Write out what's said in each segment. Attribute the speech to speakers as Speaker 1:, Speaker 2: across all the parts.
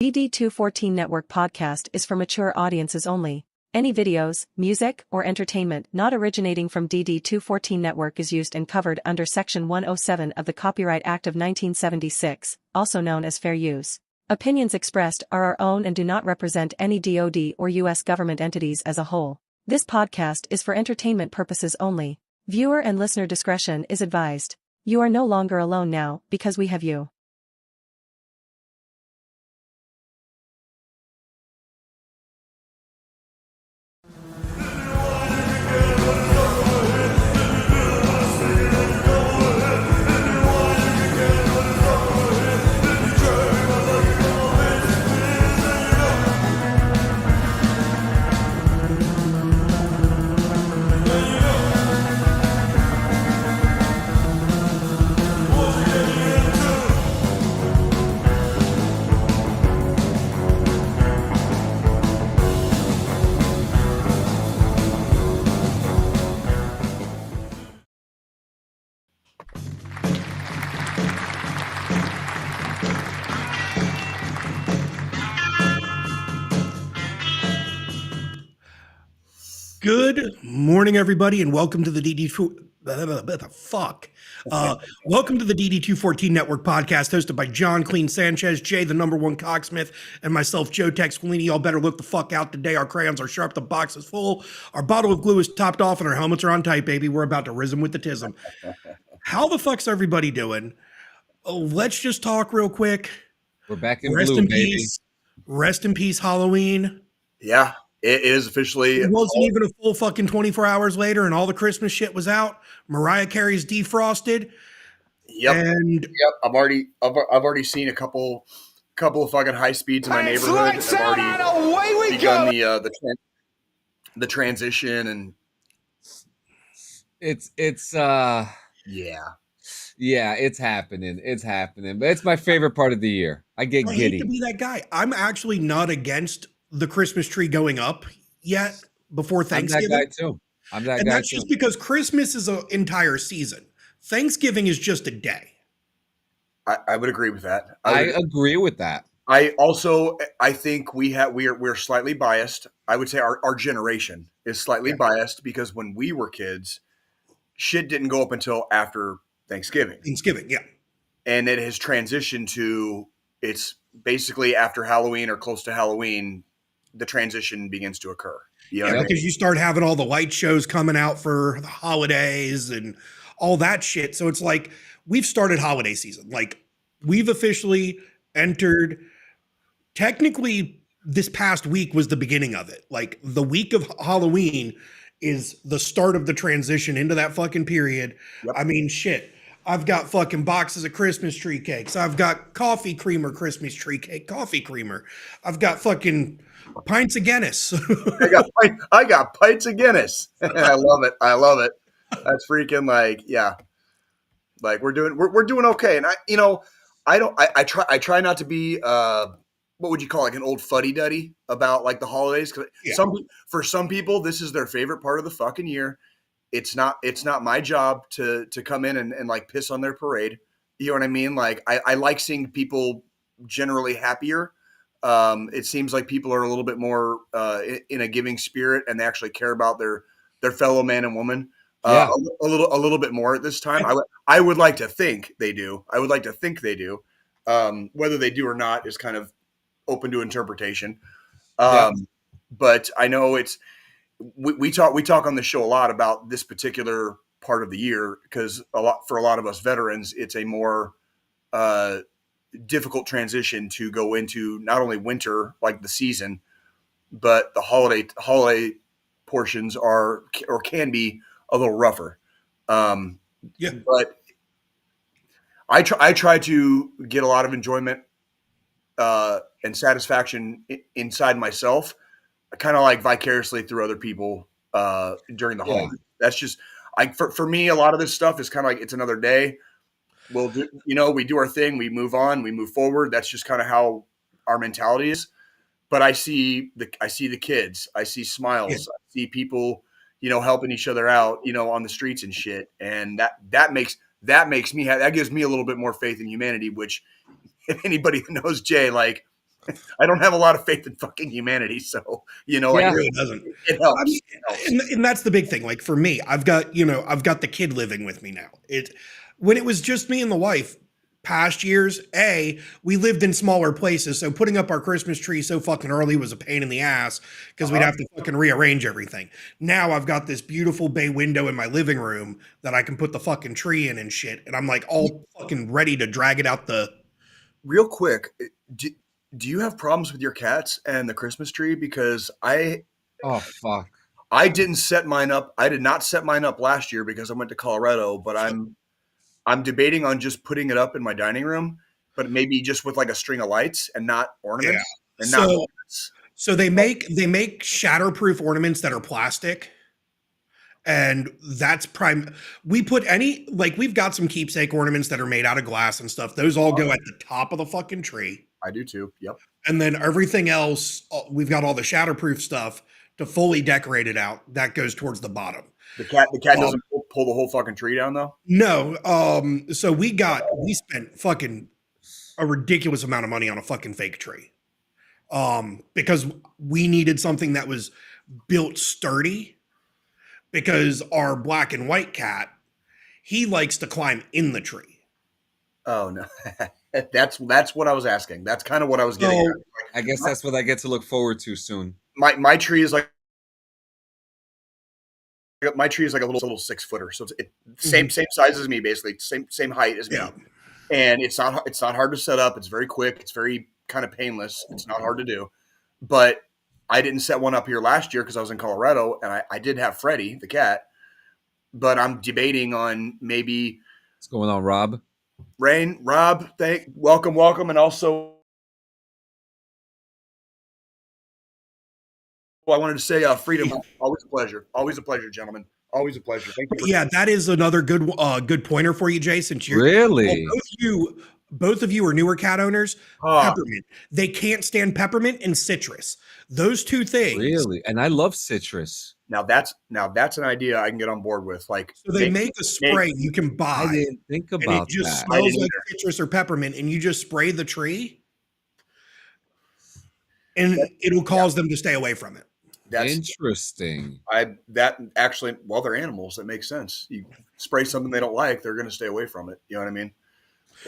Speaker 1: DD214 Network podcast is for mature audiences only. Any videos, music, or entertainment not originating from DD214 Network is used and covered under Section 107 of the Copyright Act of 1976, also known as fair use. Opinions expressed are our own and do not represent any DoD or U.S. government entities as a whole. This podcast is for entertainment purposes only. Viewer and listener discretion is advised. You are no longer alone now because we have you.
Speaker 2: Good morning, everybody, and welcome to the welcome to the DD214 Network podcast, hosted by John Clean Sanchez, Jay, the number one cocksmith, and myself, Joe Tex Squillini. Y'all better look the fuck out today. Our crayons are sharp, the box is full, our bottle of glue is topped off, and our helmets are on tight, baby. We're about to rism with the tism. How the fuck's everybody doing? Let's just talk real quick.
Speaker 3: We're back in blue, baby.
Speaker 2: Rest in peace, Halloween.
Speaker 4: Yeah. It is officially.
Speaker 2: It wasn't even a full fucking 24 hours later, and all the Christmas shit was out. Mariah Carey's defrosted.
Speaker 4: Yep.
Speaker 2: And
Speaker 4: I've already seen a couple of fucking high speeds in my neighborhood. I've already begun the transition, and
Speaker 3: it's
Speaker 4: yeah,
Speaker 3: it's happening. It's happening. But it's my favorite part of the year. I get giddy.
Speaker 2: I hate to be that guy. I'm actually not against the Christmas tree going up yet before Thanksgiving.
Speaker 3: I'm that guy too.
Speaker 2: And that's just because Christmas is an entire season. Thanksgiving is just a day.
Speaker 4: I would agree with that.
Speaker 3: I agree with that.
Speaker 4: I think we're slightly biased. I would say our generation is slightly biased because when we were kids, shit didn't go up until after Thanksgiving.
Speaker 2: Yeah.
Speaker 4: And it has transitioned to, it's basically after Halloween or close to Halloween, the transition begins to occur.
Speaker 2: Because you start having all the light shows coming out for the holidays and all that shit. So it's like we've started holiday season. Like we've officially entered. Technically, this past week was the beginning of it. Like the week of Halloween is the start of the transition into that fucking period. Yep. I mean, shit. I've got fucking boxes of Christmas tree cakes. I've got coffee creamer Christmas tree cake, coffee creamer. I've got fucking pints of Guinness.
Speaker 4: I got pints of Guinness. I love it. That's freaking like we're doing okay. And I try not to be what would you call like an old fuddy-duddy about like the holidays. Cause for some people, this is their favorite part of the fucking year. It's not my job to come in and like piss on their parade. You know what I mean? Like I like seeing people generally happier. It seems like people are a little bit more in a giving spirit, and they actually care about their fellow man and woman a little bit more at this time. I would like to think they do. Whether they do or not is kind of open to interpretation. But I know it's. We talk on the show a lot about this particular part of the year because for a lot of us veterans, it's a more difficult transition to go into not only winter, like the season, but the holiday portions are or can be a little rougher. But I try to get a lot of enjoyment and satisfaction inside myself. I kind of like vicariously through other people during the holiday. That's just for me, a lot of this stuff is kind of like it's another day. We'll do, we do our thing, we move on, we move forward. That's just kind of how our mentality is. But I see the kids, I see smiles, I see people, helping each other out, on the streets and shit. And that makes me that gives me a little bit more faith in humanity, which if anybody knows Jay, like I don't have a lot of faith in fucking humanity, so like,
Speaker 2: It really doesn't.
Speaker 4: it helps.
Speaker 2: I mean,
Speaker 4: It helps.
Speaker 2: and that's the big thing. Like for me, I've got the kid living with me now. When it was just me and the wife, past years, we lived in smaller places, so putting up our Christmas tree so fucking early was a pain in the ass because we'd have to fucking rearrange everything. Now I've got this beautiful bay window in my living room that I can put the fucking tree in and shit, and I'm like all fucking ready to drag it out the.
Speaker 4: Real quick, do you have problems with your cats and the Christmas tree? Because
Speaker 3: Oh fuck.
Speaker 4: I didn't set mine up. I did not set mine up last year because I went to Colorado, but I'm debating on just putting it up in my dining room, but maybe just with like a string of lights and not ornaments.
Speaker 2: Yeah.
Speaker 4: And not ornaments.
Speaker 2: So they make shatterproof ornaments that are plastic. And that's prime. We put we've got some keepsake ornaments that are made out of glass and stuff. Those all go at the top of the fucking tree.
Speaker 4: I do too. Yep.
Speaker 2: And then everything else, we've got all the shatterproof stuff to fully decorate it out. That goes towards the bottom.
Speaker 4: The cat doesn't pull the whole fucking tree down though.
Speaker 2: No. So we spent fucking a ridiculous amount of money on a fucking fake tree. Because we needed something that was built sturdy. Because our black and white cat, he likes to climb in the tree.
Speaker 4: Oh no. That's what I was asking. That's kind of what I was getting at.
Speaker 3: I guess that's what I get to look forward to soon.
Speaker 4: My tree is like a little 6-footer, so it's same size as me, basically same height as me.
Speaker 2: Yeah.
Speaker 4: And it's not hard to set up. It's very quick. It's very kind of painless. It's not hard to do. But I didn't set one up here last year because I was in Colorado, and I did have Freddie the cat. But I'm debating on maybe.
Speaker 3: What's going on, Rob?
Speaker 4: Rob, welcome, and also. I wanted to say, Freedom, always a pleasure, gentlemen. Always a pleasure. Thank you.
Speaker 2: Yeah, that is another good pointer for you, Jay. Since you're
Speaker 3: really
Speaker 2: both of you are newer cat owners. Peppermint. They can't stand peppermint and citrus. Those two things.
Speaker 3: Really, and I love citrus.
Speaker 4: Now that's an idea I can get on board with. Like,
Speaker 2: so they make a spray you can buy.
Speaker 3: I didn't think about
Speaker 2: and it just
Speaker 3: that.
Speaker 2: smells like citrus or peppermint, and you just spray the tree, and it'll cause them to stay away from it.
Speaker 4: That's
Speaker 3: interesting.
Speaker 4: They're animals. That makes sense. You spray something they don't like, they're going to stay away from it. You know what I mean?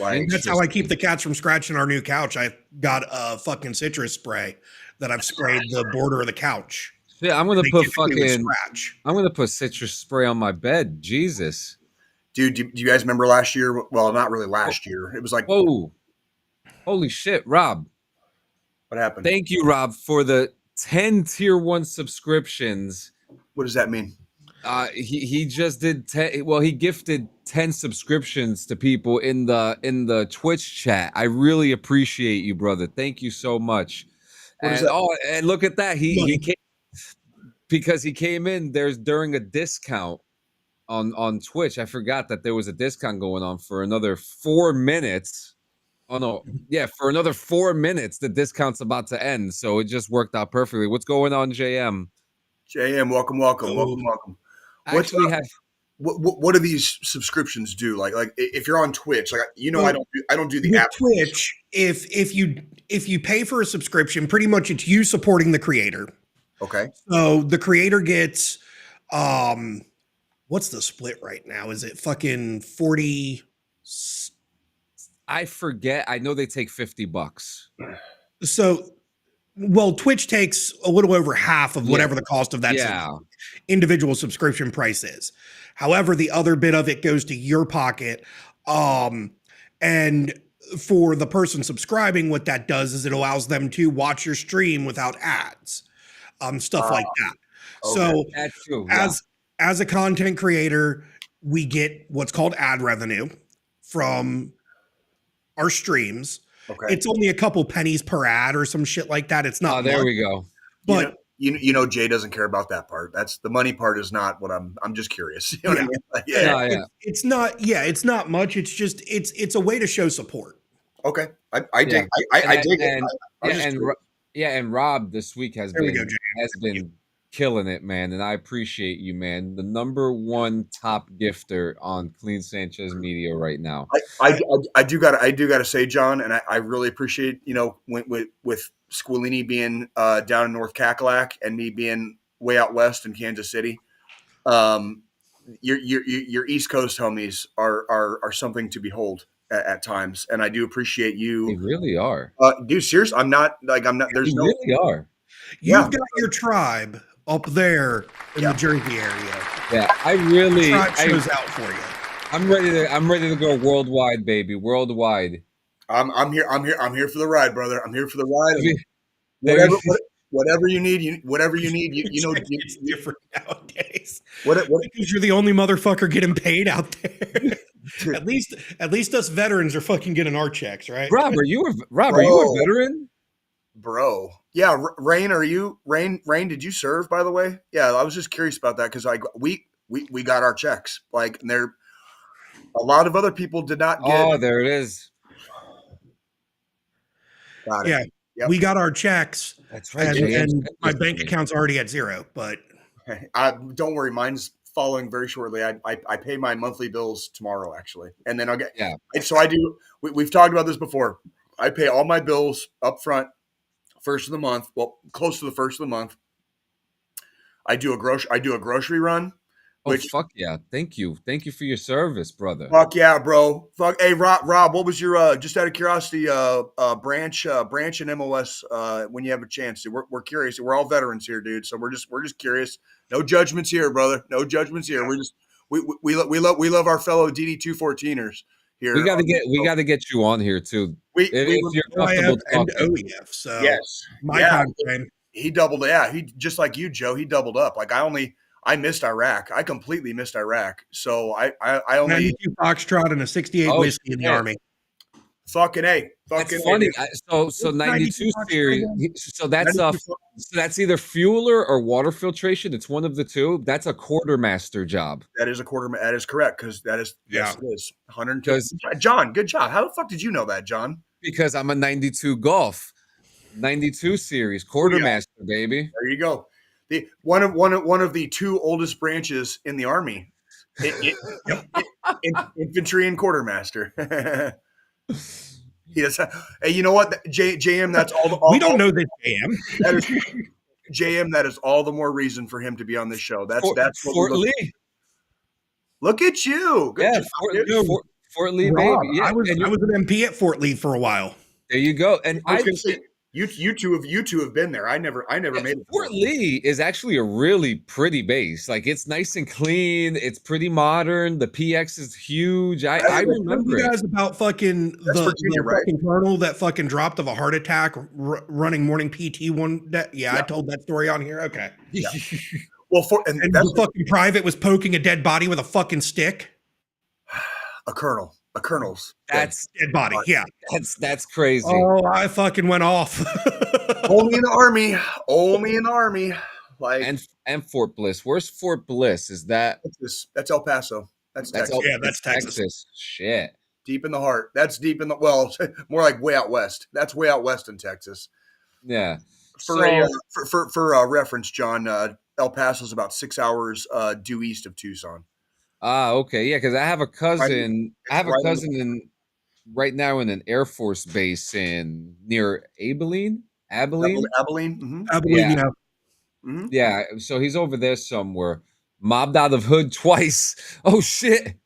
Speaker 2: Like, that's how I keep the cats from scratching our new couch. I've got a fucking citrus spray that I've sprayed the border of the couch.
Speaker 3: Yeah, I'm gonna put citrus spray on my bed. Jesus,
Speaker 4: dude, do you guys remember last year? Well, not really last year. It was like,
Speaker 3: oh, holy shit, Rob!
Speaker 4: What happened?
Speaker 3: Thank you, Rob, for the 10 tier 1 subscriptions.
Speaker 4: What does that mean?
Speaker 3: He just did 10. Well, he gifted 10 subscriptions to people in the Twitch chat. I really appreciate you, brother. Thank you so much. And look at that. He came because he came in during a discount on Twitch. I forgot that there was a discount going on for another 4 minutes. Oh no, yeah, for another 4 minutes, the discount's about to end. So it just worked out perfectly. What's going on, JM?
Speaker 4: JM, welcome. What do these subscriptions do? Like if you're on Twitch, I don't do the app.
Speaker 2: Twitch, if you pay for a subscription, pretty much it's you supporting the creator.
Speaker 4: Okay.
Speaker 2: So the creator gets what's the split right now? Is it fucking 40?
Speaker 3: I forget. I know they take $50.
Speaker 2: So, well, Twitch takes a little over half of whatever the cost of that individual subscription price is. However, the other bit of it goes to your pocket. And for the person subscribing, what that does is it allows them to watch your stream without ads, stuff like that. Okay. So
Speaker 3: that's true.
Speaker 2: As a content creator, we get what's called ad revenue from our streams. Okay. It's only a couple pennies per ad or some shit like that. It's not.
Speaker 3: Oh, there we go.
Speaker 2: But
Speaker 4: Jay doesn't care about that part. That's the money part is not what I'm just curious. You know what I mean? Like,
Speaker 2: it's not. Yeah, it's not much. It's just it's a way to show support.
Speaker 4: Okay, I dig. I dig it.
Speaker 3: And Rob this week has been killing it, man, and I appreciate you, man. The #1 top gifter on Clean Sanchez Media right now.
Speaker 4: I do gotta say, John, and I really appreciate, you know, with Squillini being down in North Cackalack and me being way out west in Kansas City. Your East Coast homies are something to behold at times, and I do appreciate
Speaker 3: They
Speaker 4: you.
Speaker 3: really are.
Speaker 4: Dude, serious. I'm not.
Speaker 3: They really are.
Speaker 2: You've got your tribe up there in the Jersey area.
Speaker 3: Yeah, I really
Speaker 2: Tribe shows out for you.
Speaker 3: I'm ready to go worldwide, baby. Worldwide.
Speaker 4: I'm here for the ride, brother. I'm here for the ride. Whatever you need, you know,
Speaker 2: it's different nowadays.
Speaker 4: What
Speaker 2: Because you're the only motherfucker getting paid out there. at least us veterans are fucking getting our checks, right?
Speaker 3: Rob, are you a veteran?
Speaker 4: Bro. Yeah, Rain, did you serve, by the way? Yeah, I was just curious about that because we got our checks. Like, and there a lot of other people did not get.
Speaker 3: Oh, there it is.
Speaker 4: Got it.
Speaker 2: Yeah. Yep. We got our checks.
Speaker 3: That's right.
Speaker 2: And my bank account's already at zero, but
Speaker 4: don't worry, mine's following very shortly. I pay my monthly bills tomorrow, actually. And then I'll get so I do we've talked about this before. I pay all my bills up front, first of the month. Well, close to the first of the month. I do a grocery run.
Speaker 3: Fuck yeah. Thank you for your service, brother.
Speaker 4: Fuck yeah, bro. Hey, Rob, what was your just out of curiosity branch in MOS when you have a chance? We're curious. We're all veterans here, dude. So we're just curious. No judgments here, brother. No judgments here. We're just we love our fellow DD214ers here.
Speaker 3: We got to get you on here too. If you're comfortable
Speaker 2: and OEF. So
Speaker 4: yes,
Speaker 2: my time frame.
Speaker 4: He doubled. Yeah, he just like you, Joe. He doubled up. Like I missed Iraq. I completely missed Iraq. So I only
Speaker 2: 92 Foxtrot and a 68 whiskey in the Army.
Speaker 4: Fucking A.
Speaker 3: That's funny. So 92 series. So that's either fueler or water filtration. It's one of the two. That's a quartermaster job.
Speaker 4: That is that is correct because that is yes, it is 102. John, good job. How the fuck did you know that, John?
Speaker 3: Because I'm a 92 Golf, 92 series quartermaster, baby.
Speaker 4: There you go. One of the two oldest branches in the Army, infantry and quartermaster. He does. Hey, you know what, JM? That's all.
Speaker 2: We don't know this, JM.
Speaker 4: That is, JM. That is all the more reason for him to be on this show. That's
Speaker 3: Fort Lee.
Speaker 4: Look at you. Good job,
Speaker 3: Fort Lee,
Speaker 2: Rob,
Speaker 3: baby. Yeah,
Speaker 2: I was an MP at Fort Lee for a while.
Speaker 3: There you go. And
Speaker 4: I was going to say. You two have been there. I never made it.
Speaker 3: Fort Lee is actually a really pretty base. Like, it's nice and clean. It's pretty modern. The PX is huge. I remember
Speaker 2: you guys about fucking the fucking colonel that fucking dropped of a heart attack running morning PT one day. Yeah, I told that story on here. Okay.
Speaker 4: Yeah. Well, and
Speaker 2: the fucking private was poking a dead body with a fucking stick.
Speaker 4: A colonel's
Speaker 2: dead body. Yeah,
Speaker 3: that's crazy.
Speaker 2: Oh, I fucking went off.
Speaker 4: Only in the army. Like
Speaker 3: and Fort Bliss. Where's Fort Bliss? Is that
Speaker 4: that's El Paso? That's Texas.
Speaker 2: That's Texas.
Speaker 3: Shit.
Speaker 4: Deep in the heart. That's deep in the more like way out west. That's way out west in Texas.
Speaker 3: Yeah.
Speaker 4: For reference, John, El Paso is about 6 hours due east of Tucson.
Speaker 3: Okay, yeah, because I have a cousin. Right now in an Air Force base near Abilene.
Speaker 4: Abilene.
Speaker 2: Abilene.
Speaker 3: Yeah. Mm-hmm. Yeah. So he's over there somewhere. Mobbed out of Hood twice. Oh shit.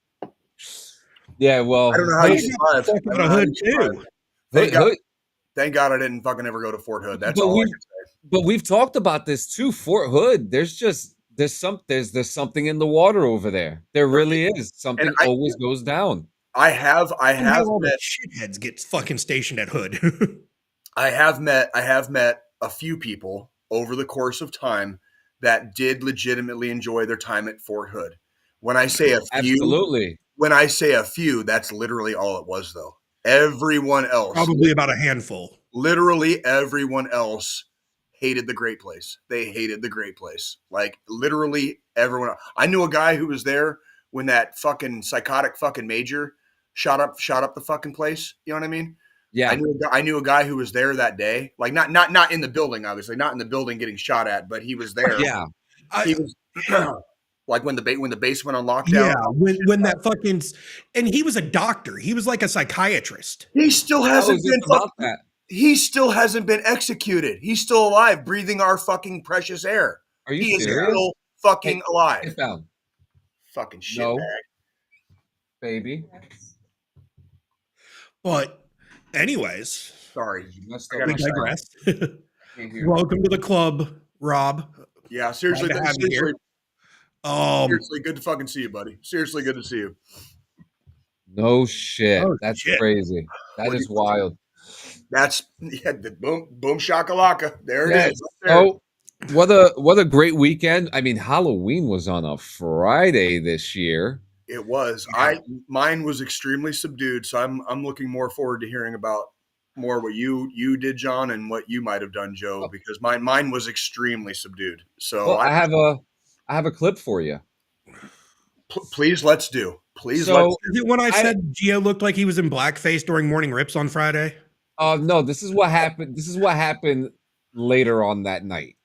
Speaker 3: Yeah. Well,
Speaker 4: I don't know how you survived.
Speaker 2: Out of Hood too.
Speaker 4: Thank God I didn't fucking ever go to Fort Hood. That's
Speaker 3: all
Speaker 4: I can say.
Speaker 3: But we've talked about this too. Fort Hood. There's something in the water over there. There really is. Something always goes down.
Speaker 4: I have
Speaker 2: all met shitheads get fucking stationed at Hood.
Speaker 4: I have met a few people over the course of time that did legitimately enjoy their time at Fort Hood. When I say a few, that's literally all it was though. Everyone else,
Speaker 2: probably about a handful.
Speaker 4: Literally everyone else hated the great place. They hated the great place. Like literally everyone. I knew a guy who was there when that fucking psychotic fucking major shot up the fucking place. You know what I mean?
Speaker 3: Yeah.
Speaker 4: I knew a guy who was there that day. Like not in the building, obviously, not in the building getting shot at, but he was there.
Speaker 3: Yeah.
Speaker 4: He was like when the base went on lockdown.
Speaker 2: Yeah, when that fucking, and he was a doctor. He was like a psychiatrist.
Speaker 4: He still hasn't been
Speaker 3: about that.
Speaker 4: He still hasn't been executed. He's still alive, breathing our fucking precious air.
Speaker 3: Are you
Speaker 4: he
Speaker 3: serious?
Speaker 4: Is still fucking alive.
Speaker 3: Get down.
Speaker 4: Fucking shit
Speaker 3: No,
Speaker 4: bag.
Speaker 3: baby.
Speaker 2: But anyways,
Speaker 4: sorry,
Speaker 2: we digress. Welcome to the club, Rob.
Speaker 4: Yeah, seriously, seriously, good to fucking see you, buddy. Seriously, good to see you.
Speaker 3: No shit.
Speaker 2: Oh,
Speaker 3: that's
Speaker 2: shit.
Speaker 3: Crazy. That is wild.
Speaker 4: That's the boom shakalaka. There it is.
Speaker 3: Oh, what a great weekend. I mean, Halloween was on a Friday this year.
Speaker 4: It was. Mine was extremely subdued, so I'm looking more forward to hearing about more what you did, John, and what you might have done, Joe, because mine was extremely subdued. So
Speaker 3: well, I have a clip for you.
Speaker 4: Please, let's do. Please,
Speaker 2: let's do. Is it when I said Gio looked like he was in blackface during Morning Rips on Friday?
Speaker 3: No, this is what happened. This is what happened later on that night.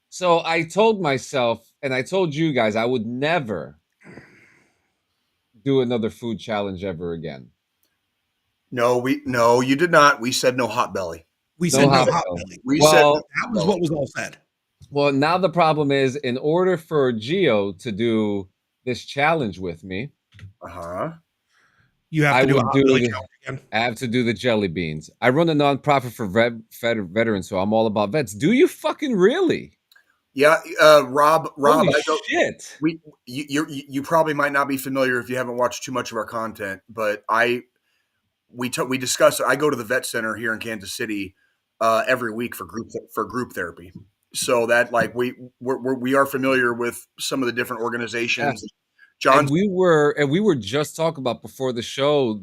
Speaker 3: So I told myself, and I told you guys, I would never do another food challenge ever again.
Speaker 4: No, you did not. We said no hot belly.
Speaker 2: We said no hot belly.
Speaker 4: We said that
Speaker 2: was what was all said.
Speaker 3: Well, now the problem is, in order for Gio to do this challenge with me,
Speaker 2: you have to do a hot belly challenge again.
Speaker 3: I have to do the jelly beans. I run a nonprofit for veterans, so I'm all about vets. Do you fucking really?
Speaker 4: Yeah, Rob.
Speaker 3: Holy shit.
Speaker 4: You probably might not be familiar if you haven't watched too much of our content, but we discussed. I go to the vet center here in Kansas City every week for group therapy. So that like we are familiar with some of the different organizations.
Speaker 3: Yeah.
Speaker 4: John,
Speaker 3: and we were just talking about before the show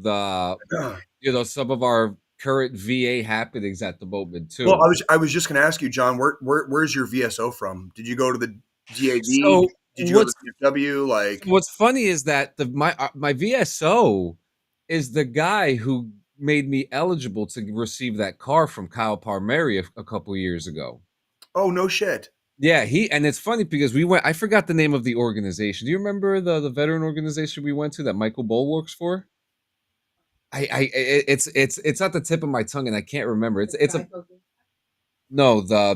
Speaker 3: some of our current VA happenings at the moment too.
Speaker 4: Well, I was just going to ask you, John, where's your VSO from? Did you go to the DAV?
Speaker 3: So
Speaker 4: did you go to the DFW? Like,
Speaker 3: what's funny is that my VSO is the guy who made me eligible to receive that car from Kyle Palmieri a couple years ago.
Speaker 4: Oh, no shit.
Speaker 3: Yeah, and it's funny because we went. I forgot the name of the organization. Do you remember the veteran organization we went to that Michael Bull works for? It's at the tip of my tongue and I can't remember. The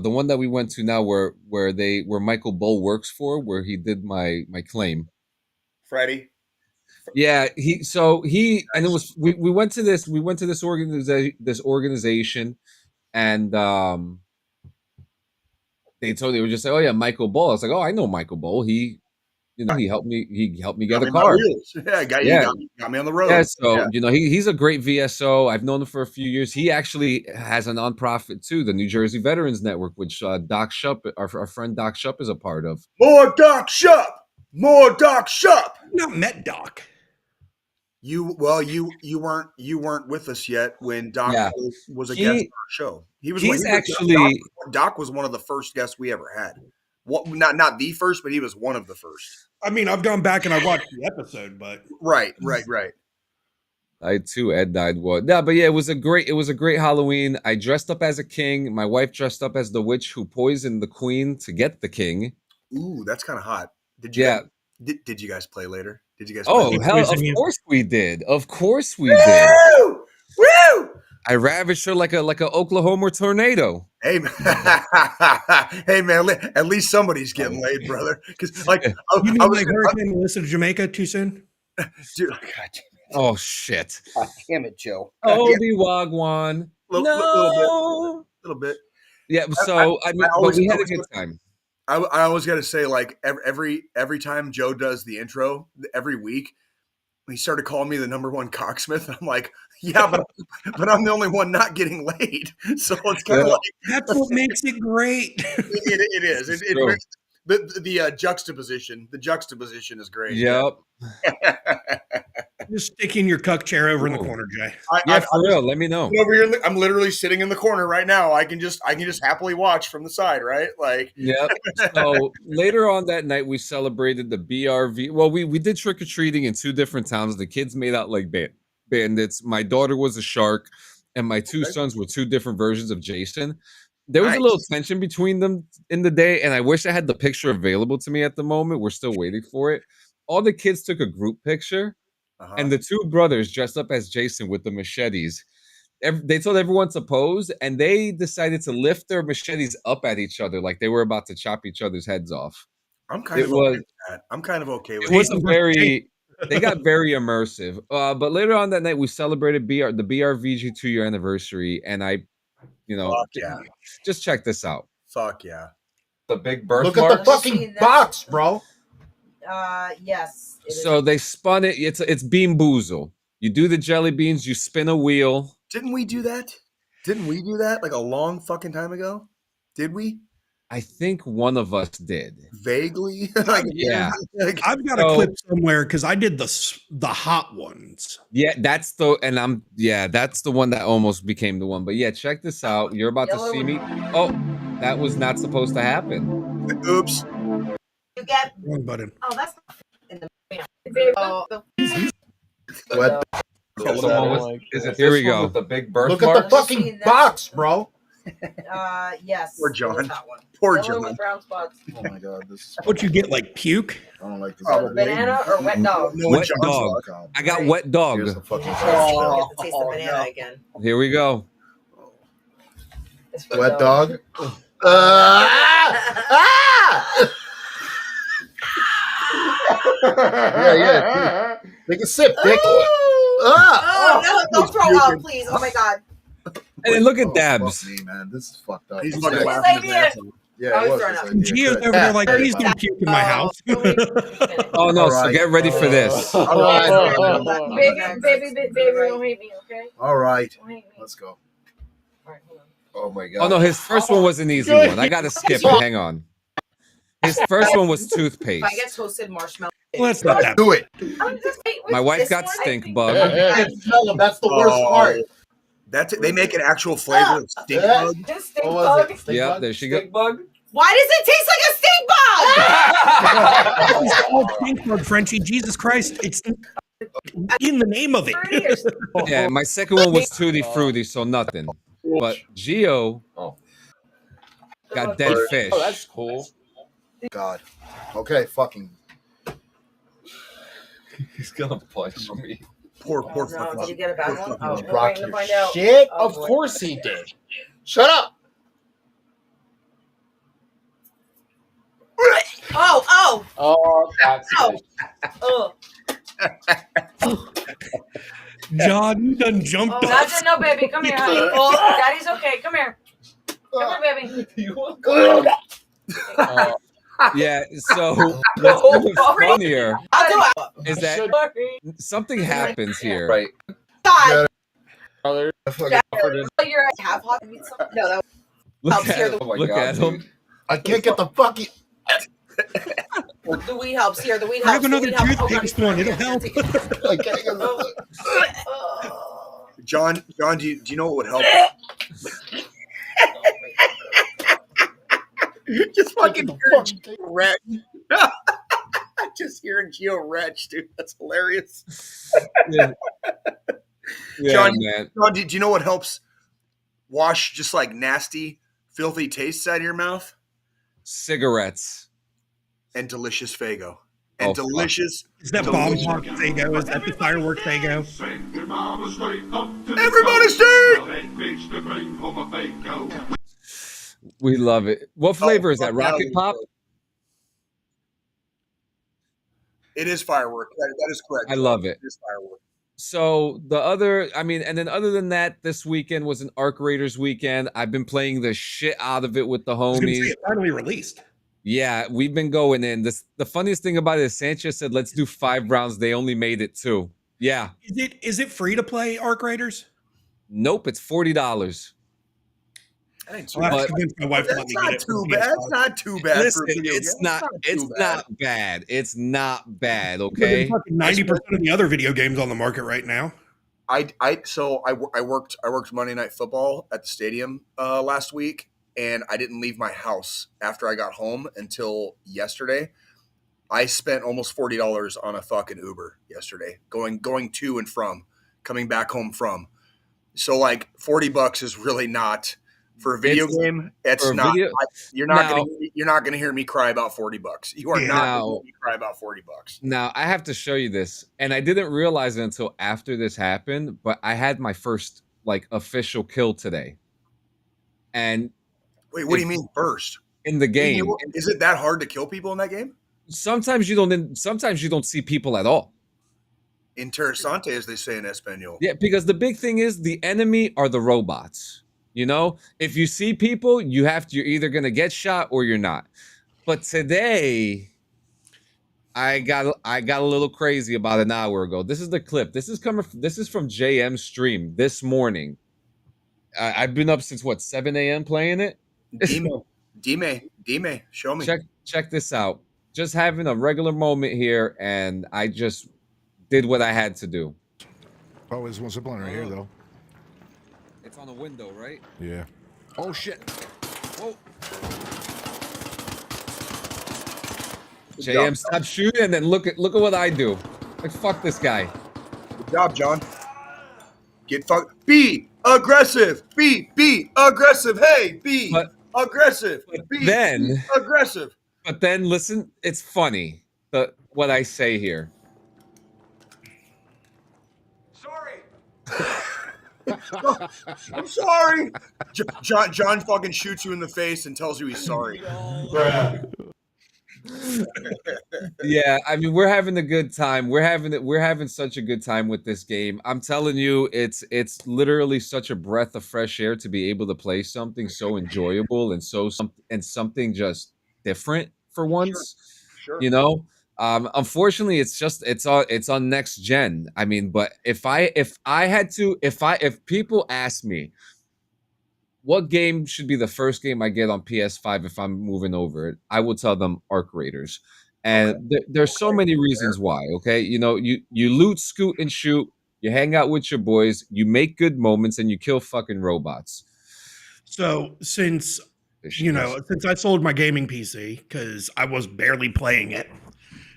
Speaker 3: one that we went to now where Michael Bull works for, where he did my claim.
Speaker 4: Freddie.
Speaker 3: Yeah, and it was we went to this organization and they were just like, oh yeah, Michael Bull. I was like, oh, I know Michael Bull. He helped me get a car.
Speaker 4: Yeah, got me on the road.
Speaker 3: Yeah, so he's a great VSO. I've known him for a few years. He actually has a nonprofit too, the New Jersey Veterans Network, which Doc Shupp, our friend Doc Shupp, is a part of.
Speaker 4: More Doc Shupp.
Speaker 2: I've not met Doc.
Speaker 4: You weren't with us yet when Doc was a guest on our show. Doc was one of the first guests we ever had. Not the first, but he was one of the first.
Speaker 2: I mean, I've gone back and I watched the episode, but
Speaker 4: right.
Speaker 3: I too, Ed died. But yeah, it was a great Halloween. I dressed up as a king. My wife dressed up as the witch who poisoned the queen to get the king.
Speaker 4: Ooh, that's kind of hot. Did you guys play later? Did you guys?
Speaker 3: Oh hell, of course we did. Of course we did.
Speaker 4: Woo!
Speaker 3: I ravaged her like a Oklahoma tornado.
Speaker 4: Hey, hey man, at least somebody's getting laid, brother. Because like,
Speaker 2: you mean like Hurricane Melissa to Jamaica too soon?
Speaker 4: Dude,
Speaker 3: oh shit!
Speaker 4: God damn it, Joe.
Speaker 3: Obi Wagwan.
Speaker 4: Little bit.
Speaker 3: Yeah. So we had a good time.
Speaker 4: I always got to say, like every time Joe does the intro every week, he started calling me the number one cocksmith. I'm like, yeah, but I'm the only one not getting laid. So it's kind of like
Speaker 2: that's what makes it great.
Speaker 4: It is. The juxtaposition. The juxtaposition is great.
Speaker 3: Yep.
Speaker 2: Just sticking your cuck chair over in the corner, Jay.
Speaker 3: For real. Let me know.
Speaker 4: Over here, I'm literally sitting in the corner right now. I can just happily watch from the side, right? Like,
Speaker 3: yep. So later on that night, we celebrated the BRV. Well, we did trick or treating in two different towns. The kids made out like bandits. My daughter was a shark, and my two sons were two different versions of Jason. There was a little tension between them in the day, and I wish I had the picture available to me at the moment. We're still waiting for it. All the kids took a group picture, and the two brothers dressed up as Jason with the machetes. They told everyone to pose, and they decided to lift their machetes up at each other like they were about to chop each other's heads off.
Speaker 4: I'm kind of okay with that. I'm kind of okay with
Speaker 3: it. Was very. They got very immersive. But later on that night, we celebrated the BRVG 2-year anniversary, and I, just check this out.
Speaker 4: Fuck yeah!
Speaker 3: The big birthmark.
Speaker 5: Look at the fucking box, bro.
Speaker 6: Yes.
Speaker 3: So they spun it. It's Bean Boozle. You do the jelly beans. You spin a wheel.
Speaker 4: Didn't we do that? Didn't we do that like a long fucking time ago? Did we?
Speaker 3: I think one of us did.
Speaker 4: Vaguely.
Speaker 3: Yeah.
Speaker 2: I've got a clip somewhere because I did the hot ones.
Speaker 3: Yeah, that's the one that almost became the one. But yeah, check this out. You're about to see me. Oh, that was not supposed to happen.
Speaker 4: Oops.
Speaker 6: You get
Speaker 2: wrong button.
Speaker 6: Oh, that's in the
Speaker 5: What?
Speaker 3: Here we go.
Speaker 5: The big birthmark. Look at the fucking box, bro.
Speaker 6: Yes.
Speaker 4: Poor John.
Speaker 6: That one.
Speaker 4: Poor
Speaker 6: Yellow
Speaker 4: John.
Speaker 6: with brown spots.
Speaker 5: Oh my god, this is
Speaker 2: What you get, like puke?
Speaker 5: I don't like this.
Speaker 6: Banana or wet dog?
Speaker 4: No,
Speaker 3: Wet
Speaker 4: John's
Speaker 3: dog. I got wet dog.
Speaker 5: Here's the fucking
Speaker 6: You get to taste the banana again.
Speaker 3: Here we go.
Speaker 6: It's for
Speaker 5: wet dog. Yeah. Take a sip, Dick.
Speaker 6: Oh, no, don't throw up, please. Oh my god.
Speaker 3: And then look at Dabs.
Speaker 5: Fuck me, man. This is fucked up.
Speaker 4: He's
Speaker 5: This
Speaker 4: fucking
Speaker 5: is-
Speaker 4: laughing
Speaker 6: idea.
Speaker 4: his ass off.
Speaker 5: Yeah,
Speaker 6: I
Speaker 5: it
Speaker 6: was
Speaker 5: was
Speaker 6: throwing
Speaker 5: his
Speaker 6: up.
Speaker 5: idea.
Speaker 2: Gio's
Speaker 5: Good.
Speaker 2: over there like, please don't puke in my house.
Speaker 3: Oh no!
Speaker 5: All
Speaker 3: So
Speaker 5: right.
Speaker 3: get ready for this.
Speaker 5: All right.
Speaker 6: Baby, don't hate me, okay?
Speaker 5: All right.
Speaker 6: Don't hate me.
Speaker 5: Let's go.
Speaker 6: All right, hold on.
Speaker 5: Oh my god.
Speaker 3: Oh no! His first one was an easy one. I gotta skip it. Hang on. His first one was
Speaker 6: If I
Speaker 3: toothpaste.
Speaker 6: get toasted marshmallow.
Speaker 2: Well, that's not that.
Speaker 5: Do it.
Speaker 3: My wife got stink bug.
Speaker 5: Tell him that's the worst part.
Speaker 4: That's it. They make an actual flavor of stink bug.
Speaker 6: Just stink
Speaker 5: What was
Speaker 6: bug.
Speaker 5: it? Stink
Speaker 3: Yeah,
Speaker 5: bug?
Speaker 3: there she goes.
Speaker 6: Why does it taste like a stink bug?
Speaker 2: It's called stink bug, Frenchie. Jesus Christ. It's in the name of it.
Speaker 3: Yeah, my second one was Tutti Frutti, so nothing. But Gio got dead fish.
Speaker 7: Oh, that's cool.
Speaker 5: God. Okay, fucking.
Speaker 7: He's gonna punch me.
Speaker 4: Poor
Speaker 6: No,
Speaker 4: fucking.
Speaker 6: did you get a bad one? Oh, we're
Speaker 5: Rock
Speaker 6: waiting to
Speaker 5: your
Speaker 6: find out.
Speaker 5: shit.
Speaker 6: Oh,
Speaker 7: Of
Speaker 6: boy.
Speaker 7: course he did.
Speaker 5: Shut up.
Speaker 6: Oh,
Speaker 7: Oh, that's
Speaker 6: Oh.
Speaker 7: good.
Speaker 6: oh.
Speaker 2: John, you done jumped
Speaker 6: Oh,
Speaker 2: us.
Speaker 6: no, baby, come here, honey. Oh, daddy's okay. Come here. Come here, baby.
Speaker 7: You want to go?
Speaker 3: Yeah, so what's even funnier
Speaker 6: I'll do it.
Speaker 3: is that
Speaker 6: Sorry.
Speaker 3: something happens here.
Speaker 7: Right.
Speaker 6: God.
Speaker 7: Brother.
Speaker 6: You're half hot. No, that
Speaker 3: Look
Speaker 6: Helps here,
Speaker 3: at,
Speaker 6: the-
Speaker 7: Oh my
Speaker 3: look
Speaker 7: God,
Speaker 3: at him.
Speaker 7: dude.
Speaker 5: I can't get the fucking.
Speaker 6: the weed helps here. The weed
Speaker 2: I
Speaker 6: helps.
Speaker 2: have
Speaker 6: the
Speaker 2: another
Speaker 6: weed helps.
Speaker 2: toothpaste one. It'll help.
Speaker 5: I can't get the.
Speaker 6: Oh.
Speaker 4: John, do you know what would help? Just fucking hearing Gio retch. Just hearing Gio retch, dude. That's hilarious.
Speaker 3: Yeah,
Speaker 4: John,
Speaker 3: man.
Speaker 4: John, do you know what helps wash just like nasty, filthy tastes out of your mouth?
Speaker 3: Cigarettes.
Speaker 4: And delicious Fago. And
Speaker 3: Oh, fuck.
Speaker 4: delicious.
Speaker 2: Is that bomb pop Fago? Is that the firework Fago?
Speaker 4: Everybody sing!
Speaker 3: We love it. What flavor is that? Rocket Pop?
Speaker 4: It is firework. That is correct.
Speaker 3: I love it.
Speaker 4: It is firework.
Speaker 3: So and then other than that, this weekend was an Arc Raiders weekend. I've been playing the shit out of it with the
Speaker 2: I was gonna say
Speaker 3: homies.
Speaker 2: it finally released.
Speaker 3: Yeah, we've been going in. The funniest thing about it is Sanchez said, let's do 5 rounds. They only made it 2. Yeah.
Speaker 2: Is it free to play Arc Raiders?
Speaker 3: Nope, it's $40.
Speaker 4: That ain't too
Speaker 2: I'll have
Speaker 4: bad.
Speaker 2: to convince my wife to let
Speaker 4: That's
Speaker 2: me get
Speaker 4: not
Speaker 2: it.
Speaker 4: too bad. That's not too bad.
Speaker 3: Listen,
Speaker 4: for a video
Speaker 3: it's
Speaker 4: game.
Speaker 3: not
Speaker 4: too bad.
Speaker 3: bad. It's not bad, okay?
Speaker 2: 90% of the other video games on the market right now.
Speaker 4: I worked Monday Night Football at the stadium last week, and I didn't leave my house after I got home until yesterday. I spent almost $40 on a fucking Uber yesterday, going to and from coming back home from. So like $40 is really not for a video game. It's not. You're not going to hear me cry about $40. You are not going to hear me cry about $40.
Speaker 3: Now I have to show you this, and I didn't realize it until after this happened. But I had my first like official kill today. And
Speaker 4: wait, what do you mean first
Speaker 3: in the game?
Speaker 4: Is it that hard to kill people in that game?
Speaker 3: Sometimes you don't. Sometimes you don't see people at all.
Speaker 4: Interesante, as they say in Espanol.
Speaker 3: Yeah, because the big thing is the enemy are the robots. You know, if you see people, you're either gonna get shot or you're not. But today, I got a little crazy about an hour ago. This is the clip. This is from JM's stream this morning. I've been up since 7 a.m. playing it.
Speaker 4: Dime, show me.
Speaker 3: Check this out. Just having a regular moment here, and I just did what I had to do.
Speaker 8: Oh, there's one zipline right here, though.
Speaker 3: It's on the window, right?
Speaker 8: Yeah. Oh, shit.
Speaker 3: Whoa. JM, stop shooting, and then look at what I do. Like, fuck this guy.
Speaker 4: Good job, John. Get fucked. Be aggressive. Be aggressive. Hey, aggressive. Be aggressive.
Speaker 3: But then, listen, it's funny what I say here.
Speaker 4: I'm sorry. John fucking shoots you in the face and tells you he's sorry.
Speaker 3: Yeah, I mean, we're having a good time. We're having such a good time with this game. I'm telling you, it's literally such a breath of fresh air to be able to play something so enjoyable and something just different for once.
Speaker 4: Sure.
Speaker 3: You know. Unfortunately, it's on next gen. I mean, but if people ask me what game should be the first game I get on PS5 if I'm moving over it, I will tell them Arc Raiders. And there's so many reasons why. Okay, you know, you loot, scoot, and shoot. You hang out with your boys. You make good moments, and you kill fucking robots.
Speaker 2: So since I sold my gaming PC because I was barely playing it.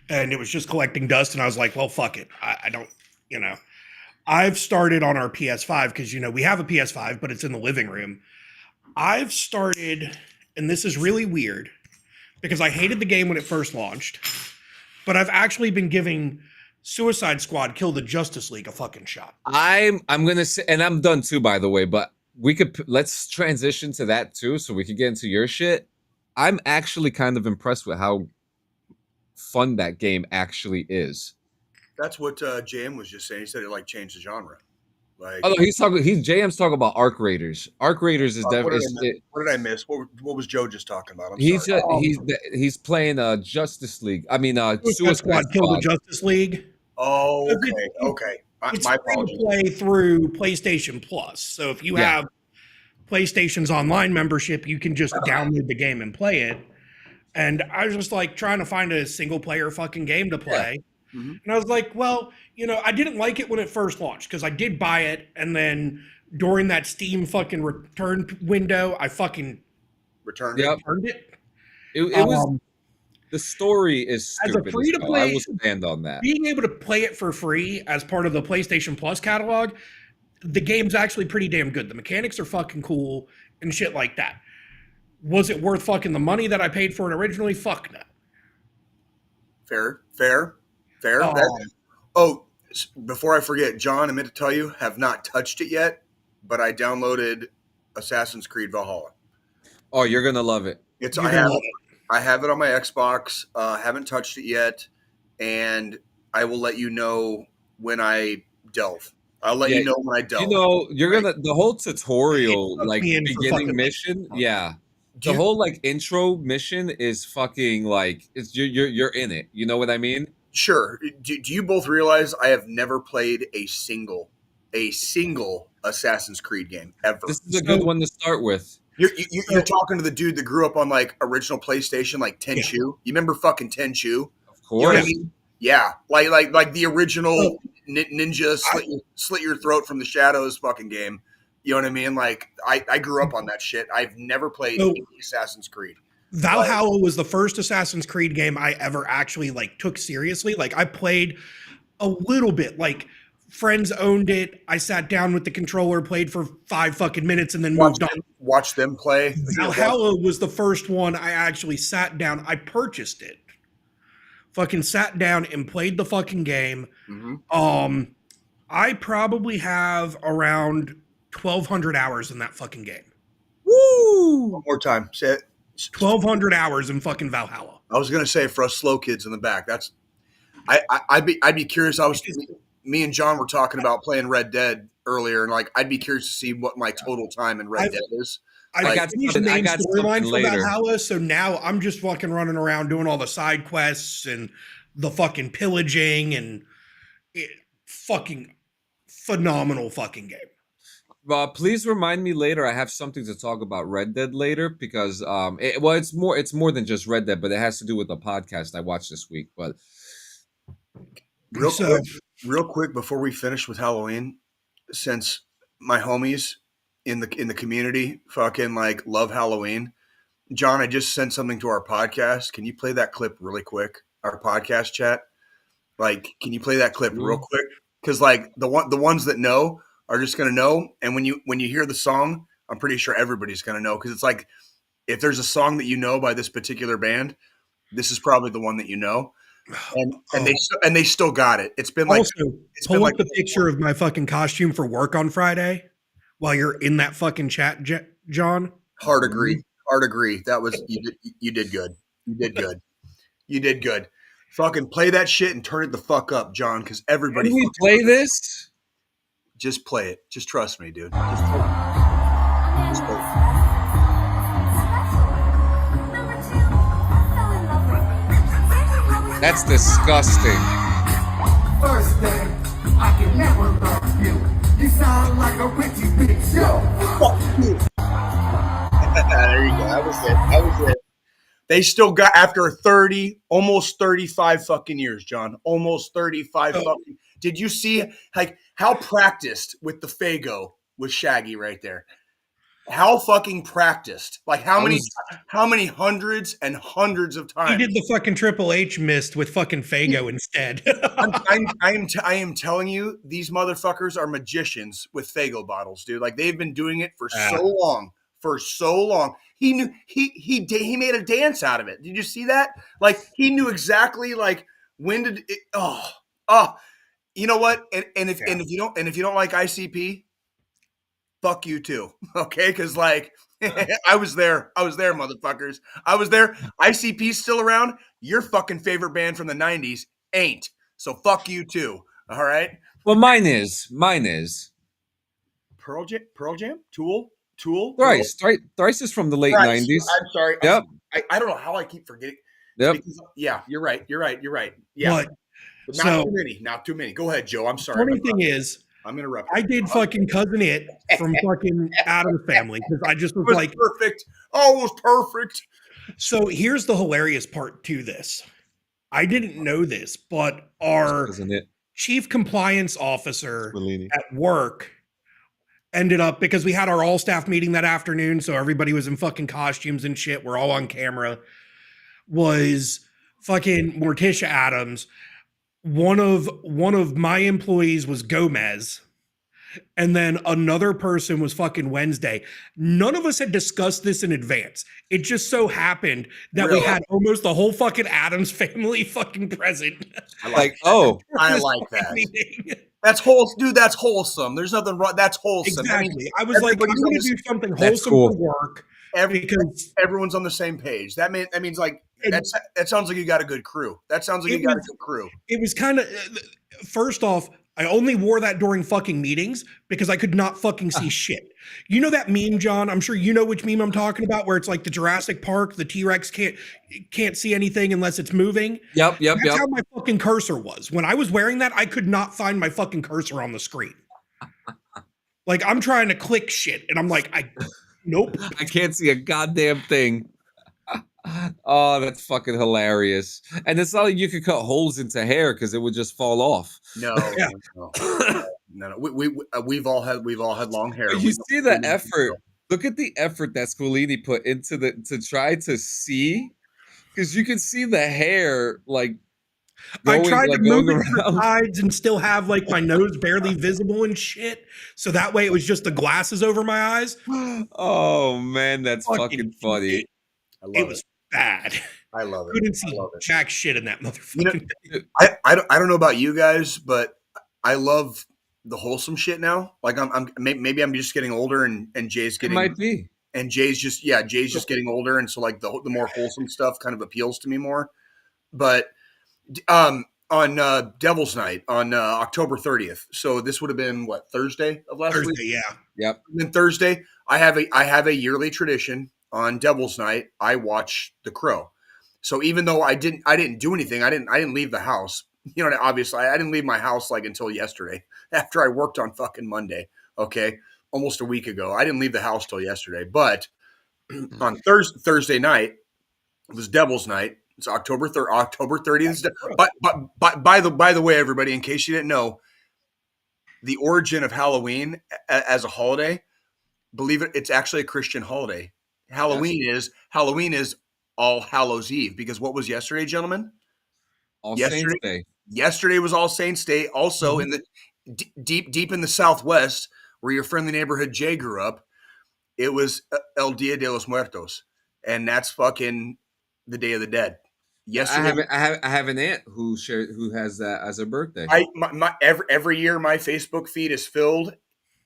Speaker 2: And it was just collecting dust, and I was like, well, fuck it. I don't, I've started on our PS5 because, we have a PS5, but it's in the living room. I've started, and this is really weird, because I hated the game when it first launched, but I've actually been giving Suicide Squad Kill the Justice League a fucking shot.
Speaker 3: I'm going to say, and I'm done too, by the way, but let's transition to that too, so we could get into your shit. I'm actually kind of impressed with how fun that game actually is.
Speaker 4: That's what JM was just saying. He said it changed the genre.
Speaker 3: JM's talking about Arc Raiders. Arc Raiders is definitely.
Speaker 4: What did I miss? What was Joe just talking about?
Speaker 3: He's playing Justice League. I mean, Suicide Squad.
Speaker 2: Kill the Justice League.
Speaker 4: Oh, okay.
Speaker 2: It's free to play through PlayStation Plus. So if you have PlayStation's online membership, you can just download the game and play it. And I was just trying to find a single player fucking game to play. Yeah. Mm-hmm. And I was like, well, I didn't like it when it first launched because I did buy it. And then during that Steam fucking return window, I fucking returned it.
Speaker 3: It was, the story is stupid.
Speaker 2: As a free to play,
Speaker 3: I will stand on that.
Speaker 2: Being able to play it for free as part of the PlayStation Plus catalog, the game's actually pretty damn good. The mechanics are fucking cool and shit like that. Was it worth fucking the money that I paid for it originally? Fuck no.
Speaker 4: Fair. Before I forget, John, I meant to tell you, have not touched it yet, but I downloaded Assassin's Creed Valhalla.
Speaker 3: Oh, you're gonna love it.
Speaker 4: I have it on my Xbox. Haven't touched it yet, and I will let you know when I delve. I'll let you know when I delve.
Speaker 3: You're gonna the whole tutorial, beginning mission, The whole intro mission is fucking you're in it. You know what I mean?
Speaker 4: Sure. Do you both realize I have never played a single Assassin's Creed game ever?
Speaker 3: This is a good one to start with.
Speaker 4: You're talking to the dude that grew up on original PlayStation, Tenchu. You remember fucking Tenchu?
Speaker 3: Of course.
Speaker 4: You know what I mean? Yeah, like the original ninja slit your throat from the shadows fucking game. You know what I mean? I grew up on that shit. I've never played any Assassin's Creed.
Speaker 2: Valhalla was the first Assassin's Creed game I ever actually took seriously. I played a little bit, friends owned it. I sat down with the controller, played for 5 fucking minutes, and then moved on.
Speaker 4: Watch them play.
Speaker 2: Valhalla was the first one I actually sat down. I purchased it. Fucking sat down and played the fucking game.
Speaker 4: Mm-hmm.
Speaker 2: I probably have around 1,200 hours in that fucking game.
Speaker 4: Woo! One more time. Say it.
Speaker 2: 1,200 hours in fucking Valhalla.
Speaker 4: I was gonna say for us slow kids in the back. That's I'd be curious. Me and John were talking about playing Red Dead earlier, and like I'd be curious to see what my total time in Red Dead is.
Speaker 2: I got the main storyline for
Speaker 3: later.
Speaker 2: Valhalla, so now I'm just fucking running around doing all the side quests and the fucking pillaging and fucking phenomenal fucking game.
Speaker 3: Please remind me later. I have something to talk about Red Dead later because it's more than just Red Dead, but it has to do with the podcast I watched this week. But
Speaker 4: real quick before we finish with Halloween, since my homies in the community fucking like love Halloween, John, I just sent something to our podcast. Can you play that clip really quick? Our podcast chat. Like, can you play that clip real quick? Because like the ones that know are just gonna know, and when you hear the song, I'm pretty sure everybody's gonna know because it's like if there's a song that you know by this particular band, this is probably the one that you know. And they still got it. It's been like
Speaker 2: also pull up the picture of my fucking costume for work on Friday while you're in that fucking chat, John.
Speaker 4: Hard agree. That was you did good. You did good. Fucking play that shit and turn it the fuck up, John, because everybody.
Speaker 3: Can we play this?
Speaker 4: Just play it. Just trust me, dude. Just play it. Just play it.
Speaker 3: That's disgusting.
Speaker 9: First day, I can never love you. You sound like a Richie bitch, yo.
Speaker 4: Fuck you. There you go. That was it. They still got after 30, almost 35 fucking years, John. Almost 35 fucking. Did you see like how practiced with the Faygo was Shaggy right there? How fucking practiced? Like how many hundreds and hundreds of times?
Speaker 2: He did the fucking Triple H mist with fucking Faygo instead.
Speaker 4: I am telling you, these motherfuckers are magicians with Faygo bottles, dude. Like they've been doing it for so long. For so long. He knew he made a dance out of it. Did you see that? Like he knew exactly like when did it you know what? And if you don't like ICP, fuck you too. Okay? Because like I was there, motherfuckers. I was there. ICP's still around. Your fucking favorite band from the 90s ain't. So fuck you too. All right.
Speaker 3: Well, mine is
Speaker 4: Pearl Jam? Tool?
Speaker 3: Thrice is from the late 90s.
Speaker 4: I'm sorry.
Speaker 3: Yep.
Speaker 4: I don't know how I keep forgetting.
Speaker 3: Yep.
Speaker 4: Because, yeah, you're right. Yeah. But not too many. Go ahead, Joe. I'm sorry.
Speaker 2: Funny thing is,
Speaker 4: I'm interrupting.
Speaker 2: I did fucking Cousin It from fucking Addams Family because I just was like
Speaker 4: perfect. Oh, it was perfect.
Speaker 2: So here's the hilarious part to this. I didn't know this, but our chief compliance officer
Speaker 3: Squillini.
Speaker 2: at work ended up, because we had our all staff meeting that afternoon, so everybody was in fucking costumes and shit. We're all on camera. Was fucking Morticia Addams. One of my employees was Gomez, and then another person was fucking Wednesday. None of us had discussed this in advance. It just so happened that we had almost the whole fucking Addams family fucking present.
Speaker 4: I like that. That's wholesome, dude. That's wholesome. There's nothing wrong. That's wholesome.
Speaker 2: Exactly. I was like, I'm going to do something wholesome for work.
Speaker 4: Because everyone's on the same page. That means like that sounds like you got a good crew. That sounds like you got a good crew.
Speaker 2: It was kind of first off, I only wore that during fucking meetings because I could not fucking see shit. You know that meme, John? I'm sure you know which meme I'm talking about, where it's like the Jurassic Park, the T-Rex can't see anything unless it's moving.
Speaker 3: Yep.
Speaker 2: That's how my fucking cursor was. When I was wearing that, I could not find my fucking cursor on the screen. Like I'm trying to click shit, and I'm like, nope.
Speaker 3: I can't see a goddamn thing. Oh, that's fucking hilarious. And it's not like you could cut holes into hair because it would just fall off.
Speaker 4: No. We've all had long hair.
Speaker 3: You see the effort. Look at the effort that Squillini put into to try to see, because you can see the hair like
Speaker 2: I tried to move
Speaker 3: going
Speaker 2: it to the
Speaker 3: around.
Speaker 2: sides and still have like my nose barely visible and shit. So that way it was just the glasses over my eyes.
Speaker 3: Oh man, that's fucking funny.
Speaker 2: It was bad.
Speaker 4: I love it.
Speaker 2: Couldn't
Speaker 4: I
Speaker 2: see
Speaker 4: love it.
Speaker 2: jack shit in that motherfucking thing.
Speaker 4: I don't know about you guys, but I love the wholesome shit now. Like maybe I'm just getting older and Jay's
Speaker 3: It
Speaker 4: getting
Speaker 3: might be.
Speaker 4: and Jay's just getting older, and so like the more wholesome stuff kind of appeals to me more. But on Devil's Night on October 30th, so this would have been what, Thursday of last week?
Speaker 2: Thursday, yeah.
Speaker 3: Yep.
Speaker 4: And then Thursday, I have a yearly tradition on Devil's Night. I watch The Crow. So even though I didn't do anything, I didn't leave the house. You know, obviously I didn't leave my house like until yesterday after I worked on fucking Monday. Okay. Almost a week ago. I didn't leave the house till yesterday, but on Thursday night, it was Devil's Night. It's October 30th. But by the way, everybody, in case you didn't know, the origin of Halloween as a holiday, believe it, it's actually a Christian holiday. Halloween is All Hallows Eve, because what was yesterday, gentlemen?
Speaker 3: All Saints Day.
Speaker 4: Yesterday was All Saints Day. Also in the deep in the Southwest, where your friendly neighborhood Jay grew up, it was El Dia de los Muertos, and that's fucking the Day of the Dead. Yesterday,
Speaker 3: I have an aunt who has that as a birthday.
Speaker 4: Every year my Facebook feed is filled,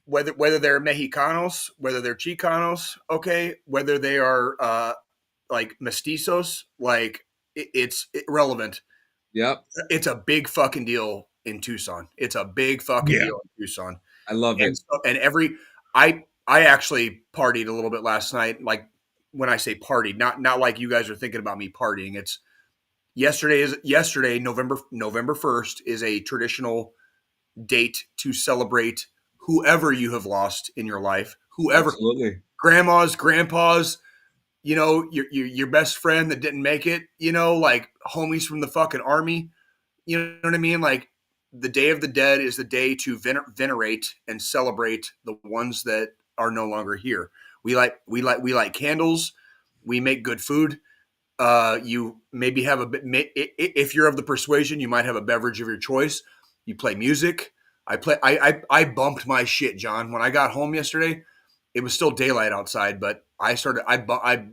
Speaker 4: whether they're Mexicanos, whether they're Chicanos, okay, whether they are like mestizos, like it's irrelevant.
Speaker 3: Yep.
Speaker 4: It's a big fucking deal in Tucson. It's a big fucking deal in Tucson.
Speaker 3: I love it.
Speaker 4: And I actually partied a little bit last night. Like, when I say partied, not like you guys are thinking about me partying. It's yesterday, November 1st is a traditional date to celebrate whoever you have lost in your life, whoever,
Speaker 3: Absolutely.
Speaker 4: grandmas, grandpas, you know, your best friend that didn't make it, you know, like homies from the fucking army, you know what I mean? Like, the Day of the Dead is the day to venerate and celebrate the ones that are no longer here. We light candles. We make good food. You maybe have if you're of the persuasion, you might have a beverage of your choice. You play music. I bumped my shit, John. When I got home yesterday, it was still daylight outside, but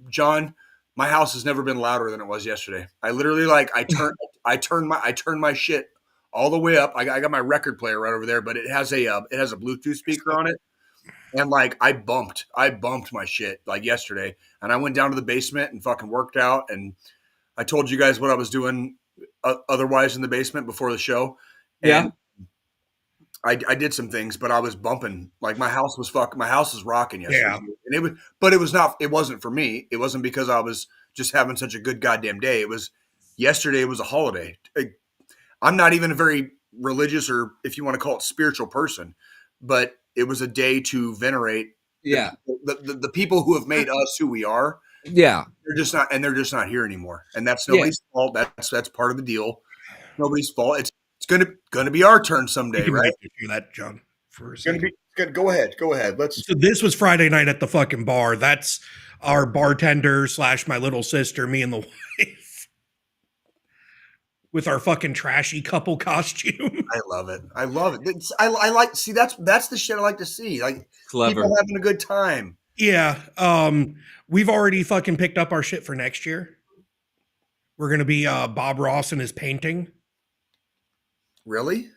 Speaker 4: John, my house has never been louder than it was yesterday. I literally I turned my shit all the way up. I got my record player right over there, but it has a Bluetooth speaker on it. And like, I bumped my shit like yesterday, and I went down to the basement and fucking worked out. And I told you guys what I was doing otherwise in the basement before the show. And I did some things, but I was bumping. Like, my house was rocking yesterday.
Speaker 2: Yeah.
Speaker 4: And it wasn't for me. It wasn't because I was just having such a good goddamn day. Yesterday was a holiday. I'm not even a very religious, or if you want to call it, spiritual person, but it was a day to venerate the people who have made us who we are.
Speaker 3: Yeah.
Speaker 4: They're just not here anymore. And that's nobody's fault. That's part of the deal. Nobody's fault. It's gonna be our turn someday, right?
Speaker 2: Hear that, John, for a
Speaker 4: It's
Speaker 2: second.
Speaker 4: gonna be good. Go ahead.
Speaker 2: So this was Friday night at the fucking bar. That's our bartender / my little sister, me and the wife, with our fucking trashy couple costume.
Speaker 4: I love it. I like see that's the shit I like to see. Like,
Speaker 3: Clever.
Speaker 4: people having a good time.
Speaker 2: Yeah. We've already fucking picked up our shit for next year. We're gonna be Bob Ross and his painting.
Speaker 4: Really?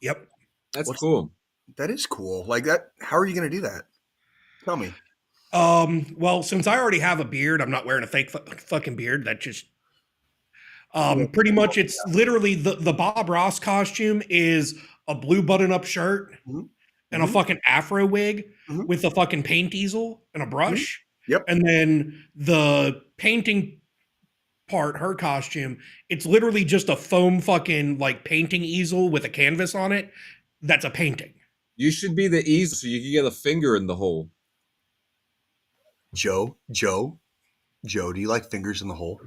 Speaker 2: Yep.
Speaker 3: That's cool.
Speaker 4: That is cool. Like that. How are you going to do that? Tell me.
Speaker 2: Well, since I already have a beard, I'm not wearing a fake fucking beard. That just, pretty much it's literally the Bob Ross costume is a blue button-up shirt and a fucking afro wig with a fucking paint easel and a brush.
Speaker 4: Yep.
Speaker 2: And then the painting part, her costume, it's literally just a foam fucking like painting easel with a canvas on it. That's a painting.
Speaker 3: You should be the easel so you can get a finger in the hole.
Speaker 4: Joe, do you like fingers in the hole?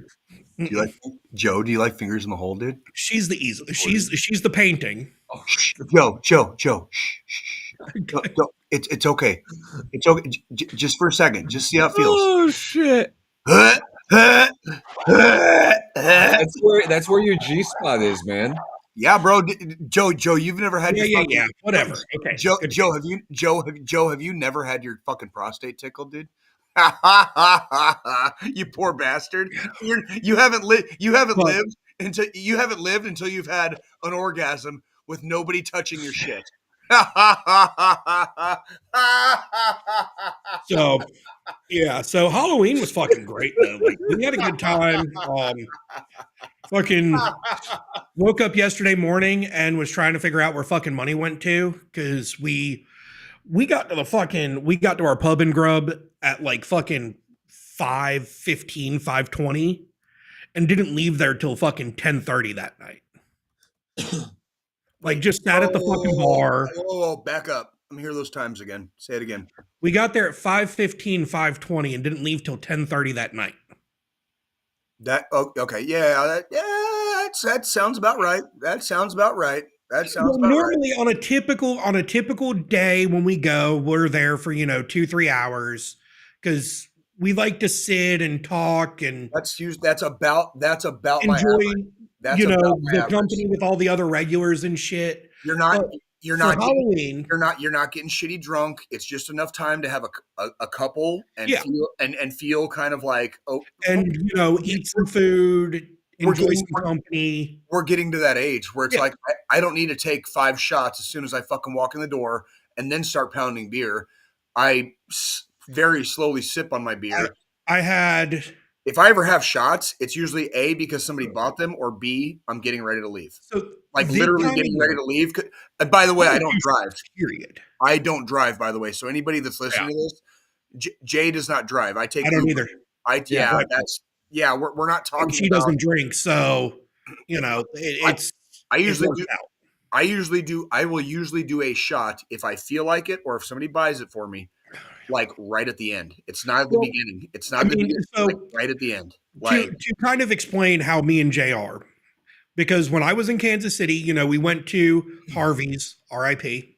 Speaker 4: Do you like fingers in the hole, dude?
Speaker 2: She's the easel. She's the painting.
Speaker 4: Oh, Joe. Shh. Go. It's okay. It's okay. Just for a second. Just see how it feels.
Speaker 3: Oh shit. That's where your G spot is, man.
Speaker 4: Yeah, bro. Joe, you've never had
Speaker 2: Yeah. Whatever. Okay.
Speaker 4: Joe, have you never had your fucking prostate tickled, dude? You poor bastard. You haven't lived until you've had an orgasm with nobody touching your shit.
Speaker 2: So yeah, so Halloween was fucking great though. Like we had a good time. Fucking woke up yesterday morning and was trying to figure out where fucking money went to because we got to our pub and grub at like fucking 5:15, 5:20 and didn't leave there till fucking 10:30 that night. Like just sat at the fucking bar.
Speaker 4: Oh, back up. Let me hear those times again. Say it again.
Speaker 2: We got there at 5:15, 5:20 and didn't leave till 10:30 that night.
Speaker 4: Okay. Yeah, that sounds about right.
Speaker 2: Normally on a typical day when we go, we're there for 2-3 hours because we like to sit and talk and
Speaker 4: that's about
Speaker 2: enjoy
Speaker 4: my average.
Speaker 2: The company with all the other regulars and shit.
Speaker 4: You're not
Speaker 2: Halloween.
Speaker 4: You're not getting shitty drunk. It's just enough time to have a couple and feel kind of like
Speaker 2: eat some food, enjoy some company.
Speaker 4: We're getting to that age where it's like I don't need to take 5 shots as soon as I fucking walk in the door and then start pounding beer. I very slowly sip on my beer. If I ever have shots, it's usually A, because somebody bought them, or B, I'm getting ready to leave.
Speaker 2: So
Speaker 4: literally getting ready to leave. And by the way, I don't drive.
Speaker 2: Period.
Speaker 4: I don't drive, by the way. So anybody that's listening to this, Jay does not drive. I don't
Speaker 2: either.
Speaker 4: We're not talking.
Speaker 2: And she doesn't drink, so it's.
Speaker 4: I will usually do a shot if I feel like it, or if somebody buys it for me. Like right at the end. It's not at the beginning. It's not right at the end.
Speaker 2: To kind of explain how me and Jay are, because when I was in Kansas City, we went to Harvey's, R.I.P.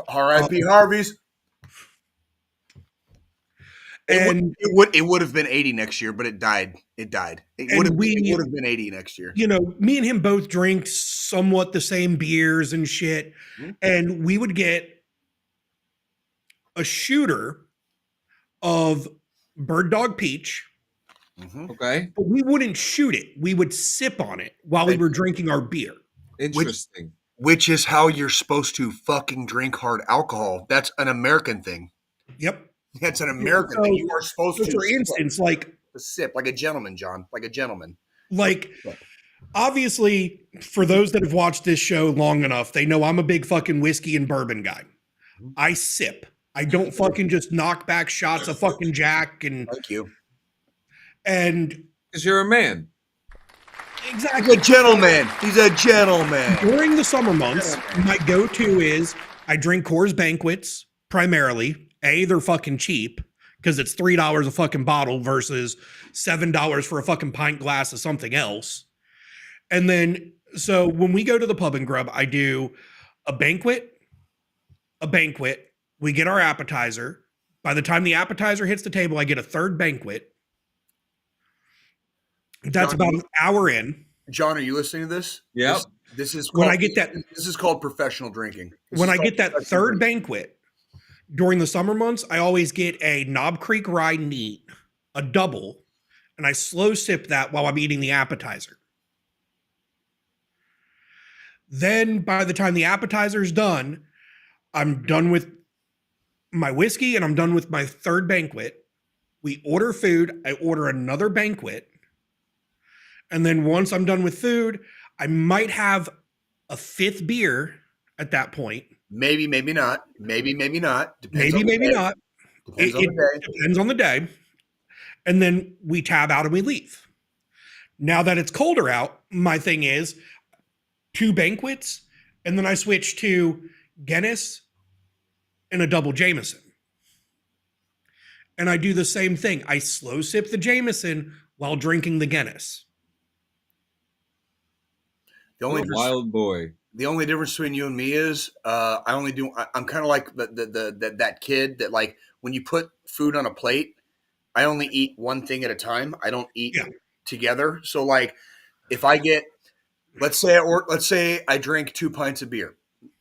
Speaker 4: R.I.P. Harvey's. And it would have been 80 next year, but it died. It would have been 80 next year.
Speaker 2: Me and him both drink somewhat the same beers and shit, and we would get a shooter of Bird Dog Peach.
Speaker 3: Okay.
Speaker 2: But we wouldn't shoot it. We would sip on it while we were drinking our beer.
Speaker 3: Interesting.
Speaker 4: Which is how you're supposed to fucking drink hard alcohol. That's an American thing.
Speaker 2: Yep.
Speaker 4: That's an American thing. You are supposed to.
Speaker 2: For instance, like
Speaker 4: a sip, like a gentleman, John. Like a gentleman.
Speaker 2: Like, obviously, for those that have watched this show long enough, they know I'm a big fucking whiskey and bourbon guy. I sip. I don't fucking just knock back shots of fucking Jack and.
Speaker 4: Thank you.
Speaker 2: And
Speaker 3: because you're a man.
Speaker 2: Exactly.
Speaker 4: He's a gentleman. He's a gentleman.
Speaker 2: During the summer months, my go-to is I drink Coors Banquets primarily. They're fucking cheap because it's $3 a fucking bottle versus $7 for a fucking pint glass of something else. And then, so when we go to the pub and grub, I do a banquet. We get our appetizer. By the time the appetizer hits the table, I get a third banquet. That's John, about an hour in.
Speaker 4: John, are you listening to this?
Speaker 3: Yeah.
Speaker 4: This is
Speaker 2: when I get that.
Speaker 4: This is called professional drinking.
Speaker 2: When I get that third banquet during the summer months, I always get a Knob Creek Rye neat, a double, and I slow sip that while I'm eating the appetizer. Then by the time the appetizer's done, I'm done with my whiskey and I'm done with my third banquet. We order food. I order another banquet. And then once I'm done with food, I might have a fifth beer at that point.
Speaker 4: Maybe not. Maybe not.
Speaker 2: Maybe not. It depends on the day. And then we tab out and we leave. Now that it's colder out, my thing is 2 banquets, and then I switch to Guinness and a double Jameson. And I do the same thing. I slow sip the Jameson while drinking the Guinness.
Speaker 3: Wild boy.
Speaker 4: The only difference between you and me is I'm kind of like that kid that, like, when you put food on a plate, I only eat one thing at a time. I don't eat together. So like if I get, let's say I drink 2 pints of beer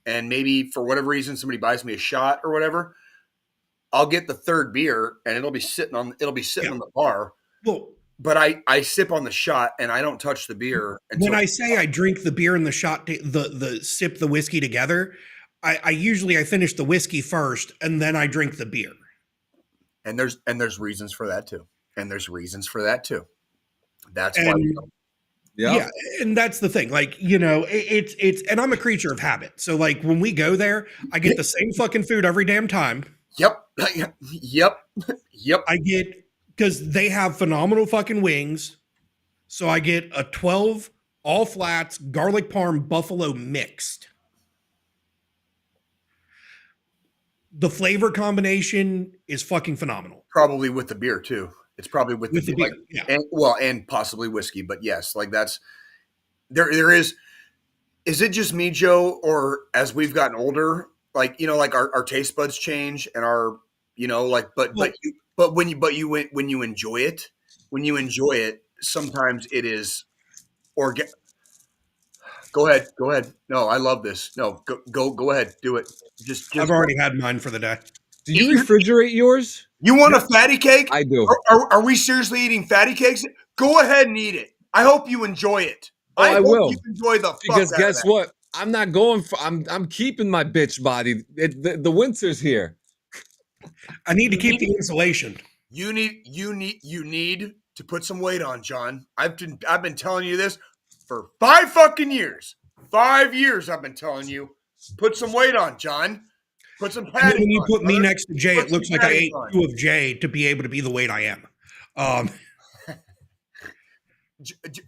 Speaker 4: and maybe for whatever reason somebody buys me a shot or whatever, I'll get the third beer and it'll be sitting on the bar.
Speaker 2: Well,
Speaker 4: but I sip on the shot and I don't touch the beer.
Speaker 2: When I say I drink the beer and the shot, the sip the whiskey together, I usually finish the whiskey first and then I drink the beer.
Speaker 4: And there's reasons for that too. That's why.
Speaker 2: Yeah, and that's the thing. Like, it's and I'm a creature of habit. So like when we go there, I get the same fucking food every damn time.
Speaker 4: Yep.
Speaker 2: I get, because they have phenomenal fucking wings. So I get a 12 all flats garlic parm buffalo mixed. The flavor combination is fucking phenomenal.
Speaker 4: Probably with the beer too. It's probably with the beer,
Speaker 2: yeah.
Speaker 4: and possibly whiskey, but yes, like that's there is. Is it just me, Joe, or as we've gotten older, like like our taste buds change and our but when you enjoy it, sometimes it is Go ahead. No, I love this. No, go ahead, do it. Just
Speaker 2: I've already had mine for the day.
Speaker 3: Do you refrigerate yours?
Speaker 4: You want a fatty cake?
Speaker 3: I do.
Speaker 4: Are we seriously eating fatty cakes? Go ahead and eat it. I hope you enjoy it.
Speaker 3: I
Speaker 4: hope
Speaker 3: will.
Speaker 4: You enjoy the
Speaker 3: because
Speaker 4: fuck out
Speaker 3: guess
Speaker 4: of that.
Speaker 3: what? I'm not going for. I'm keeping my bitch body. The winter's here.
Speaker 2: I need to keep the insulation.
Speaker 4: You need to put some weight on, John. I've been telling you this for 5 fucking years. 5 years I've been telling you. Put some weight on, John. Put some padding.
Speaker 2: And when you put me
Speaker 4: brother.
Speaker 2: next to Jay, it looks like I ate 2 of Jay to be able to be the weight I am.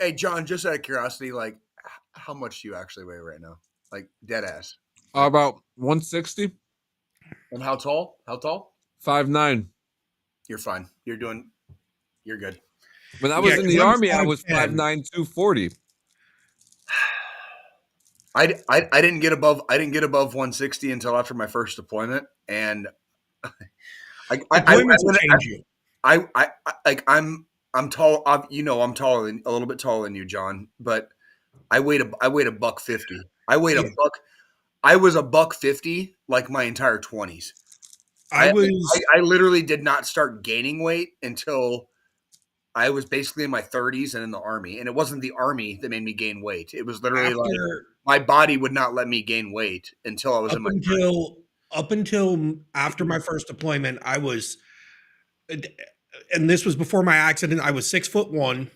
Speaker 4: Hey, John, just out of curiosity, like, how much do you actually weigh right now? Like, dead ass.
Speaker 3: About 160.
Speaker 4: And how tall?
Speaker 3: 5'9".
Speaker 4: You're fine. You're good.
Speaker 3: When I was in the Army, I was 5'9", 240.
Speaker 4: I didn't get above 160 until after my first deployment, and I'm tall. I'm taller than a little bit taller than you, John, but I weighed $150. I weighed I was $150 like my entire 20s. I literally did not start gaining weight until I was basically in my 30s and in the Army, and it wasn't the Army that made me gain weight. It was literally my body would not let me gain weight until I was in my 30s.
Speaker 2: Up until after my first deployment, I was, and this was before my accident, I was 6'1"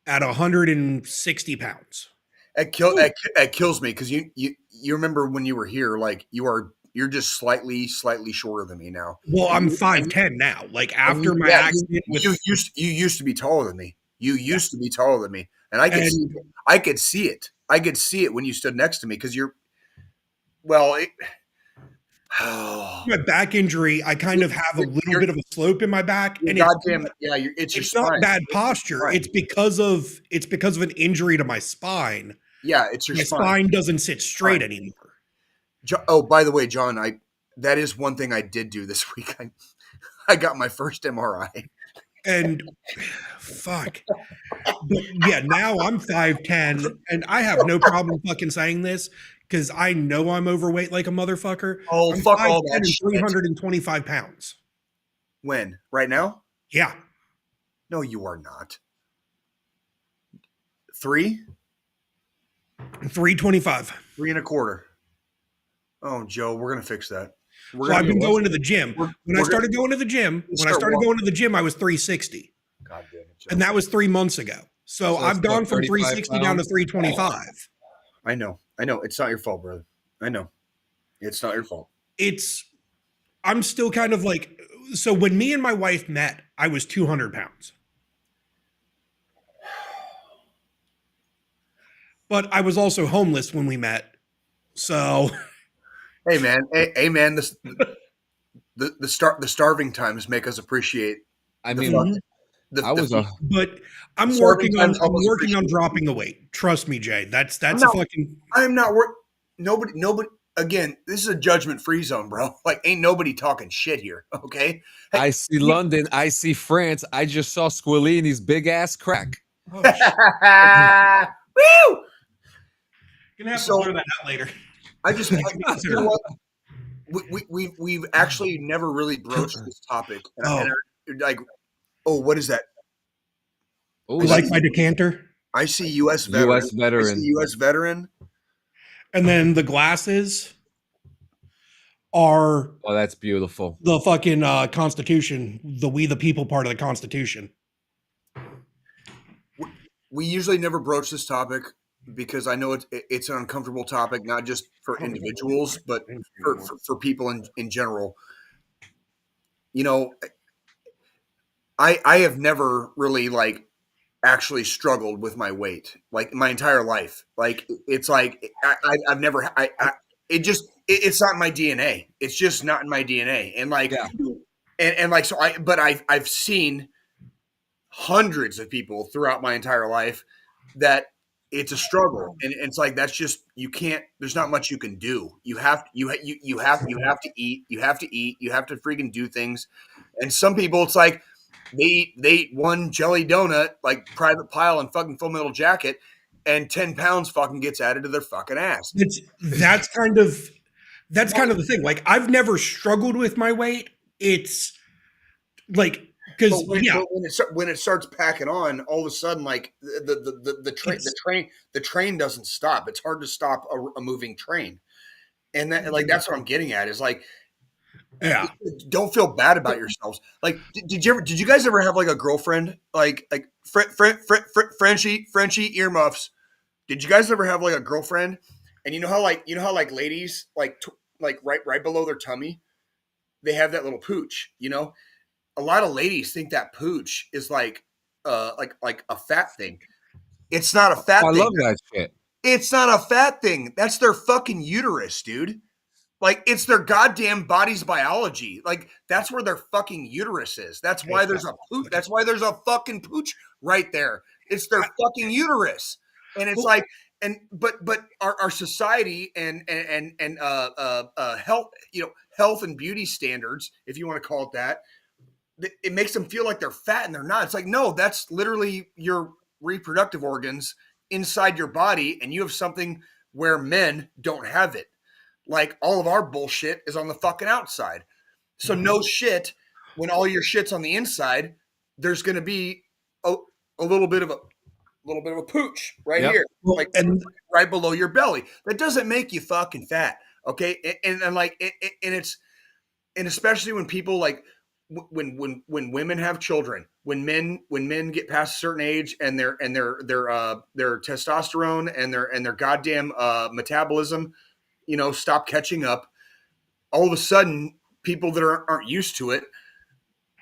Speaker 2: at 160 pounds.
Speaker 4: It kills me because you remember when you were here, like you're just slightly shorter than me now.
Speaker 2: Well, I'm 5'10" now. Like after my accident,
Speaker 4: you used to be taller than me. You used to be taller than me, and I could see it. I could see it when you stood next to me because you're. Well,
Speaker 2: my back injury, I kind of have a little bit of a slope in my back, and
Speaker 4: it's
Speaker 2: not bad posture. It's because of an injury to my spine.
Speaker 4: Yeah, it's your
Speaker 2: spine doesn't sit straight anymore.
Speaker 4: Oh, by the way, John, that is one thing I did do this week. I got my first MRI.
Speaker 2: And fuck. But yeah, now I'm 5'10", and I have no problem fucking saying this because I know I'm overweight like a motherfucker.
Speaker 4: Oh,
Speaker 2: I'm
Speaker 4: fuck all that
Speaker 2: 325 pounds.
Speaker 4: When? Right now?
Speaker 2: Yeah.
Speaker 4: No, you are not.
Speaker 2: 325.
Speaker 4: 3 1/4. Oh, Joe, we're gonna fix that.
Speaker 2: I've been going to the gym. When I started going to the gym, I was 360.
Speaker 4: God damn it, Joe.
Speaker 2: And that was 3 months ago. So I've gone from 360 down to 325.
Speaker 4: I know. It's not your fault, brother. I know. It's not your fault.
Speaker 2: I'm still kind of like, so when me and my wife met, I was 200 pounds. But I was also homeless when we met. So...
Speaker 4: Hey man, the starving times make us appreciate.
Speaker 3: I mean,
Speaker 2: but I'm working on dropping the weight. Trust me, Jay. That's
Speaker 4: I'm not work. Nobody. Again, this is a judgment-free zone, bro. Like, ain't nobody talking shit here. Okay.
Speaker 3: Hey, I see London. I see France. I just saw Squillini's big ass crack.
Speaker 2: Oh, shit.
Speaker 4: Woo!
Speaker 2: Gonna have
Speaker 4: So-
Speaker 2: to blur that out later.
Speaker 4: I just, you know what? We've actually never really broached this topic. Like, oh, what is that?
Speaker 3: Oh,
Speaker 2: You like my decanter?
Speaker 4: I see U.S. veteran.
Speaker 3: U.S. veteran.
Speaker 4: I see U.S. veteran.
Speaker 2: And then the glasses are
Speaker 3: Oh, that's beautiful.
Speaker 2: the fucking Constitution, the We the People part of the Constitution.
Speaker 4: We usually never broach this topic because I know it's an uncomfortable topic, not just for individuals, but for people in general. You know, I have never really like actually struggled with my weight like my entire life. Like it's like I've never it's not in my DNA. It's just not in my DNA. And like and like so I've seen hundreds of people throughout my entire life that it's a struggle, and it's like that's just you can't. There's not much you can do. You have to eat. You have to eat. You have to freaking do things. And some people, it's like they eat one jelly donut, like Private Pile and fucking Full Metal Jacket, and 10 pounds fucking gets added to their fucking ass.
Speaker 2: That's kind of the thing. Like I've never struggled with my weight. It's like because
Speaker 4: when it starts packing on, all of a sudden, like the train doesn't stop. It's hard to stop a moving train, and that like that's what I'm getting at is like,
Speaker 2: yeah,
Speaker 4: don't feel bad about yourselves. Like, did you guys ever have like a girlfriend like Frenchie earmuffs? Did you guys ever have like a girlfriend? And you know how ladies like right below their tummy, they have that little pooch, you know. A lot of ladies think that pooch is like a fat thing. It's not a fat thing.
Speaker 3: I love that shit.
Speaker 4: It's not a fat thing. That's their fucking uterus, dude. Like it's their goddamn body's biology. Like that's where their fucking uterus is. That's why there's a pooch. That's why there's a fucking pooch right there. It's their fucking uterus. And it's like, but our society and health, health and beauty standards, if you want to call it that, it makes them feel like they're fat and they're not. It's like, no, that's literally your reproductive organs inside your body. And you have something where men don't have it. Like all of our bullshit is on the fucking outside. So no shit, when all your shit's on the inside, there's going to be a little bit of a pooch right here, like and right below your belly. That doesn't make you fucking fat. Okay. And especially when people like, when women have children, when men get past a certain age and their testosterone and their goddamn metabolism, stop catching up, all of a sudden people that aren't used to it,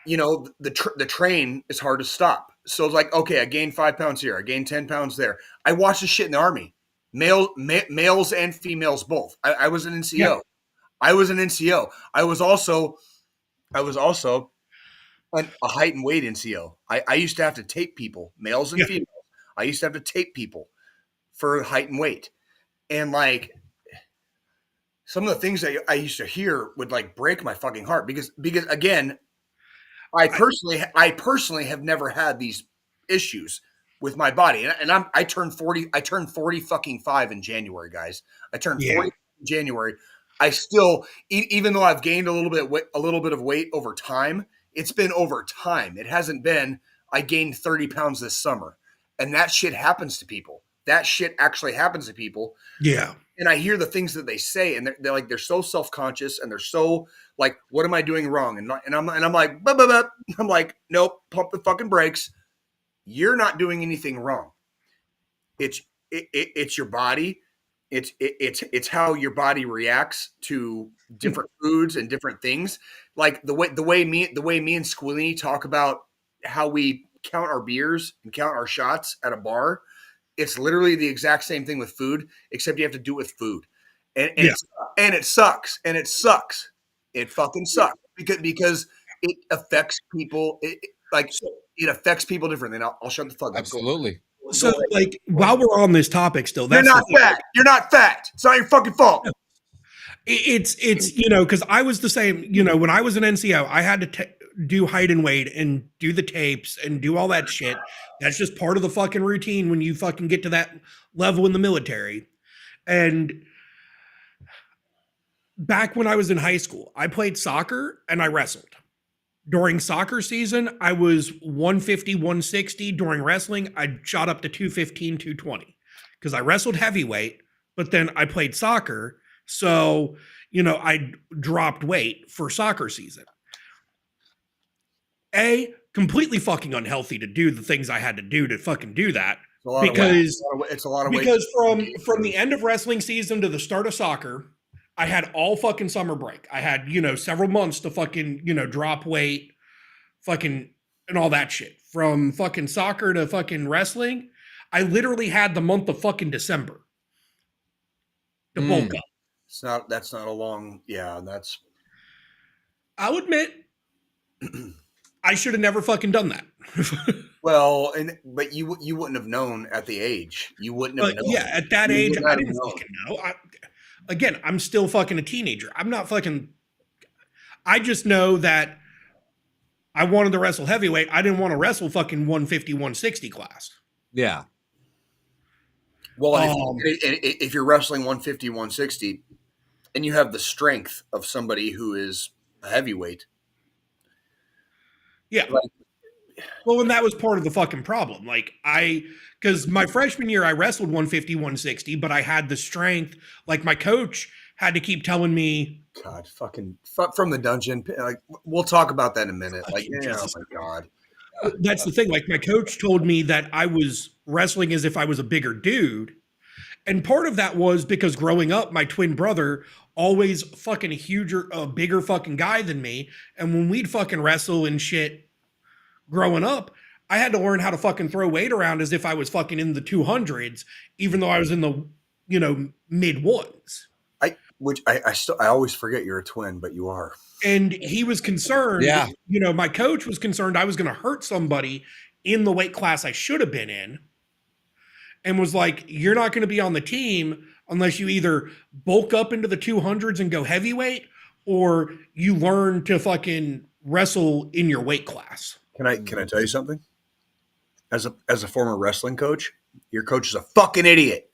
Speaker 4: the train is hard to stop. So it's like, okay, I gained 5 pounds here, I gained 10 pounds there. I watched this shit in the Army, males and females both. I was an NCO. Yeah. I was an NCO. I was also a height and weight NCO. I used to have to tape people, males and females. I used to have to tape people for height and weight. And like some of the things that I used to hear would like break my fucking heart because again, I personally have never had these issues with my body. And I turned 40 fucking 5 in January, guys. I turned 40 in January. I still, even though I've gained a little bit of weight over time, it's been over time. It hasn't been, I gained 30 pounds this summer. And that shit happens to people. That shit actually happens to people.
Speaker 2: Yeah.
Speaker 4: And I hear the things that they say, and they're so self-conscious, and they're so like, what am I doing wrong? And I'm like, bah, bah, bah. I'm like, nope, pump the fucking brakes. You're not doing anything wrong. It's your body. It's how your body reacts to different foods and different things. Like the way me and Squillini talk about how we count our beers and count our shots at a bar. It's literally the exact same thing with food, except you have to do it with food, and it sucks. It fucking sucks because it affects people. It affects people differently. And I'll shut the fuck up.
Speaker 3: Absolutely.
Speaker 2: So, like, while we're on this topic, still,
Speaker 4: you're not fat. You're not fat. It's not your fucking fault.
Speaker 2: It's because I was the same. When I was an NCO, I had to do height and weight and do the tapes and do all that shit. That's just part of the fucking routine when you fucking get to that level in the military. And back when I was in high school, I played soccer and I wrestled. During soccer season, I was 150, 160. During wrestling, I shot up to 215, 220 because I wrestled heavyweight, but then I played soccer. So, I dropped weight for soccer season. Completely fucking unhealthy to do the things I had to do to fucking do that.
Speaker 4: It's a lot of weight.
Speaker 2: Because from the end of wrestling season to the start of soccer, I had all fucking summer break. I had, several months to fucking, drop weight, fucking, and all that shit. From fucking soccer to fucking wrestling, I literally had the month of fucking December to bulk up.
Speaker 4: That's not a long, that's.
Speaker 2: I'll admit, I should have never fucking done that.
Speaker 4: Well, but you wouldn't have known at the age. You wouldn't have known.
Speaker 2: Yeah, at that age, I didn't fucking know. Again, I'm still fucking a teenager. I'm not fucking. I just know that I wanted to wrestle heavyweight. I didn't want to wrestle fucking 150, 160 class.
Speaker 3: Yeah.
Speaker 4: Well, if you're wrestling 150, 160, and you have the strength of somebody who is a heavyweight.
Speaker 2: Yeah. Well, and that was part of the fucking problem. Because my freshman year, I wrestled 150, 160, but I had the strength. Like, my coach had to keep telling me.
Speaker 4: God, fucking from the dungeon. Like, we'll talk about that in a minute. Like, oh my God.
Speaker 2: That's the thing. Like, my coach told me that I was wrestling as if I was a bigger dude. And part of that was because growing up, my twin brother always fucking a bigger fucking guy than me. And when we'd fucking wrestle and shit growing up, I had to learn how to fucking throw weight around as if I was fucking in the 200s, even though I was in the, mid ones.
Speaker 4: I always forget you're a twin, but you are.
Speaker 2: And he was concerned.
Speaker 3: Yeah.
Speaker 2: My coach was concerned I was going to hurt somebody in the weight class I should have been in. And was like, you're not going to be on the team unless you either bulk up into the 200s and go heavyweight, or you learn to fucking wrestle in your weight class.
Speaker 4: Can I tell you something? As a former wrestling coach, your coach is a fucking idiot.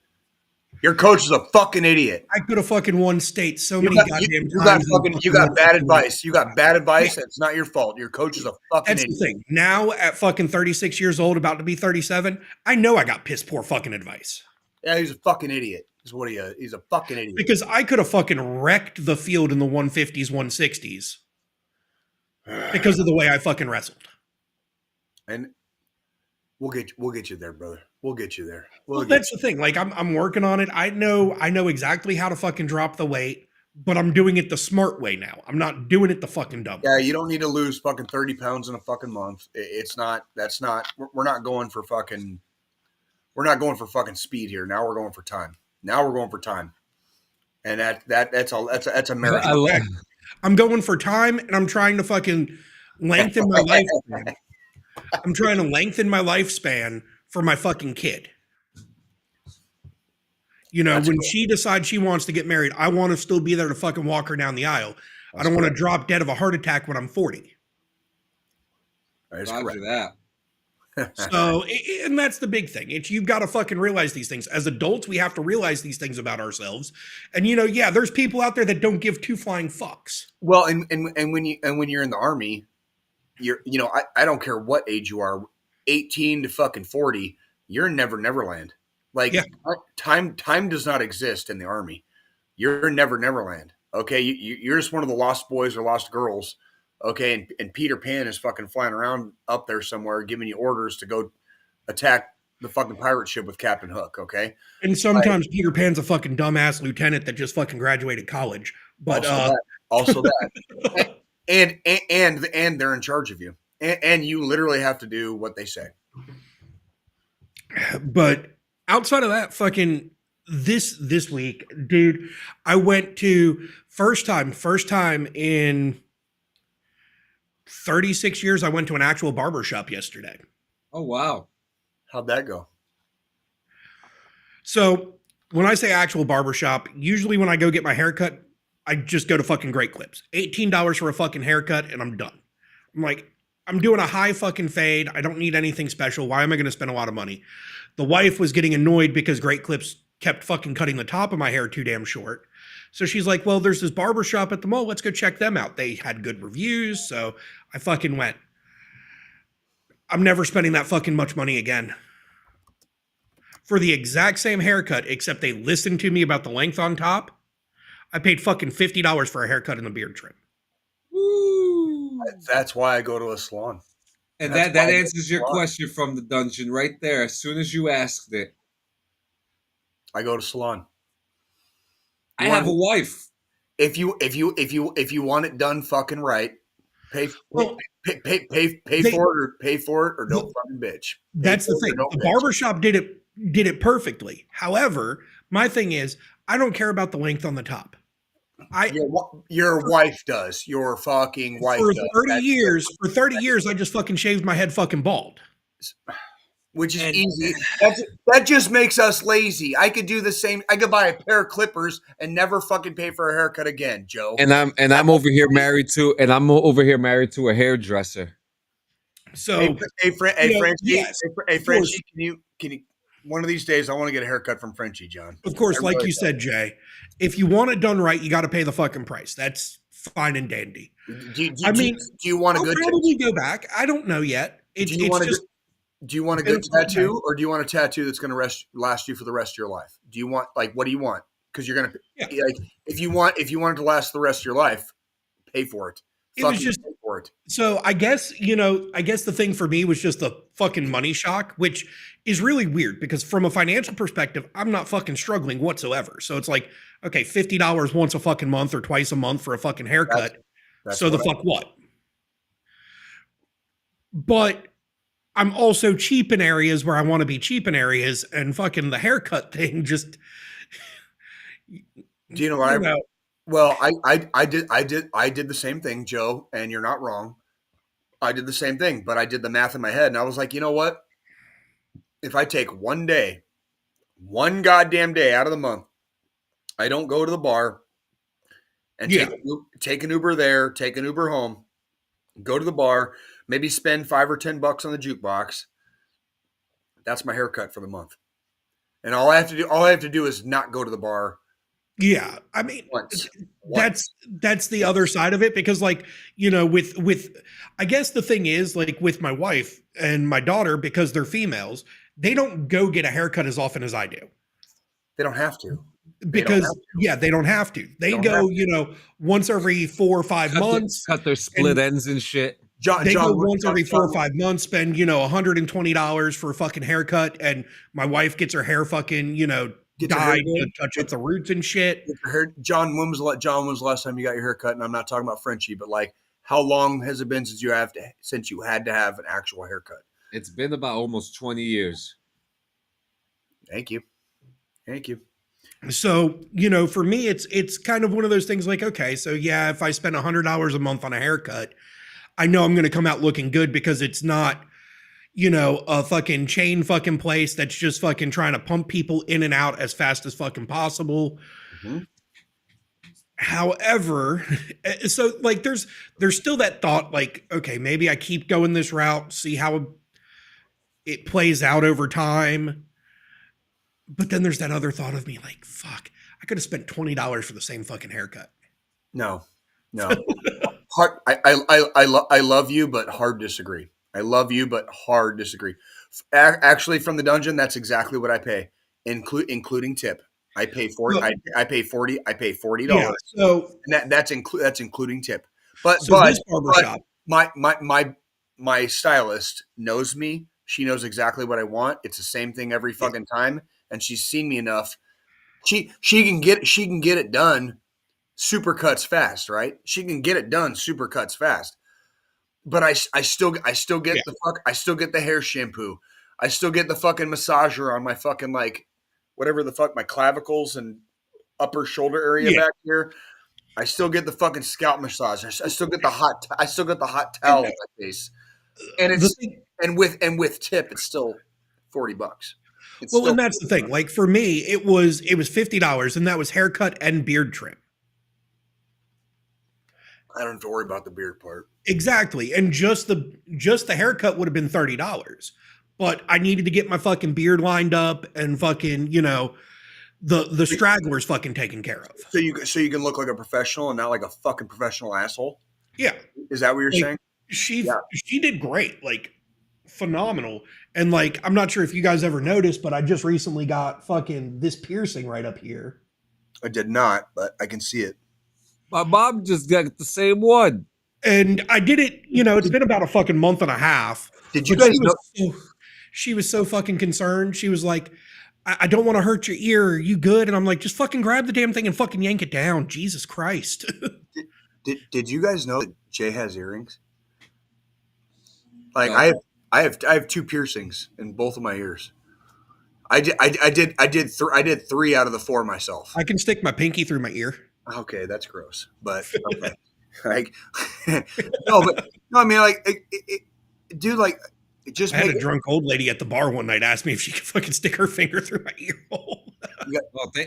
Speaker 4: Your coach is a fucking idiot.
Speaker 2: I could have fucking won state so many goddamn times.
Speaker 4: You got bad advice. You got bad advice. And it's not your fault. Your coach is a fucking idiot.
Speaker 2: That's the thing. Now at fucking 36 years old, about to be 37, I know I got piss poor fucking advice.
Speaker 4: Yeah, he's a fucking idiot. Is what he is. He's a fucking idiot.
Speaker 2: Because I could have fucking wrecked the field in the 150s, 160s because of the way I fucking wrestled.
Speaker 4: And we'll get you there, brother. We'll get you there.
Speaker 2: Well, that's the thing. Like, I'm working on it. I know exactly how to fucking drop the weight, but I'm doing it the smart way now. I'm not doing it the fucking dumb way.
Speaker 4: Yeah, you don't need to lose fucking 30 pounds in a fucking month. We're not going for fucking speed here. Now we're going for time. And that's a marathon.
Speaker 2: I'm going for time, and I'm trying to fucking lengthen my lifespan. I'm trying to lengthen my lifespan for my fucking kid. That's when cool. She decides she wants to get married, I want to still be there to fucking walk her down the aisle. I don't want to drop dead of a heart attack when I'm 40.
Speaker 4: That's correct.
Speaker 3: That.
Speaker 2: So, and that's the big thing. You've got to fucking realize these things. As adults, we have to realize these things about ourselves. And there's people out there that don't give two flying fucks.
Speaker 4: Well, and when you're in the Army, I don't care what age you are, 18 to fucking 40, you're in Neverland. Like, time does not exist in the Army. You're in Neverland. Okay, you're just one of the lost boys or lost girls. Okay, and Peter Pan is fucking flying around up there somewhere, giving you orders to go attack the fucking pirate ship with Captain Hook. Okay,
Speaker 2: and sometimes Peter Pan's a fucking dumbass lieutenant that just fucking graduated college. But
Speaker 4: also that. And they're in charge of you, and you literally have to do what they say.
Speaker 2: But outside of that, fucking this week, dude, I went to first time in 36 years. I went to an actual barber shop yesterday.
Speaker 3: Oh wow,
Speaker 4: how'd that go?
Speaker 2: So when I say actual barber shop, usually when I go get my haircut, I just go to fucking Great Clips. $18 for a fucking haircut, and I'm done. I'm like, I'm doing a high fucking fade. I don't need anything special. Why am I going to spend a lot of money? The wife was getting annoyed because Great Clips kept fucking cutting the top of my hair too damn short. So she's like, well, there's this barber shop at the mall. Let's go check them out. They had good reviews. So I fucking went. I'm never spending that fucking much money again. For the exact same haircut, except they listened to me about the length on top. I paid fucking $50 for a haircut and a beard trim.
Speaker 3: Woo.
Speaker 4: That's why I go to a salon.
Speaker 3: And
Speaker 4: That's
Speaker 3: that
Speaker 4: why I go to
Speaker 3: answers
Speaker 4: a
Speaker 3: your
Speaker 4: salon.
Speaker 3: question from the dungeon right there. As soon as you asked it,
Speaker 4: I go to salon.
Speaker 3: I have a wife.
Speaker 4: If you want it done fucking right, pay for it or don't fucking bitch.
Speaker 2: That's the thing. The barbershop did it perfectly. However, my thing is, I don't care about the length on the top.
Speaker 4: Your wife does. Your fucking wife
Speaker 2: for
Speaker 4: does.
Speaker 2: 30 years, I just fucking shaved my head fucking bald.
Speaker 4: Which is easy. That just makes us lazy. I could do the same. I could buy a pair of clippers and never fucking pay for a haircut again, Joe.
Speaker 3: And I'm over here married to a hairdresser.
Speaker 2: So
Speaker 4: Frenchie, can you one of these days I want to get a haircut from Frenchie, John.
Speaker 2: Of course, like you said, Jay, if you want it done right, you got to pay the fucking price. That's fine and dandy.
Speaker 4: Do you want a good?
Speaker 2: I'll probably go back. I don't know yet.
Speaker 4: Do you want a good tattoo, or do you want a tattoo that's going to last you for the rest of your life? Do you want what do you want? Because you're going to if you want it to last the rest of your life, pay for it.
Speaker 2: It was just
Speaker 4: pay for it.
Speaker 2: So I guess the thing for me was just the fucking money shock, which is really weird because from a financial perspective, I'm not fucking struggling whatsoever. So it's like, okay, $50 once a fucking month or twice a month for a fucking haircut.
Speaker 4: That's
Speaker 2: so the fuck what? But I'm also cheap in areas where I want to be cheap in areas, and fucking the haircut thing just.
Speaker 4: Do you know what Well, I did the same thing, Joe, and you're not wrong. I did the same thing, but I did the math in my head, and I was like, you know what? If I take one goddamn day out of the month, I don't go to the bar and take an Uber there, take an Uber home, go to the bar, maybe spend $5 or $10 on the jukebox. That's my haircut for the month. And all I have to do is not go to the bar.
Speaker 2: Yeah, I mean,
Speaker 4: Once.
Speaker 2: that's the other side of it because, like, with I guess the thing is, like, with my wife and my daughter, because they're females, they don't go get a haircut as often as I do.
Speaker 4: They don't have to.
Speaker 2: They don't have to. They go, once every 4 or 5 months.
Speaker 3: Cut their split ends and shit.
Speaker 2: They go once every 4 or 5 months, spend, $120 for a fucking haircut, and my wife gets her hair fucking, dyed to touch up the roots and shit.
Speaker 4: John, when was the last time you got your hair cut? And I'm not talking about Frenchie, but like, how long has it been since you had to have an actual haircut?
Speaker 3: It's been about almost 20 years.
Speaker 4: Thank you.
Speaker 2: So, for me, it's kind of one of those things like, okay, so yeah, if I spend $100 a month on a haircut, I know I'm going to come out looking good because it's not, a fucking chain fucking place that's just fucking trying to pump people in and out as fast as fucking possible. Mm-hmm. However, so like there's still that thought like, okay, maybe I keep going this route, see how it plays out over time. But then there's that other thought of me like, fuck, I could have spent $20 for the same fucking haircut.
Speaker 4: No. Hard, I love you, but hard disagree. I love you, but hard disagree. Actually, from the dungeon, that's exactly what I pay, including tip. I pay $40. I pay $40.
Speaker 2: Yeah, so
Speaker 4: and that's including tip. But
Speaker 2: this barbershop,
Speaker 4: my stylist knows me. She knows exactly what I want. It's the same thing every fucking time, and she's seen me enough. She can get it done. Super cuts fast, right? She can get it done. Super cuts fast. But I still get I still get the hair shampoo. I still get the fucking massager on my fucking like whatever the fuck my clavicles and upper shoulder area back here. I still get the fucking scalp massage. I still get the hot towel on my face. And with tip it's still $40.
Speaker 2: And that's the thing. Like for me, it was $50 and that was haircut and beard trim.
Speaker 4: I don't have to worry about the beard part.
Speaker 2: Exactly. And just the haircut would have been $30. But I needed to get my fucking beard lined up and fucking, the stragglers fucking taken care of.
Speaker 4: So you can look like a professional and not like a fucking professional asshole.
Speaker 2: Yeah.
Speaker 4: Is that what you're saying?
Speaker 2: She did great, like phenomenal. And like, I'm not sure if you guys ever noticed, but I just recently got fucking this piercing right up here.
Speaker 4: I did not, but I can see it.
Speaker 3: My mom just got the same one.
Speaker 2: And I did it, it's been about a fucking month and a half.
Speaker 4: Did you guys know?
Speaker 2: She was so fucking concerned. She was like, I don't want to hurt your ear. Are you good? And I'm like, just fucking grab the damn thing and fucking yank it down. Jesus Christ.
Speaker 4: Did you guys know that Jay has earrings? Like
Speaker 3: No.
Speaker 4: I have 2 piercings in both of my ears. I did 3 out of the 4 myself.
Speaker 2: I can stick my pinky through my ear.
Speaker 4: Okay, that's gross, but okay. Like no, I mean, like, dude, like, just
Speaker 2: I had a drunk old lady at the bar one night ask me if she could fucking stick her finger through my ear hole.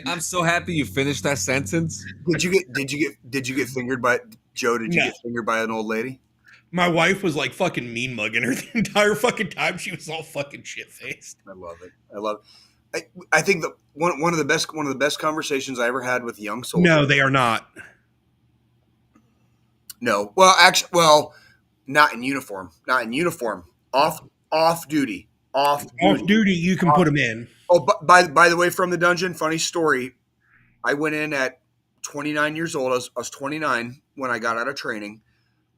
Speaker 3: I'm so happy you finished that sentence.
Speaker 4: Did you get fingered by Joe? Did you
Speaker 2: No.
Speaker 4: get fingered by an old lady?
Speaker 2: My wife was like fucking mean mugging her the entire fucking time. She was all fucking shit faced.
Speaker 4: I love it. I think that one of the best conversations I ever had with young soldiers.
Speaker 2: No, they are not.
Speaker 4: No, well, actually, not in uniform. Not in uniform. Off duty. Off
Speaker 2: duty, you can put them in.
Speaker 4: Oh, by the way, from the dungeon, funny story. I went in at 29 years old. I was 29 when I got out of training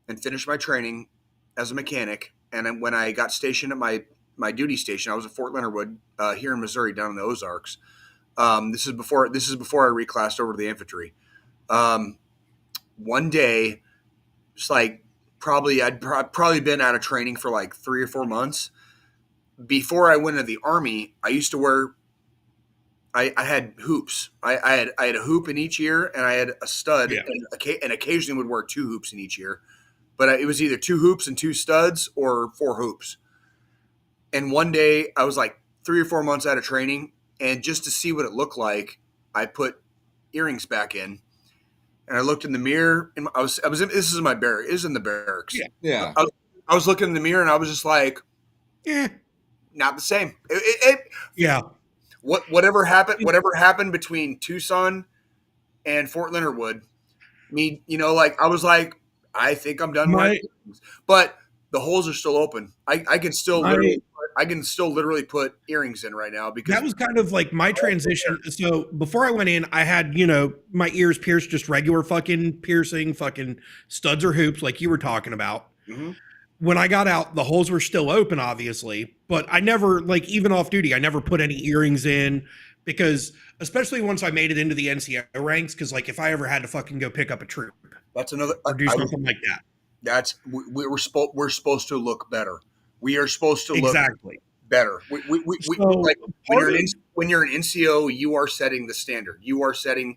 Speaker 4: and finished my training as a mechanic. And then when I got stationed at my duty station, I was at Fort Leonard Wood here in Missouri, down in the Ozarks. This is before I reclassed over to the infantry. One day, it's like I'd probably been out of training for like 3 or 4 months. Before I went into the Army, I used to wear. I had hoops. I had a hoop in each ear, and I had a stud, and occasionally would wear 2 hoops in each ear. But it was either 2 hoops and 2 studs or 4 hoops. And one day, I was like 3 or 4 months out of training, and just to see what it looked like, I put earrings back in. And I looked in the mirror, and this is my barrack. It was in the barracks.
Speaker 3: Yeah.
Speaker 4: I was looking in the mirror, and I was just like, not the same. Whatever happened between Tucson and Fort Leonard Wood, I was like, I think I'm done. But the holes are still open. I can still literally put earrings in right now because
Speaker 2: that was kind of like my transition. So before I went in, I had, my ears pierced, just regular fucking piercing, fucking studs or hoops like you were talking about.
Speaker 4: Mm-hmm.
Speaker 2: When I got out, the holes were still open, obviously, but I never, like, even off duty, I never put any earrings in because, especially once I made it into the NCO ranks, because, like, if I ever had to fucking go pick up a troop,
Speaker 4: that's another
Speaker 2: or do something like that.
Speaker 4: We're supposed to look better. We are supposed to look better. When you're an NCO, you are setting the standard. You are setting.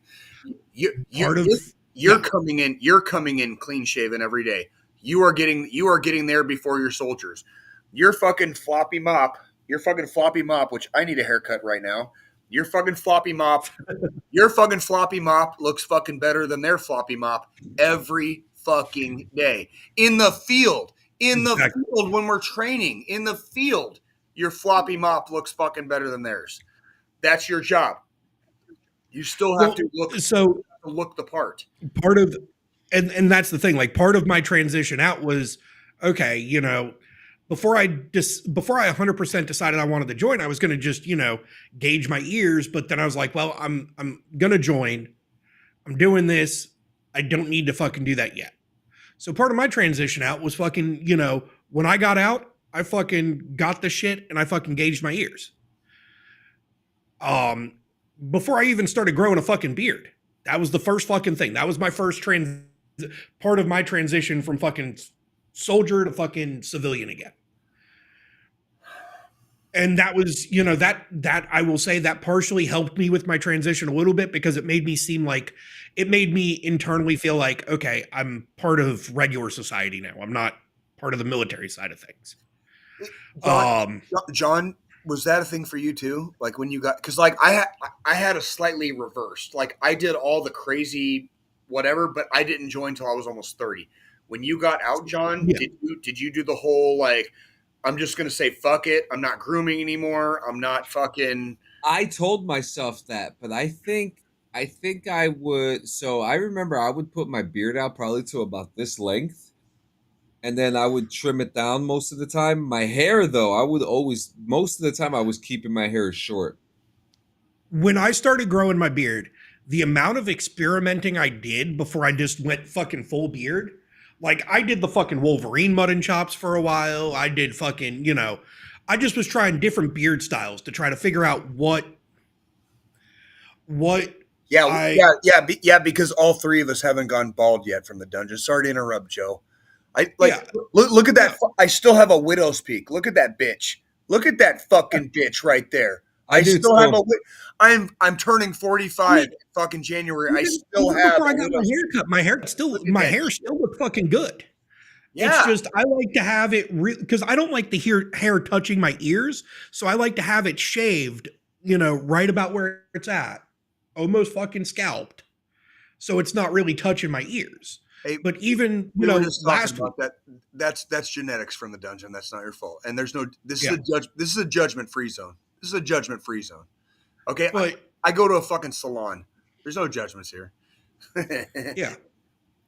Speaker 4: You're coming in clean shaven every day. You are getting there before your soldiers. Your fucking floppy mop, which I need a haircut right now. Your fucking floppy mop looks fucking better than their floppy mop every fucking day. In the field, when we're training, in the field, your floppy mop looks fucking better than theirs. That's your job. You still have to look the part.
Speaker 2: Part of And that's the thing, like part of my transition out was, okay, before I 100% decided I wanted to join, I was going to just, gauge my ears. But then I was like, well, I'm going to join. I'm doing this. I don't need to fucking do that yet. So part of my transition out was fucking, when I got out, I fucking got the shit and I fucking gauged my ears. Before I even started growing a fucking beard. That was the first fucking thing. That was my first part of my transition from fucking soldier to fucking civilian again. And that was, that I will say that partially helped me with my transition a little bit because it made me internally feel like, okay, I'm part of regular society now. I'm not part of the military side of things.
Speaker 4: John, was that a thing for you too? Like when you got, cause like I had a slightly reversed, like I did all the crazy whatever, but I didn't join until I was almost 30. When you got out, John,
Speaker 2: Yeah.
Speaker 4: did you do the whole like, I'm just gonna say fuck it, I'm not grooming anymore, I'm not fucking.
Speaker 3: I told myself that, but I think I would. So I remember I would put my beard out probably to about this length, and then I would trim it down most of the time. My hair, though, I would always most of the time I was keeping my hair short.
Speaker 2: When I started growing my beard, the amount of experimenting I did before I just went fucking full beard, like I did the fucking Wolverine mutton chops for a while. I did fucking, I just was trying different beard styles to try to figure out what
Speaker 4: Yeah, because all three of us haven't gone bald yet from the dungeon. Sorry to interrupt, Joe. Look at that. I still have a widow's peak. Look at that bitch. Look at that fucking bitch right there. I still have a. I'm turning 45 fucking January. I still have.
Speaker 2: Before I got my haircut, my hair still looked fucking good. Yeah. It's just I like to have it because I don't like to hair touching my ears, so I like to have it shaved, right about where it's at, almost fucking scalped, so it's not really touching my ears.
Speaker 4: Hey,
Speaker 2: but even
Speaker 4: we were just talking about that. That's genetics from the dungeon. That's not your fault. And there's no. This is a judgment free zone. This is a judgment free zone. Okay, but I go to a fucking salon. There's no judgments here.
Speaker 2: Yeah.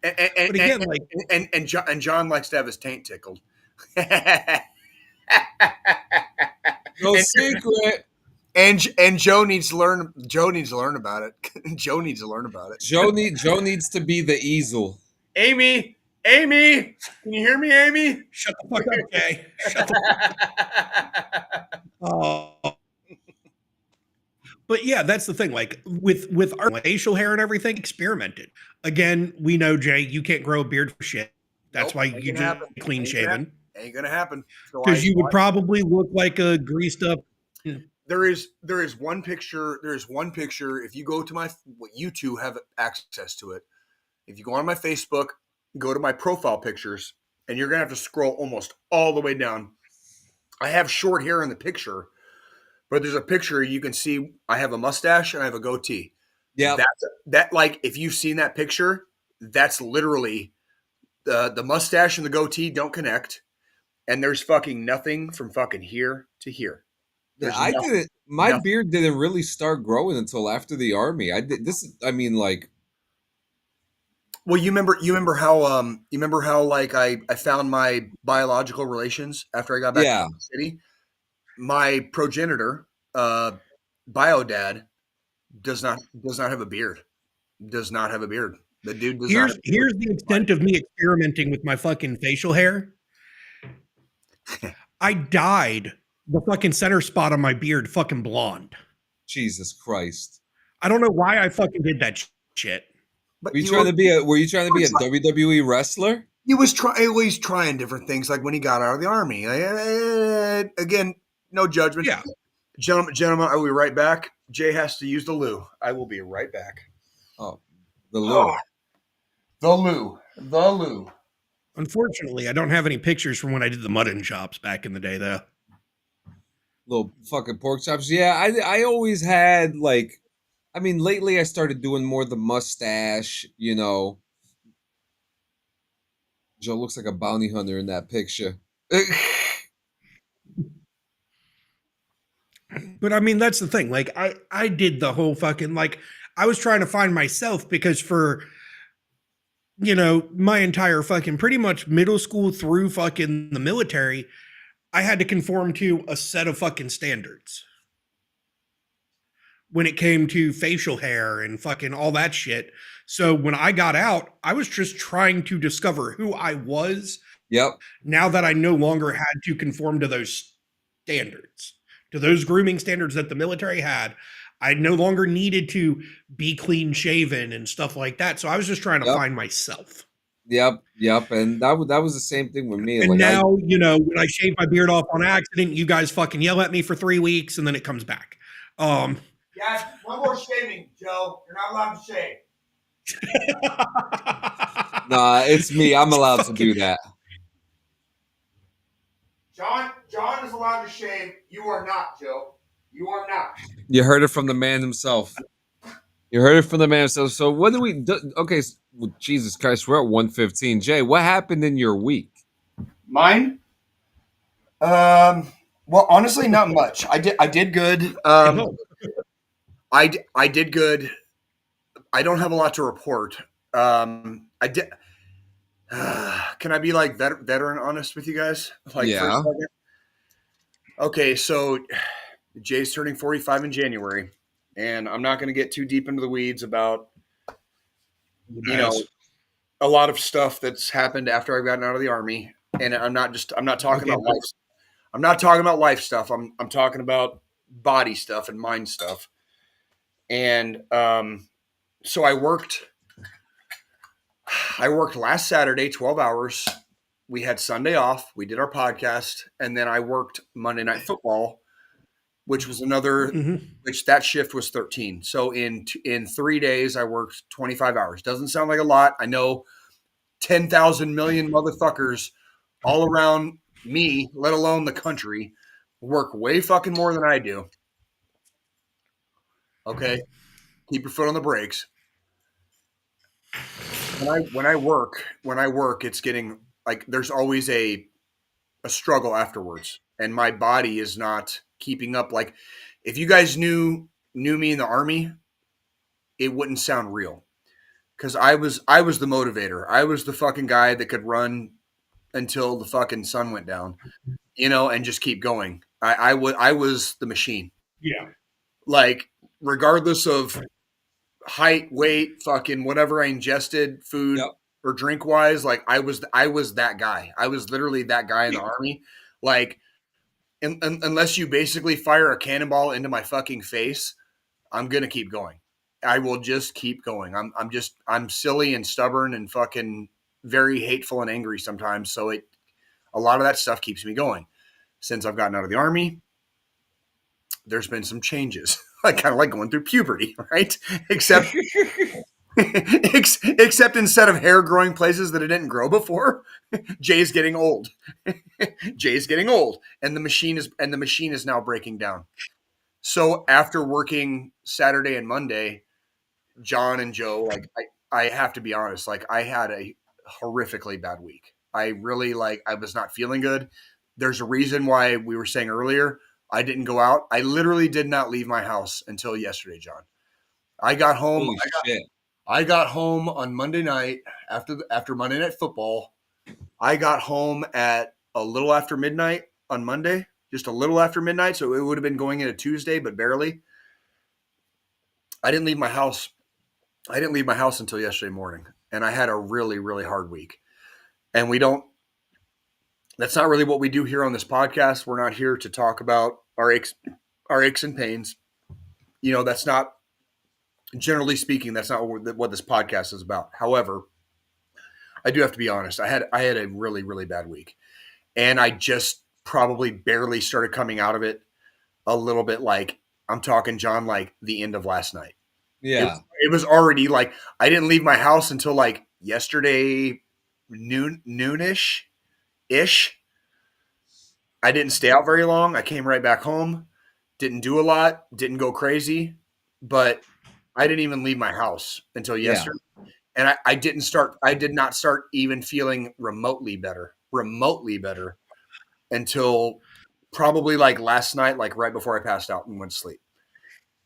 Speaker 4: But again, and John likes to have his taint tickled.
Speaker 3: No secret.
Speaker 4: And Joe needs to learn. Joe needs to learn about it. Joe needs
Speaker 3: to be the easel.
Speaker 4: Amy, can you hear me, Amy?
Speaker 2: Shut the fuck up, Jay. Shut the fuck up. But yeah, that's the thing. Like with our facial hair and everything, experimented. Again, we know, Jay, you can't grow a beard for shit. That's why you just clean shaven.
Speaker 4: Ain't gonna happen.
Speaker 2: Because you would probably look like a greased up.
Speaker 4: There is one picture. There is one picture. If you go to you two have access to it. If you go on my Facebook, go to my profile pictures, and you're gonna have to scroll almost all the way down. I have short hair in the picture. But there's a picture you can see. I have a mustache and I have a goatee.
Speaker 3: Yeah,
Speaker 4: that like if you've seen that picture, that's literally the mustache and the goatee don't connect, and there's fucking nothing from fucking here to here.
Speaker 3: Yeah, I didn't. My beard didn't really start growing until after the army. I did this. I mean, like.
Speaker 4: Well, you remember how like I found my biological relations after I got back to the city. My progenitor, biodad, does not have a beard. Does not have a beard. The dude does not.
Speaker 2: Here's the extent of me experimenting with my fucking facial hair. I dyed the fucking center spot on my beard fucking blonde.
Speaker 3: Jesus Christ!
Speaker 2: I don't know why I fucking did that shit.
Speaker 3: But were you trying to be a WWE wrestler?
Speaker 4: He was always trying different things. Like when he got out of the army. Again. No judgment.
Speaker 2: Yeah.
Speaker 4: Gentlemen, are we right back? Jay has to use the loo. I will be right back.
Speaker 3: Oh, the loo.
Speaker 4: The loo.
Speaker 2: Unfortunately, I don't have any pictures from when I did the mutton chops back in the day, though.
Speaker 3: Little fucking pork chops. Yeah, I always had, like, I mean, lately I started doing more the mustache, Joe looks like a bounty hunter in that picture.
Speaker 2: But I mean, that's the thing. Like, I did the whole fucking, like, I was trying to find myself because for, my entire fucking pretty much middle school through fucking the military, I had to conform to a set of fucking standards when it came to facial hair and fucking all that shit. So when I got out, I was just trying to discover who I was.
Speaker 3: Yep.
Speaker 2: Now that I no longer had to conform to those standards. To those grooming standards that the military had, I no longer needed to be clean shaven and stuff like that. So I was just trying to find myself.
Speaker 3: Yep. And that was the same thing with me.
Speaker 2: And like now, when I shave my beard off on accident, you guys fucking yell at me for 3 weeks and then it comes back.
Speaker 4: Yeah, one more shaving, Joe. You're not allowed to shave.
Speaker 3: Nah, it's me. I'm allowed to do that.
Speaker 4: John is allowed to shave. You are not, Joe. You are not.
Speaker 3: You heard it from the man himself. You heard it from the man. So what do we do? Okay, Jesus Christ, we're at 115. Jay, what happened in your week?
Speaker 4: Mine? Well, honestly, not much. I did good. I did good. I don't have a lot to report. I did. Can I be like veteran honest with you guys? Like, for a
Speaker 3: Yeah.
Speaker 4: second? Okay, so Jay's turning 45 in January, and I'm not going to get too deep into the weeds about, you know, a lot of stuff that's happened after I've gotten out of the Army. And I'm not talking about life. I'm not talking about life stuff. I'm talking about body stuff and mind stuff. And so I worked last Saturday, 12 hours. We had Sunday off. We did our podcast, and then I worked Monday Night Football, which was another, which that shift was 13. So in 3 days, I worked 25 hours. Doesn't sound like a lot. I know 10,000 million motherfuckers all around me, let alone the country, work way fucking more than I do. Okay, keep your foot on the brakes. When I work, it's getting like there's always a struggle afterwards, and my body is not keeping up. Like, if you guys knew me in the Army, it wouldn't sound real, because I was the motivator. I was the fucking guy that could run until the fucking sun went down, and just keep going. I was the machine.
Speaker 2: Yeah.
Speaker 4: Like, regardless of height, weight, fucking whatever I ingested, food or drink wise, like I was that guy. I was literally that guy in the Army. Like, unless you basically fire a cannonball into my fucking face, I'm gonna keep going. I will just keep going. I'm silly and stubborn and fucking very hateful and angry sometimes. So a lot of that stuff keeps me going. Since I've gotten out of the Army, there's been some changes. I kind of like going through puberty, right? Except instead of hair growing places that it didn't grow before, Jay's getting old. Jay's getting old, and the machine is now breaking down. So after working Saturday and Monday, John and Joe, like, I have to be honest, like, I had a horrifically bad week. I was not feeling good. There's a reason why we were saying earlier I didn't go out. I literally did not leave my house until yesterday, John. I got home. I got home on Monday night after Monday Night Football. I got home at a little after midnight on Monday, just a little after midnight. So it would have been going into Tuesday, but barely. I didn't leave my house. Until yesterday morning, and I had a really, really hard week. And that's not really what we do here on this podcast. We're not here to talk about our aches and pains. That's not, generally speaking, that's not what this podcast is about. However, I do have to be honest. I had a really, really bad week, and I just probably barely started coming out of it a little bit. Like, I'm talking, John, like the end of last night.
Speaker 3: Yeah.
Speaker 4: It was already like, I didn't leave my house until like yesterday noonish. I didn't stay out very long. I came right back home. Didn't do a lot. Didn't go crazy. But I didn't even leave my house until yesterday. And I did not start even feeling remotely better until probably like last night, like right before I passed out and went to sleep.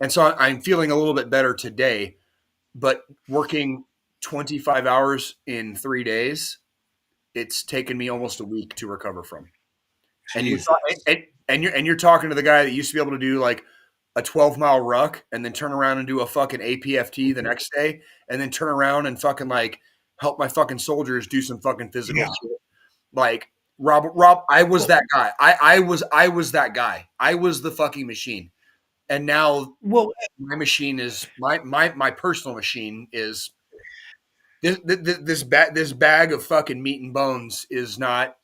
Speaker 4: And so I'm feeling a little bit better today, but working 25 hours in 3 days, it's taken me almost a week to recover from. And you're talking to the guy that used to be able to do like a 12-mile ruck and then turn around and do a fucking APFT the next day, and then turn around and fucking like help my fucking soldiers do some fucking physical shit. Like, Rob, I was that guy. I was that guy. I was the fucking machine. And now, my machine is my personal machine is this bag of fucking meat and bones is not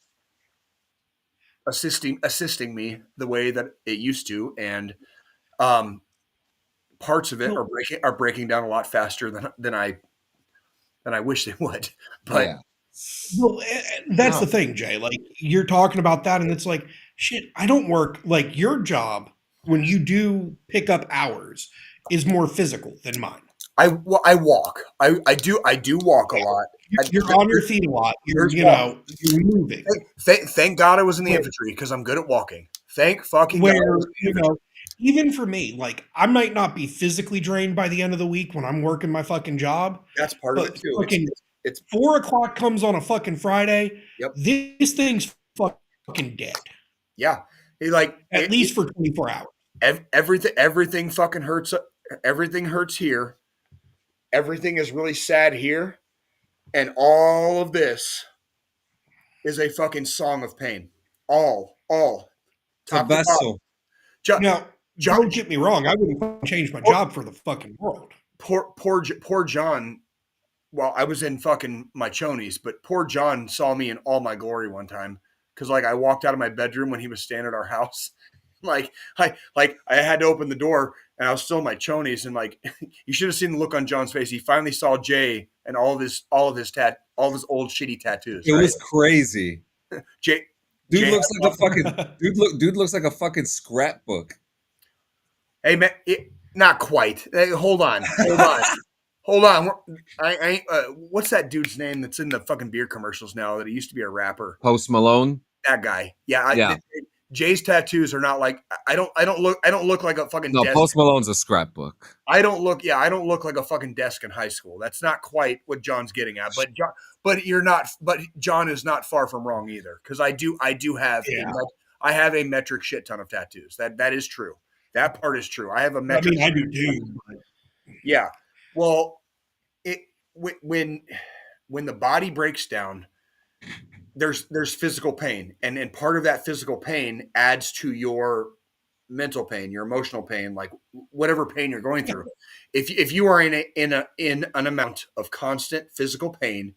Speaker 4: assisting me the way that it used to, and parts of it are breaking down a lot faster than I wish they would. But
Speaker 2: that's the thing, Jay. Like, you're talking about that, and it's like, shit. I don't work like your job. When you do pick up hours, is more physical than mine.
Speaker 4: I walk. I do walk a lot.
Speaker 2: You're on your feet a lot. You're moving.
Speaker 4: Thank God I was in the infantry because I'm good at walking. Thank fucking God.
Speaker 2: Even for me, like I might not be physically drained by the end of the week when I'm working my fucking job.
Speaker 4: That's part of it too.
Speaker 2: It's 4:00 comes on a fucking Friday.
Speaker 4: Yep.
Speaker 2: This thing's fucking dead.
Speaker 4: Yeah.
Speaker 2: At least for 24 hours.
Speaker 4: Everything fucking hurts. Everything hurts here. Everything is really sad here. And all of this is a fucking song of pain. All.
Speaker 3: Top to bottom.
Speaker 2: Now, don't get me wrong. I wouldn't change my job for the fucking world.
Speaker 4: Poor John. Well, I was in fucking my chonies, but poor John saw me in all my glory one time because, like, I walked out of my bedroom when he was staying at our house. I had to open the door and I was still in my chonies, and like, you should have seen the look on John's face. He finally saw Jay and all of his old shitty tattoos.
Speaker 3: It was crazy.
Speaker 4: Jay
Speaker 3: looks like a fucking dude looks like a fucking scrapbook.
Speaker 4: Hey man, not quite. Hey, hold on. What's that dude's name that's in the fucking beer commercials now that he used to be a rapper?
Speaker 3: Post Malone.
Speaker 4: That guy. Yeah. Jay's tattoos are not like I don't look like a fucking desk.
Speaker 3: Post Malone's a scrapbook.
Speaker 4: I don't look like a fucking desk in high school. That's not quite what John's getting at. But John is not far from wrong either. Because I do have I have a metric shit ton of tattoos. That is true. That part is true. I have a metric.
Speaker 2: I do too.
Speaker 4: Yeah. Well, when the body breaks down, there's physical pain, and part of that physical pain adds to your mental pain, your emotional pain, like whatever pain you're going through. If you are in an amount of constant physical pain,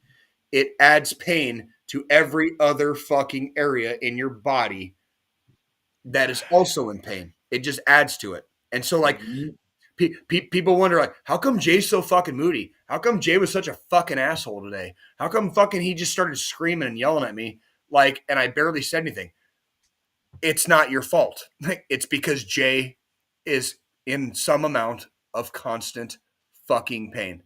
Speaker 4: it adds pain to every other fucking area in your body that is also in pain. It just adds to it. And so like people wonder, like, how come Jay's so fucking moody? How come Jay was such a fucking asshole today? How come fucking he just started screaming and yelling at me, like, and I barely said anything? It's not your fault. It's because Jay is in some amount of constant fucking pain.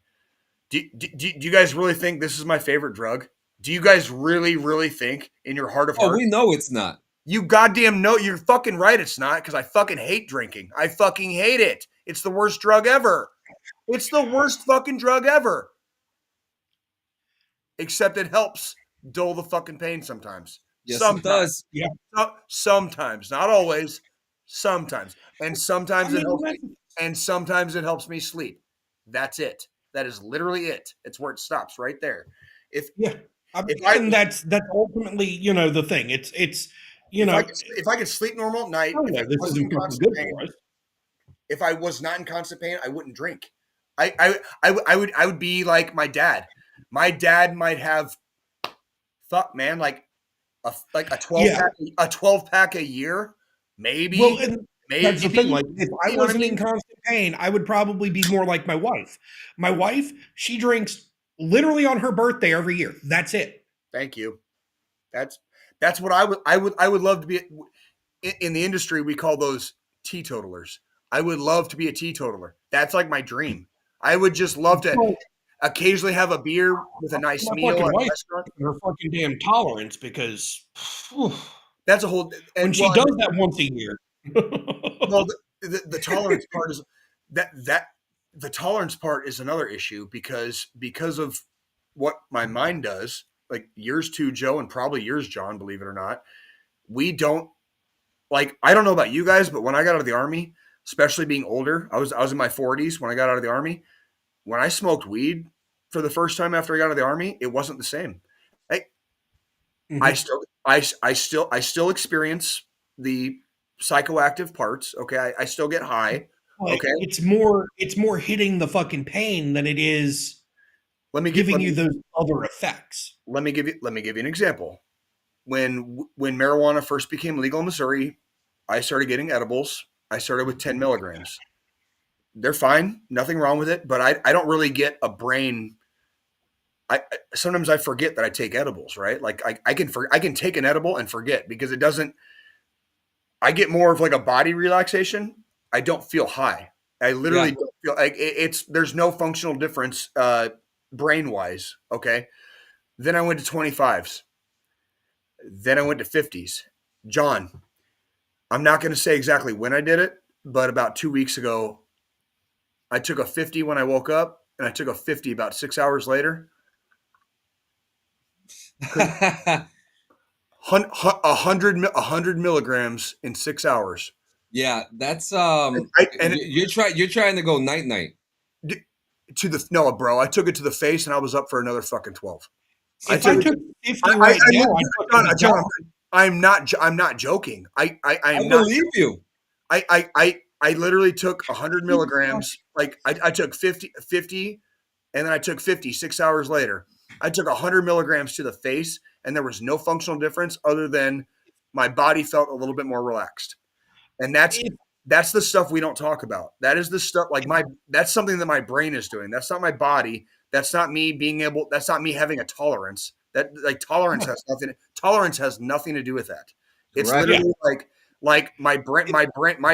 Speaker 4: Do you guys really think this is my favorite drug? Do you guys really, really think in your heart of hearts?
Speaker 3: Oh, we know it's not.
Speaker 4: You goddamn know. You're fucking right it's not, because I fucking hate drinking. I fucking hate it. It's the worst drug ever. It's the worst fucking drug ever. Except it helps dull the fucking pain sometimes.
Speaker 3: Yes,
Speaker 4: sometimes.
Speaker 3: It does.
Speaker 2: Yeah.
Speaker 4: Sometimes. Not always. Sometimes. And sometimes it helps me. And sometimes it helps me sleep. That's it. That is literally it. It's where it stops right there.
Speaker 2: That's ultimately, the thing. It's
Speaker 4: if I could sleep normal at night, if I was not in constant pain, I wouldn't drink. I would be like my dad. My dad might have like a 12 pack a year, maybe.
Speaker 2: Well, maybe that's the thing. Like, if I wasn't in constant pain, I would probably be more like my wife. My wife, she drinks literally on her birthday every year. That's it.
Speaker 4: Thank you. That's what I would love to be. In the industry, we call those teetotalers. I would love to be a teetotaler. That's like my dream. I would just love to occasionally have a beer with a nice meal at a restaurant.
Speaker 2: Her fucking damn tolerance, because
Speaker 4: that's a whole.
Speaker 2: And she does that once a year.
Speaker 4: Well, the tolerance part is that the tolerance part is another issue because of what my mind does. Like yours too, Joe, and probably yours, John, believe it or not. We don't, like, I don't know about you guys, but when I got out of the Army, especially being older, I was in my 40s when I got out of the Army. When I smoked weed for the first time after I got out of the Army, it wasn't the same. I still experience the psychoactive parts. Okay. I still get high. Okay.
Speaker 2: It's more hitting the fucking pain than it is giving you those other effects.
Speaker 4: Let me give you an example. When marijuana first became legal in Missouri, I started getting edibles. I started with 10 milligrams. They're fine, nothing wrong with it, but I don't really get a brain. Sometimes I forget that I take edibles, right? Like I can take an edible and forget because it doesn't. I get more of like a body relaxation. I don't feel high. I literally don't feel like it's there's no functional difference brain wise. Okay. Then I went to 25s. Then I went to 50s. John, I'm not going to say exactly when I did it, but about 2 weeks ago, I took a 50 when I woke up, and I took a 50 about 6 hours later. 100 milligrams in 6 hours.
Speaker 3: Yeah, that's
Speaker 4: and
Speaker 3: you're trying to go night.
Speaker 4: To the no, bro. I took it to the face, and I was up for another fucking 12.
Speaker 2: If I took 50 right now,
Speaker 4: I'm not joking. I
Speaker 3: believe you.
Speaker 4: I literally took 100 milligrams. Like I took 50, and then I took 50 6 hours later. I took 100 milligrams to the face, and there was no functional difference other than my body felt a little bit more relaxed. And that's the stuff we don't talk about. That is the stuff that's something that my brain is doing. That's not my body. That's not me that's not me having a tolerance. That tolerance has nothing to do with that. It's literally like my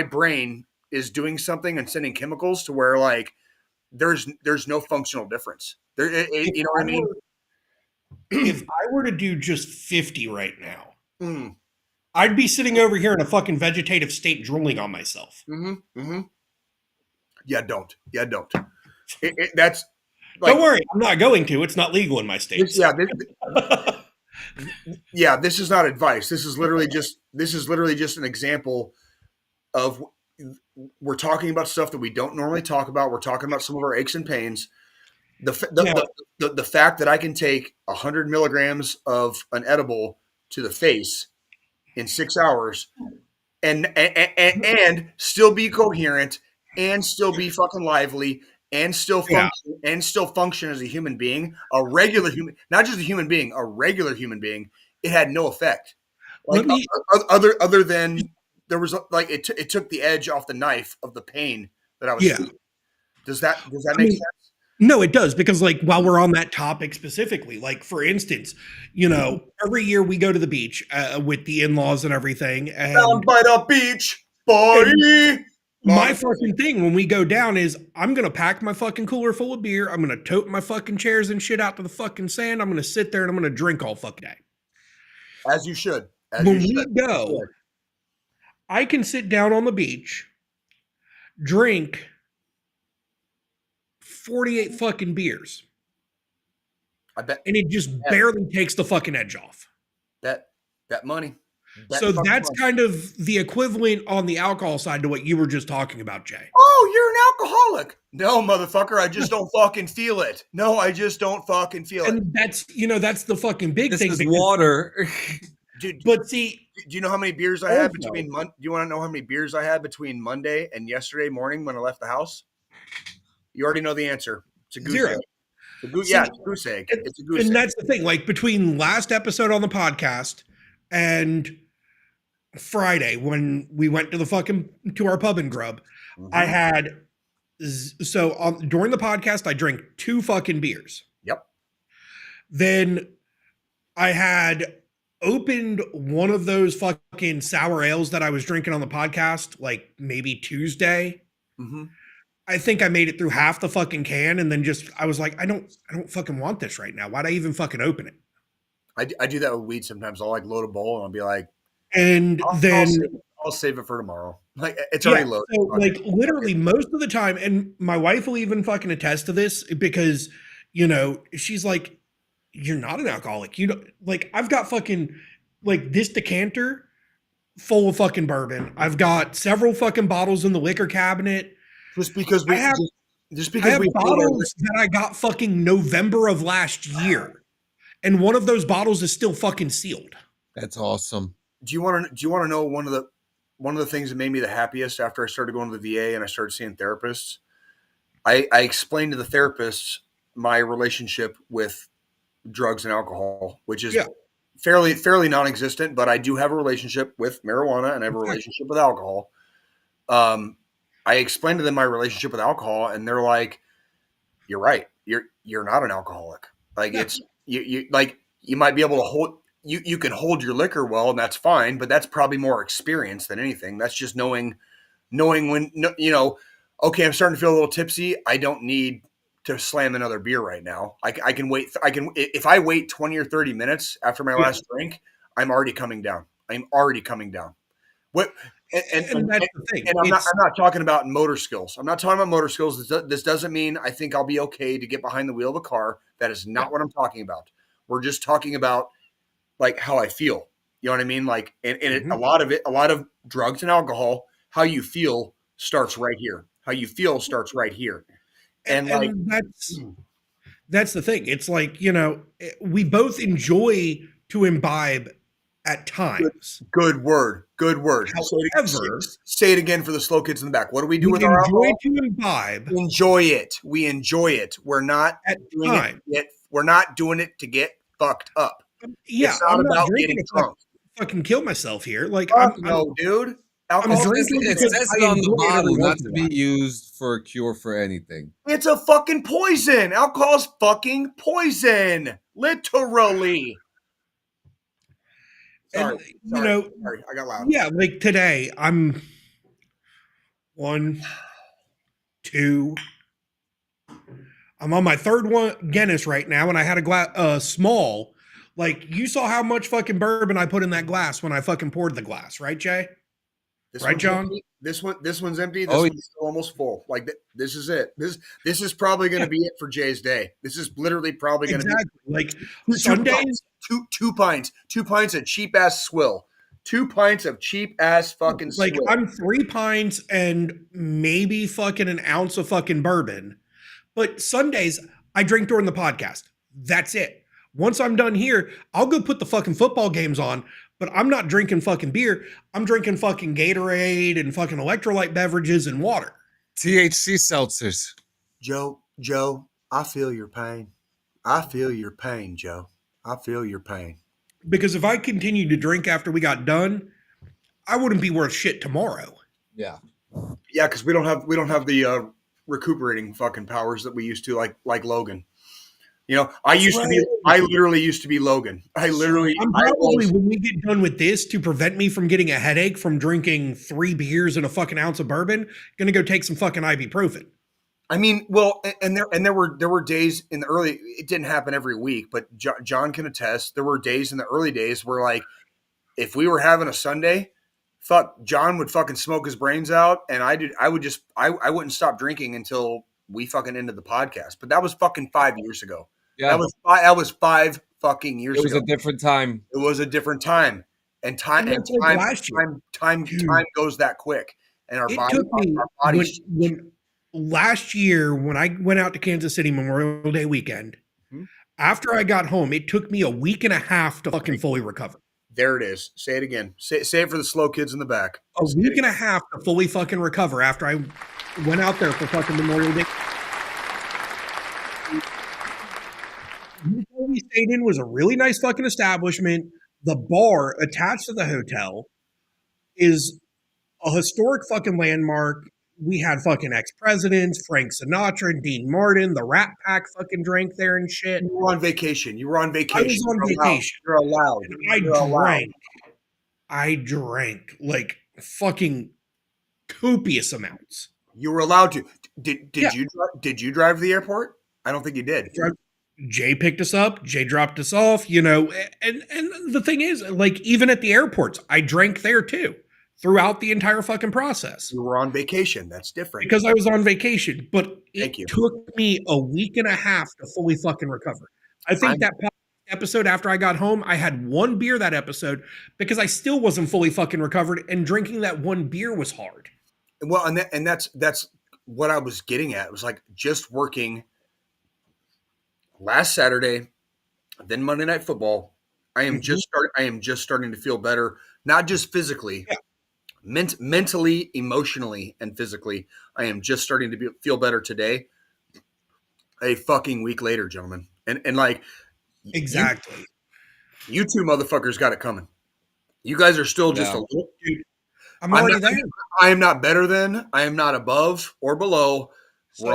Speaker 4: brain is doing something and sending chemicals to where like there's no functional difference. You know what I mean?
Speaker 2: If I were to do just 50 right now, I'd be sitting over here in a fucking vegetative state drooling on myself.
Speaker 4: Yeah, don't. That's
Speaker 2: don't worry, I'm not going to. It's not legal in my state.
Speaker 4: This is not advice. This is literally just an example of we're talking about stuff that we don't normally talk about. We're talking about some of our aches and pains. The fact that I can take 100 milligrams of an edible to the face in 6 hours and still be coherent and still be fucking lively and still function as a human being, a regular human, not just a human being, a regular human being, it had no effect. Like other than there was like it took the edge off the knife of the pain that I was feeling. Does that make sense?
Speaker 2: No, it does, because like while we're on that topic specifically, like for instance, you know, every year we go to the beach with the in-laws and everything. And
Speaker 4: down by the beach, boy.
Speaker 2: My fucking thing when we go down is I'm going to pack my fucking cooler full of beer. I'm going to tote my fucking chairs and shit out to the fucking sand. I'm going to sit there and I'm going to drink all fucking day.
Speaker 4: As you should.
Speaker 2: When we go, I can sit down on the beach, drink 48 fucking beers.
Speaker 4: I bet.
Speaker 2: And it just barely takes the fucking edge off.
Speaker 4: That money.
Speaker 2: So that's kind of the equivalent on the alcohol side to what you were just talking about, Jay.
Speaker 4: Oh, you're an alcoholic. No, motherfucker, I just don't fucking feel it. No, I just don't fucking feel it.
Speaker 2: And that's, you know, that's the fucking big thing.
Speaker 3: This is water.
Speaker 2: Dude, but see,
Speaker 4: do you know how many beers I had between do you want to know how many beers I had between Monday and yesterday morning when I left the house? You already know the answer. It's a goose egg. It's a goose egg. It's a goose egg.
Speaker 2: And that's the thing. Like between last episode on the podcast and Friday when we went to our pub and grub, I had during the podcast I drank 2 fucking beers.
Speaker 4: Yep.
Speaker 2: Then I had opened one of those fucking sour ales that I was drinking on the podcast, like maybe Tuesday. I think I made it through half the fucking can, and then I was like, I don't fucking want this right now. Why'd I even fucking open it?
Speaker 4: I do that with weed sometimes. I'll like load a bowl and I'll be like, I'll save it for tomorrow. Like it's already loaded.
Speaker 2: So like literally most of the time, and my wife will even fucking attest to this because, you know, she's like, you're not an alcoholic. You know, like I've got fucking like this decanter full of fucking bourbon. I've got several fucking bottles in the liquor cabinet.
Speaker 4: Just because we have
Speaker 2: bottles that I got fucking November of last year. And one of those bottles is still fucking sealed.
Speaker 3: That's awesome.
Speaker 4: Do you want to know one of the things that made me the happiest after I started going to the VA and I started seeing therapists? I explained to the therapists my relationship with drugs and alcohol, which is fairly non-existent, but I do have a relationship with marijuana and I have a relationship with alcohol. I explained to them my relationship with alcohol and they're like, you're right. You're not an alcoholic. Like it's you like you might be able to hold you can hold your liquor well and that's fine, but that's probably more experience than anything. That's just knowing when, you know, okay, I'm starting to feel a little tipsy. I don't need to slam another beer right now. I can wait. If I wait 20 or 30 minutes after my last drink, I'm already coming down. I'm already coming down. What?
Speaker 2: And that's the thing.
Speaker 4: And I'm not talking about motor skills. I'm not talking about motor skills. This doesn't mean I think I'll be okay to get behind the wheel of a car. That is not what I'm talking about. We're just talking about like how I feel. You know what I mean? Like, a lot of drugs and alcohol, how you feel starts right here. How you feel starts right here. And like,
Speaker 2: that's the thing. It's like, we both enjoy to imbibe at times.
Speaker 4: Good word.
Speaker 2: However,
Speaker 4: say it again for the slow kids in the back. What do we do with our
Speaker 2: enjoy
Speaker 4: alcohol?
Speaker 2: to imbibe.
Speaker 4: Enjoy it. We enjoy it. We're not we're not doing it to get fucked up.
Speaker 2: Yeah,
Speaker 4: it's not about getting drunk.
Speaker 2: Fucking kill myself here. Like,
Speaker 4: dude.
Speaker 2: I'm drinking.
Speaker 3: It says it on the bottle not to be used for a cure for anything.
Speaker 4: It's a fucking poison. Alcohol is fucking poison. Literally. Sorry, I got loud.
Speaker 2: Yeah, like today, I'm 1, 2. I'm on my third one Guinness right now, and I had a small. Like, you saw how much fucking bourbon I put in that glass when I fucking poured the glass, right, Jay? Right, John?
Speaker 4: Empty. This one's empty. This one's still almost full. Like, this is it. This is probably going to be it for Jay's day. This is literally probably going to be
Speaker 2: like
Speaker 4: Sundays. Two pints of cheap ass swill. 2 pints of cheap ass fucking swill.
Speaker 2: Like, I'm 3 pints and maybe fucking an ounce of fucking bourbon. But Sundays, I drink during the podcast. That's it. Once I'm done here, I'll go put the fucking football games on, but I'm not drinking fucking beer. I'm drinking fucking Gatorade and fucking electrolyte beverages and water.
Speaker 3: THC seltzers.
Speaker 4: Joe, I feel your pain. Joe. I feel your pain.
Speaker 2: Because if I continued to drink after we got done, I wouldn't be worth shit tomorrow.
Speaker 3: Yeah.
Speaker 4: Yeah, because we don't have the recuperating fucking powers that we used to, like Logan. I literally used to be Logan. I'm
Speaker 2: probably, when we get done with this, to prevent me from getting a headache from drinking 3 beers and a fucking ounce of bourbon, gonna go take some fucking ibuprofen.
Speaker 4: I mean, well, and there were days in the early, it didn't happen every week, but John can attest. There were days in the early days where, like, if we were having a Sunday, John would fucking smoke his brains out, and I wouldn't stop drinking until we fucking ended the podcast. But that was fucking 5 years ago.
Speaker 3: Yeah,
Speaker 4: that was 5 fucking years ago.
Speaker 3: It was a different time.
Speaker 4: It was a different time, and time goes that quick, and our bodies.
Speaker 2: When last year, when I went out to Kansas City Memorial Day weekend, after I got home, it took me a week and a half to fucking fully recover.
Speaker 4: There it is. Say it again. Say it for the slow kids in the back.
Speaker 2: A week and a half to fully fucking recover after I went out there for fucking Memorial Day. The hotel we stayed in was a really nice fucking establishment. The bar attached to the hotel is a historic fucking landmark. We had fucking ex-presidents, Frank Sinatra, Dean Martin, the Rat Pack fucking drank there and shit.
Speaker 4: You were on vacation. I was
Speaker 2: on vacation.
Speaker 4: You're allowed.
Speaker 2: I drank like fucking copious amounts.
Speaker 4: You were allowed to. Did you drive to the airport? I don't think you did.
Speaker 2: Jay picked us up. Jay dropped us off. And the thing is, like, even at the airports, I drank there too. Throughout the entire fucking process.
Speaker 4: You were on vacation. That's different.
Speaker 2: Because I was on vacation, but it took me a week and a half to fully fucking recover. I think that episode after I got home, I had 1 beer that episode because I still wasn't fully fucking recovered, and drinking that 1 beer was hard.
Speaker 4: Well, and that's what I was getting at. It was like just working last Saturday, then Monday Night Football. I am just starting to feel better, not just physically. Yeah. Mentally, emotionally, and physically, I am just starting to feel better today. A fucking week later, gentlemen, and like
Speaker 2: exactly,
Speaker 4: you two motherfuckers got it coming. You guys are still just a little. Dude,
Speaker 2: I'm already there.
Speaker 4: I am not better than. I am not above or below. So,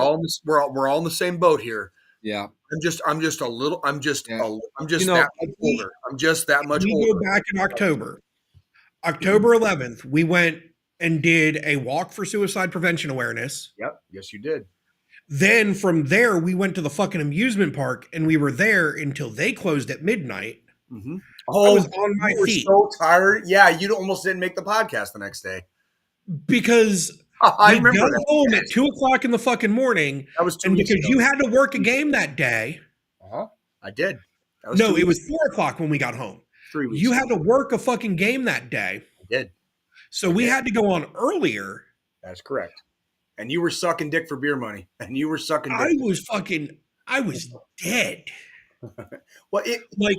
Speaker 4: we're all in the same boat here.
Speaker 3: Yeah.
Speaker 4: I'm just that much older. I'm just that much older.
Speaker 2: We go back in October 11th, we went and did a walk for suicide prevention awareness.
Speaker 4: Yep. Yes, you did.
Speaker 2: Then from there, we went to the fucking amusement park, and we were there until they closed at midnight.
Speaker 4: Mm-hmm.
Speaker 2: I
Speaker 4: Oh,
Speaker 2: was on my
Speaker 4: you were
Speaker 2: feet
Speaker 4: so tired. Yeah, you almost didn't make the podcast the next day.
Speaker 2: because
Speaker 4: I
Speaker 2: we
Speaker 4: remember
Speaker 2: got
Speaker 4: that.
Speaker 2: home at 2:00 in the fucking morning,
Speaker 4: That was 2
Speaker 2: and
Speaker 4: weeks
Speaker 2: because
Speaker 4: ago.
Speaker 2: you had to work a game that day.
Speaker 4: I did. That
Speaker 2: No,
Speaker 4: 2
Speaker 2: it
Speaker 4: weeks-
Speaker 2: was 4:00 when we got home.
Speaker 4: 3 weeks.
Speaker 2: You
Speaker 4: ago.
Speaker 2: had to work a fucking game that day,
Speaker 4: I did.
Speaker 2: so we had to go on earlier.
Speaker 4: That's correct. And you were sucking dick for beer money. And you were sucking dick.
Speaker 2: I was dead.
Speaker 4: Well,
Speaker 2: Like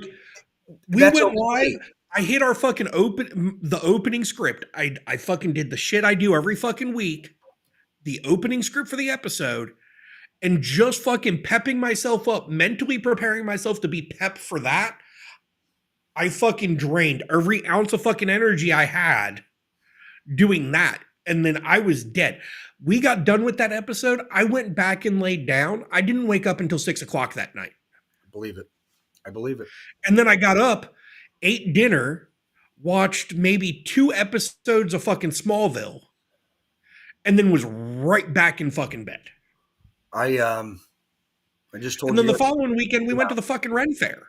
Speaker 2: we
Speaker 4: That's
Speaker 2: went
Speaker 4: okay.
Speaker 2: live. I hit our fucking the opening script. I fucking did the shit I do every fucking week. The opening script for the episode, and just fucking pepping myself up, mentally preparing myself to be pepped for that. I fucking drained every ounce of fucking energy I had doing that. And then I was dead. We got done with that episode. I went back and laid down. I didn't wake up until 6:00 that night.
Speaker 4: I believe it. I believe it.
Speaker 2: And then I got up, ate dinner, watched maybe 2 episodes of fucking Smallville, and then was right back in fucking bed.
Speaker 4: I just told
Speaker 2: And
Speaker 4: you.
Speaker 2: then the following weekend, we went to the fucking Ren Fair.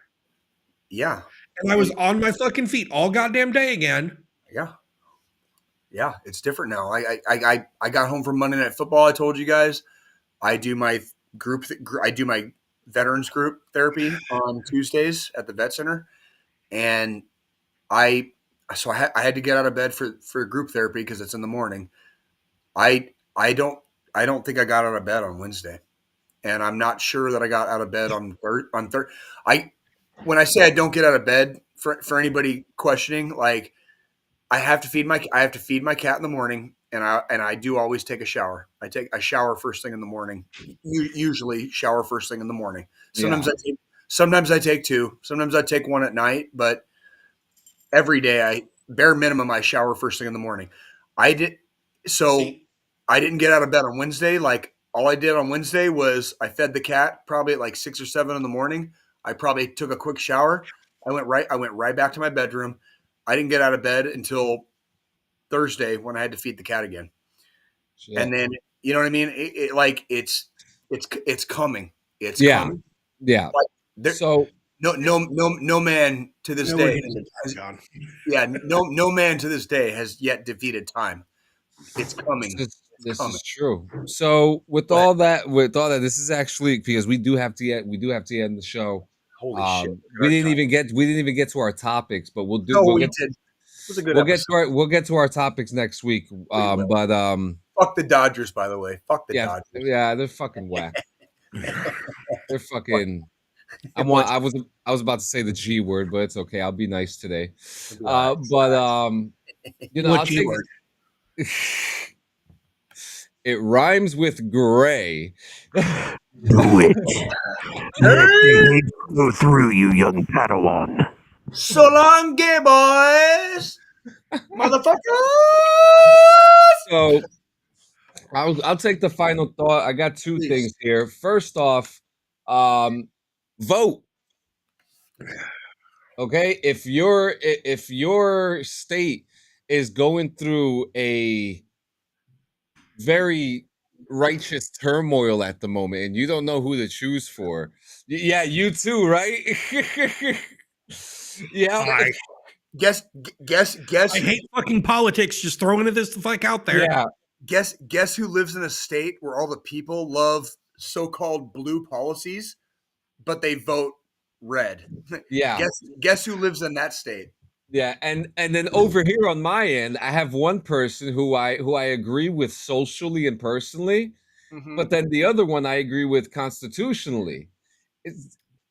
Speaker 4: Yeah.
Speaker 2: And I was on my fucking feet all goddamn day again.
Speaker 4: Yeah. Yeah. It's different now. I got home from Monday Night Football. I told you guys. I do my I do my veterans group therapy on Tuesdays at the vet center. And I had to get out of bed for group therapy because it's in the morning. I don't think I got out of bed on Wednesday, and I'm not sure that I got out of bed on Thursday. When I say I don't get out of bed, for anybody questioning, like I have to feed my cat in the morning, and I do always take a shower. I take a shower first thing in the morning. Usually shower first thing in the morning. Sometimes I take 2. Sometimes I take 1 at night, but every day bare minimum I shower first thing in the morning. I didn't get out of bed on Wednesday. Like all I did on Wednesday was I fed the cat probably at like 6 or 7 in the morning. I probably took a quick shower. I went right back to my bedroom. I didn't get out of bed until Thursday when I had to feed the cat again. Shit. And then, you know what I mean? It's coming. It's coming.
Speaker 3: Yeah.
Speaker 4: Like, so no man to this day. No man to this day has yet defeated time. It's coming.
Speaker 3: This is true. So with all that, this is actually because we do have to end the show.
Speaker 4: Holy shit!
Speaker 3: We didn't even get to our topics, but we'll do.
Speaker 4: No,
Speaker 3: we'll
Speaker 4: we
Speaker 3: get,
Speaker 4: did. It was a good episode.
Speaker 3: We'll get to our topics next week. But
Speaker 4: fuck the Dodgers, by the way. Fuck the Dodgers.
Speaker 3: Yeah, they're fucking whack. They're fucking. I was about to say the G word, but it's okay. I'll be nice today. You know,
Speaker 2: what G word?
Speaker 3: It rhymes with gray.
Speaker 10: Do it. Let the hate go through you, young Padawan.
Speaker 4: So long, gay boys, motherfuckers.
Speaker 3: So I'll take the final thought. I got 2 things here. First off, vote. Okay, if your state is going through a very righteous turmoil at the moment and you don't know who to choose for, yeah, you too, right? Yeah.
Speaker 4: Guess.
Speaker 2: I hate fucking politics. Just throwing it this the fuck out there.
Speaker 3: Yeah.
Speaker 4: Guess who lives in a state where all the people love so-called blue policies, but they vote red.
Speaker 3: Yeah.
Speaker 4: Guess who lives in that state?
Speaker 3: Yeah, and then over here on my end, I have one person who I agree with socially and personally, but then the other one I agree with constitutionally.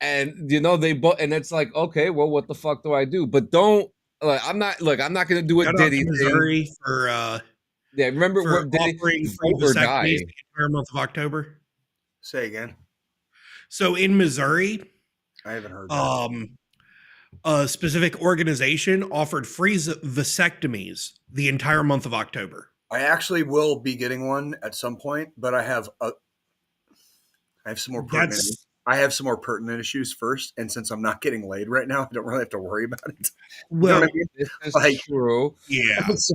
Speaker 3: And you know they both, and it's like, okay, well, what the fuck do I do? But don't I'm not gonna do a Diddy
Speaker 2: Missouri
Speaker 3: thing.
Speaker 2: For
Speaker 3: remember
Speaker 2: for
Speaker 3: what Diddy
Speaker 2: offering free vasectomies the entire month of October.
Speaker 4: Say again.
Speaker 2: So in Missouri,
Speaker 4: I haven't heard that.
Speaker 2: A specific organization offered free vasectomies the entire month of October.
Speaker 4: I actually will be getting one at some point, but I have some more pertinent. I have some more pertinent issues first, and since I'm not getting laid right now, I don't really have to worry about it.
Speaker 2: Well,
Speaker 3: this is true.
Speaker 2: Yeah.
Speaker 4: So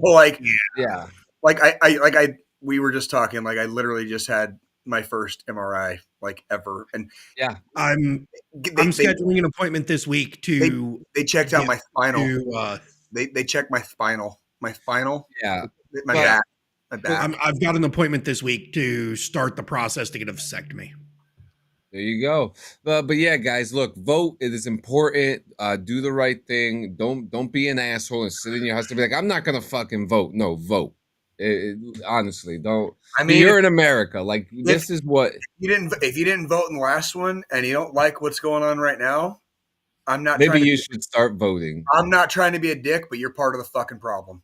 Speaker 4: we were just talking. Like I literally just had my first MRI like ever, and
Speaker 3: yeah,
Speaker 2: I'm scheduling an appointment this week to.
Speaker 4: They checked out my spinal.
Speaker 2: To,
Speaker 4: they checked my spinal.
Speaker 3: Yeah,
Speaker 4: my back. My back.
Speaker 2: I've got an appointment this week to start the process to get a vasectomy.
Speaker 3: There you go. But yeah, guys, look, vote. It is important. Do the right thing. Don't be an asshole and sit in your house to be like, I'm not gonna fucking vote. No, vote. Honestly, don't. I mean, you're in America. Like this is what
Speaker 4: if you didn't vote in the last one and you don't like what's going on right now, I'm not.
Speaker 3: Maybe you should start voting.
Speaker 4: I'm not trying to be a dick, but you're part of the fucking problem.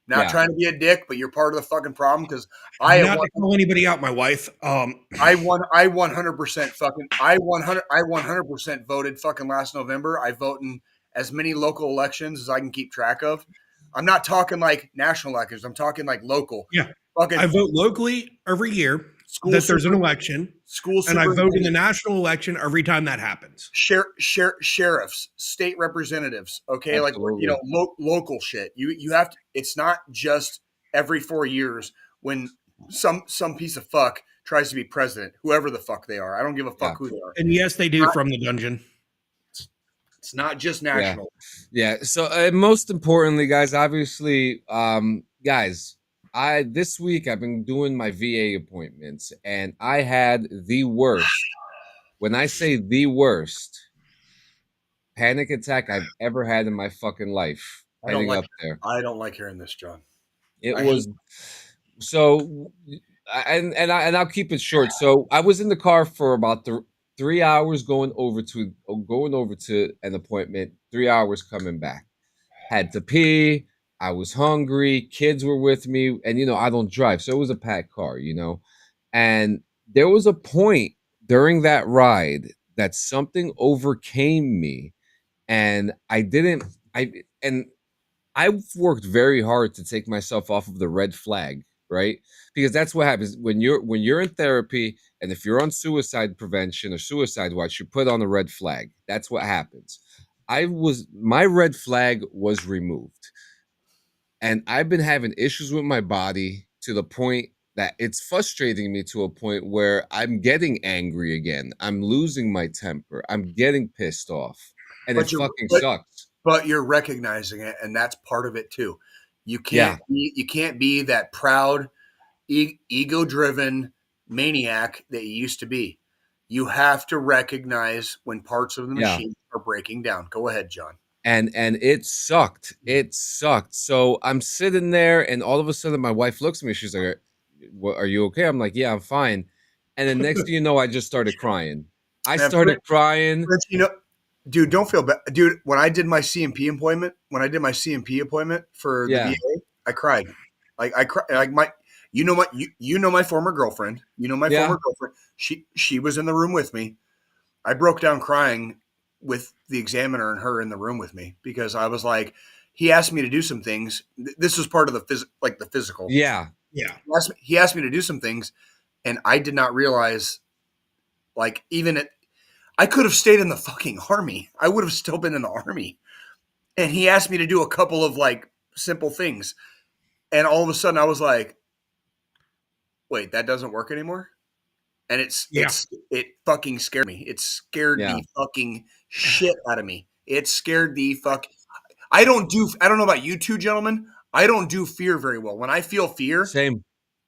Speaker 4: Not trying to be a dick, but you're part of the fucking problem because I
Speaker 2: not to call anybody out. My wife.
Speaker 4: I 100% fucking. I 100% voted fucking last November. I vote in as many local elections as I can keep track of. I'm not talking like national elections. I'm talking like local.
Speaker 2: Yeah.
Speaker 4: Fucking.
Speaker 2: I vote locally every year there's an election. And I vote in the national election every time that happens.
Speaker 4: Sheriffs, state representatives, okay,
Speaker 3: absolutely.
Speaker 4: like local shit. You have to. It's not just every 4 years when some piece of fuck tries to be president, whoever the fuck they are. I don't give a fuck who they are.
Speaker 2: And yes, they do from the dungeon.
Speaker 4: It's not just national.
Speaker 3: Yeah. So most importantly, guys, obviously, guys. This week I've been doing my VA appointments and I had the worst. When I say the worst panic attack I've ever had in my fucking life.
Speaker 4: I don't like hearing this, John.
Speaker 3: It was so, and I'll keep it short. So I was in the car for about 3 hours going over to an appointment, 3 hours coming back. Had to pee. I was hungry, kids were with me, and I don't drive, so it was a packed car, and there was a point during that ride that something overcame me, and I've worked very hard to take myself off of the red flag, right? Because that's what happens when you're in therapy, and if you're on suicide prevention or suicide watch, you put on a red flag. That's what happens. My red flag was removed. And I've been having issues with my body to the point that it's frustrating me to a point where I'm getting angry again. I'm losing my temper. I'm getting pissed off. And it fucking sucks.
Speaker 4: But you're recognizing it, and that's part of it too. You can't be that proud, ego-driven maniac that you used to be. You have to recognize when parts of the machine are breaking down. Go ahead, John.
Speaker 3: And it sucked. It sucked. So I'm sitting there, and all of a sudden, my wife looks at me. She's like, "Are you okay?" I'm like, "Yeah, I'm fine." And then next thing you know, I just started crying. Started crying.
Speaker 4: Dude, don't feel bad, dude. When I did my CMP appointment, for the VA, I cried. I cried. Like my former girlfriend. Former girlfriend. She was in the room with me. I broke down crying with the examiner and her in the room with me because I was like, he asked me to do some things. This was part of the physical.
Speaker 3: Yeah.
Speaker 2: Yeah.
Speaker 4: He asked me to do some things, and I did not realize, I could have stayed in the fucking army. I would have still been in the army. And he asked me to do a couple of simple things. And all of a sudden I was like, wait, that doesn't work anymore. And it fucking scared me. It scared the fucking shit out of me. It scared the fuck. I don't know about you two gentlemen. I don't do fear very well. When I feel fear,
Speaker 3: same.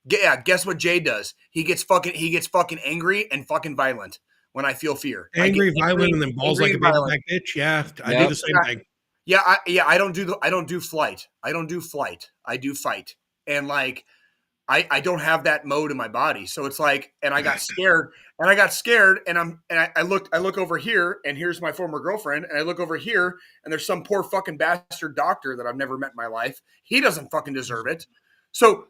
Speaker 4: Yeah, guess what Jay does? He gets fucking angry and fucking violent when I feel fear.
Speaker 2: Angry, violent, and then balls like a back bitch. Yeah, I do the same thing.
Speaker 4: Yeah, I don't do flight. I don't do flight. I do fight. And I don't have that mode in my body. So it's and I got scared and I look over here and here's my former girlfriend. And I look over here and there's some poor fucking bastard doctor that I've never met in my life. He doesn't fucking deserve it. So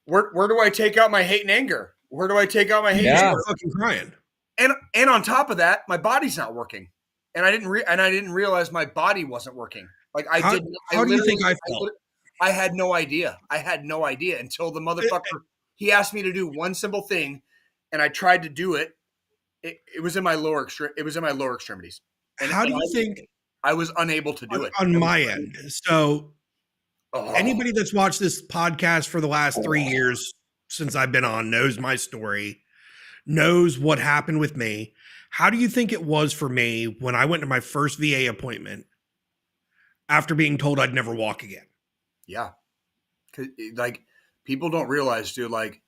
Speaker 4: where do I take out my hate and anger? Where do I take out my hate and anger?
Speaker 2: Fucking crying.
Speaker 4: And on top of that, my body's not working. And I didn't realize my body wasn't working.
Speaker 2: How do you think I felt?
Speaker 4: I had no idea. Until the motherfucker, he asked me to do one simple thing, and I tried to do it. It was in my lower extremities. And
Speaker 2: how do you think
Speaker 4: I was unable to do it
Speaker 2: on my end? So Anybody that's watched this podcast for the last 3 years since I've been on knows my story, knows what happened with me. How do you think it was for me when I went to my first VA appointment after being told I'd never walk again?
Speaker 4: Yeah. Like, people don't realize, dude, like,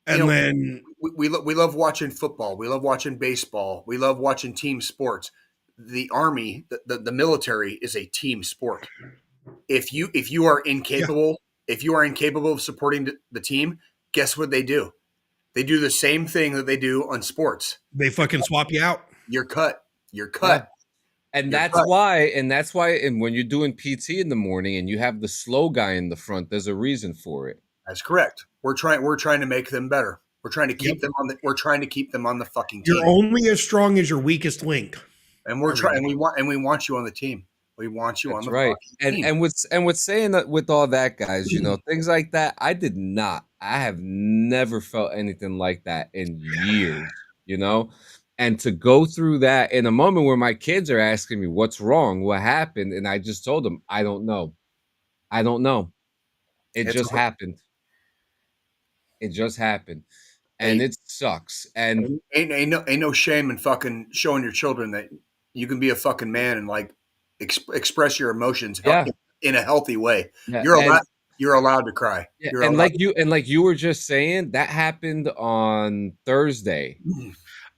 Speaker 2: and
Speaker 4: you know,
Speaker 2: then
Speaker 4: we love watching football. We love watching baseball. We love watching team sports. The Army, the military is a team sport. If you are incapable, if you are incapable of supporting the team, guess what they do? They do the same thing that they do on sports.
Speaker 2: They fucking swap you out.
Speaker 4: You're cut. You're cut.
Speaker 3: Yeah. And
Speaker 4: You're
Speaker 3: that's
Speaker 4: cut.
Speaker 3: why, and when you're doing PT in the morning and you have the slow guy in the front, there's a reason for it.
Speaker 4: That's correct. We're trying to make them better. We're trying to keep them on the fucking team.
Speaker 2: You're only as strong as your weakest link.
Speaker 4: And we want you on the team. We want you on the
Speaker 3: right.
Speaker 4: fucking team.
Speaker 3: And with saying that, with all that, guys, things like that, I have never felt anything like that in years, and to go through that in a moment where my kids are asking me what's wrong, what happened, and I just told them, I don't know. It just happened. And it sucks. And
Speaker 4: ain't no shame in fucking showing your children that you can be a fucking man and like express your emotions in a healthy way.
Speaker 3: Yeah,
Speaker 4: you're allowed to cry.
Speaker 3: Yeah, like you were just saying, that happened on Thursday.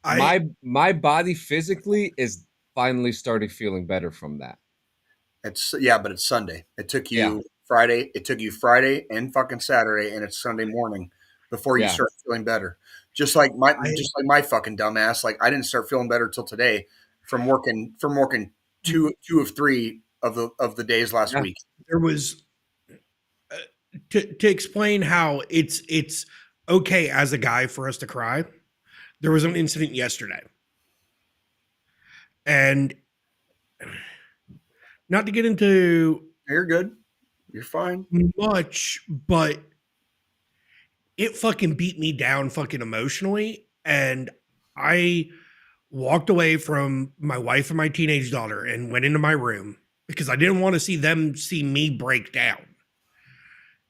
Speaker 3: My body physically is finally starting feeling better from that.
Speaker 4: But it's Sunday. It took you Friday. It took you Friday and fucking Saturday, and it's Sunday morning before you start feeling better. Just like my fucking dumbass. Like, I didn't start feeling better till today from working two of three of the days last week.
Speaker 2: There was to explain how it's okay as a guy for us to cry. There was an incident yesterday, and not to get into
Speaker 4: you're good, you're fine
Speaker 2: much, but it fucking beat me down fucking emotionally, and I walked away from my wife and my teenage daughter and went into my room because I didn't want to see me break down.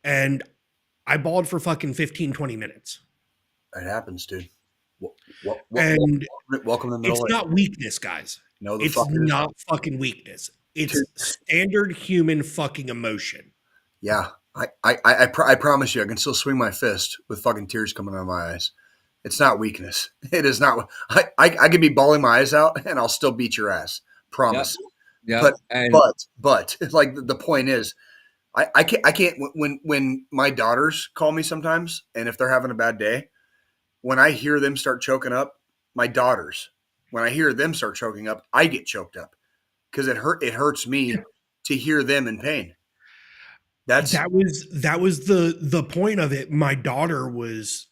Speaker 2: And I bawled for fucking 15, 20 minutes.
Speaker 4: It happens, dude.
Speaker 2: Welcome to it's not weakness, guys. No, it's not fucking weakness. It's standard human fucking emotion.
Speaker 4: Yeah. I promise you, I can still swing my fist with fucking tears coming out of my eyes. It's not weakness. It is not. I could be bawling my eyes out and I'll still beat your ass. Promise.
Speaker 3: Yeah.
Speaker 4: But like the point is, I can't when my daughters call me sometimes, and if they're having a bad day, when I hear them start choking up, when I hear them start choking up, I get choked up because it hurts me to hear them in pain. That was
Speaker 2: the point of it. My daughter was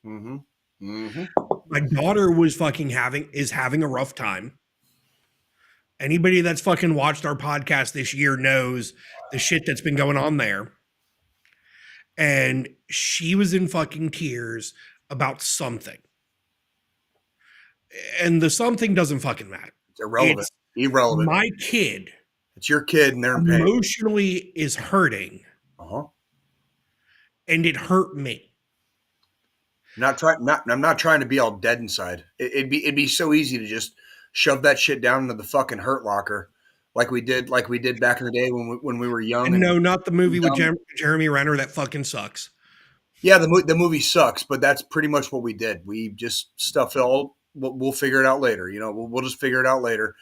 Speaker 2: my daughter was fucking having a rough time. Anybody that's fucking watched our podcast this year knows the shit that's been going on there. And she was in fucking tears about something. And the something doesn't fucking matter.
Speaker 4: It's irrelevant. Irrelevant.
Speaker 2: My kid.
Speaker 4: It's your kid and they're in pain.
Speaker 2: Emotionally is hurting. And it hurt me.
Speaker 4: I'm not trying to be all dead inside. It'd be so easy to just shove that shit down into the fucking hurt locker, like we did back in the day when we were young.
Speaker 2: And no, not the movie with Jeremy Renner. That fucking sucks.
Speaker 4: Yeah, the movie sucks, but that's pretty much what we did. We just stuffed it all. We'll figure it out later. We'll just figure it out later.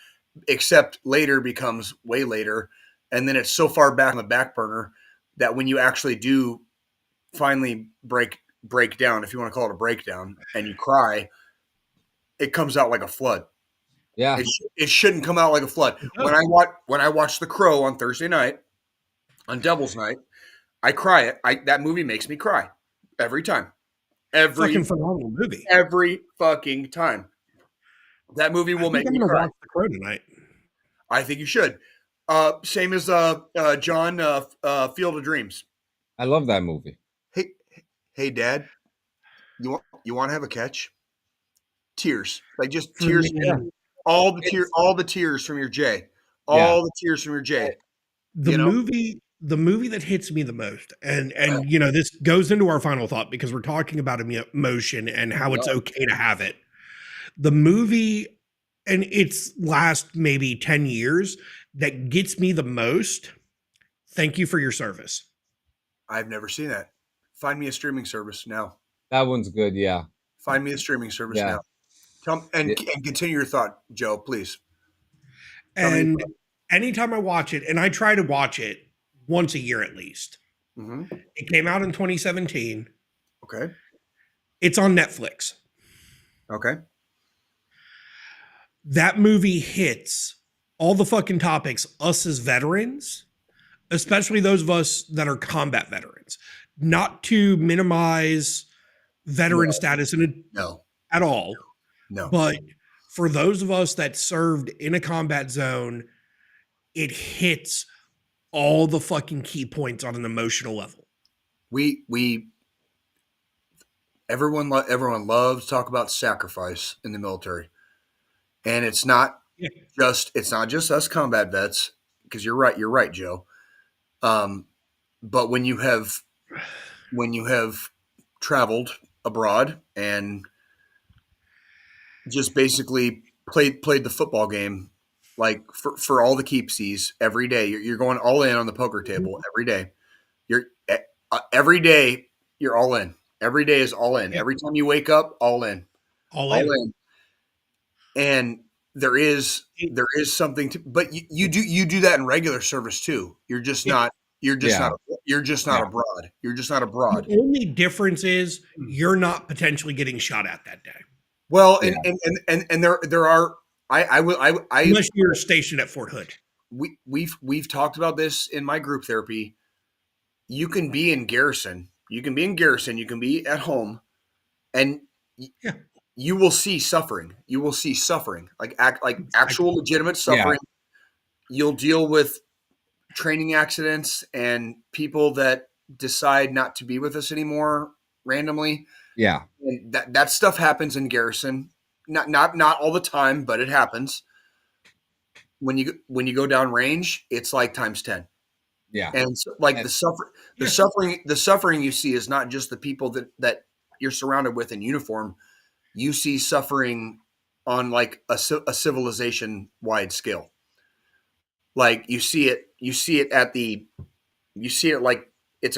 Speaker 4: Except later becomes way later, and then it's so far back on the back burner that when you actually do finally break down, if you want to call it a breakdown, and you cry, it comes out like a flood.
Speaker 3: Yeah,
Speaker 4: it shouldn't come out like a flood. When I watch The Crow on Thursday night, on Devil's Night, I cry. That movie makes me cry every time. Every
Speaker 2: fucking phenomenal movie.
Speaker 4: Every fucking time. That movie will make me cry.
Speaker 2: Watch The Crow tonight.
Speaker 4: I think you should. Same as John Field of Dreams.
Speaker 3: I love that movie.
Speaker 4: Hey, Dad, you want to have a catch? Tears, like just tears.
Speaker 2: Yeah.
Speaker 4: All the tears from your J. The tears from your J.
Speaker 2: The movie that hits me the most, and this goes into our final thought because we're talking about emotion and how it's okay to have it. The movie and its last maybe 10 years that gets me the most. Thank You for Your Service.
Speaker 4: I've never seen that. Find me a streaming service now.
Speaker 3: That one's good. Yeah.
Speaker 4: Find me a streaming service now. And continue your thought, Joe, please.
Speaker 2: And anytime I watch it, and I try to watch it once a year at least.
Speaker 4: Mm-hmm.
Speaker 2: It came out in 2017.
Speaker 4: Okay.
Speaker 2: It's on Netflix.
Speaker 4: Okay.
Speaker 2: That movie hits all the fucking topics us as veterans, especially those of us that are combat veterans. Not to minimize veteran status at all.
Speaker 4: No.
Speaker 2: But for those of us that served in a combat zone, it hits all the fucking key points on an emotional level.
Speaker 4: Everyone loves to talk about sacrifice in the military. And it's not just us combat vets, because you're right, Joe. But when you have traveled abroad and just basically played the football game, like for all the keepsies every day, you're going all in on the poker table every day. Every day you're all in. Every day is all in. Every time you wake up, all in. All in. And there is something to, but you do that in regular service too. You're just not abroad. You're just not abroad.
Speaker 2: The only difference is you're not potentially getting shot at that day.
Speaker 4: Well, and there are
Speaker 2: unless you're stationed at Fort Hood.
Speaker 4: We've talked about this in my group therapy. You can be in garrison. You can be at home, and you will see suffering. You will see suffering, like actual legitimate suffering. Yeah. You'll deal with training accidents and people that decide not to be with us anymore randomly.
Speaker 3: Yeah.
Speaker 4: And that stuff happens in garrison. Not all the time, but it happens. When you go down range, it's like times 10.
Speaker 3: Yeah.
Speaker 4: And so, like the suffering you see is not just the people that you're surrounded with in uniform. You see suffering on like a civilization wide scale. Like you see it like it's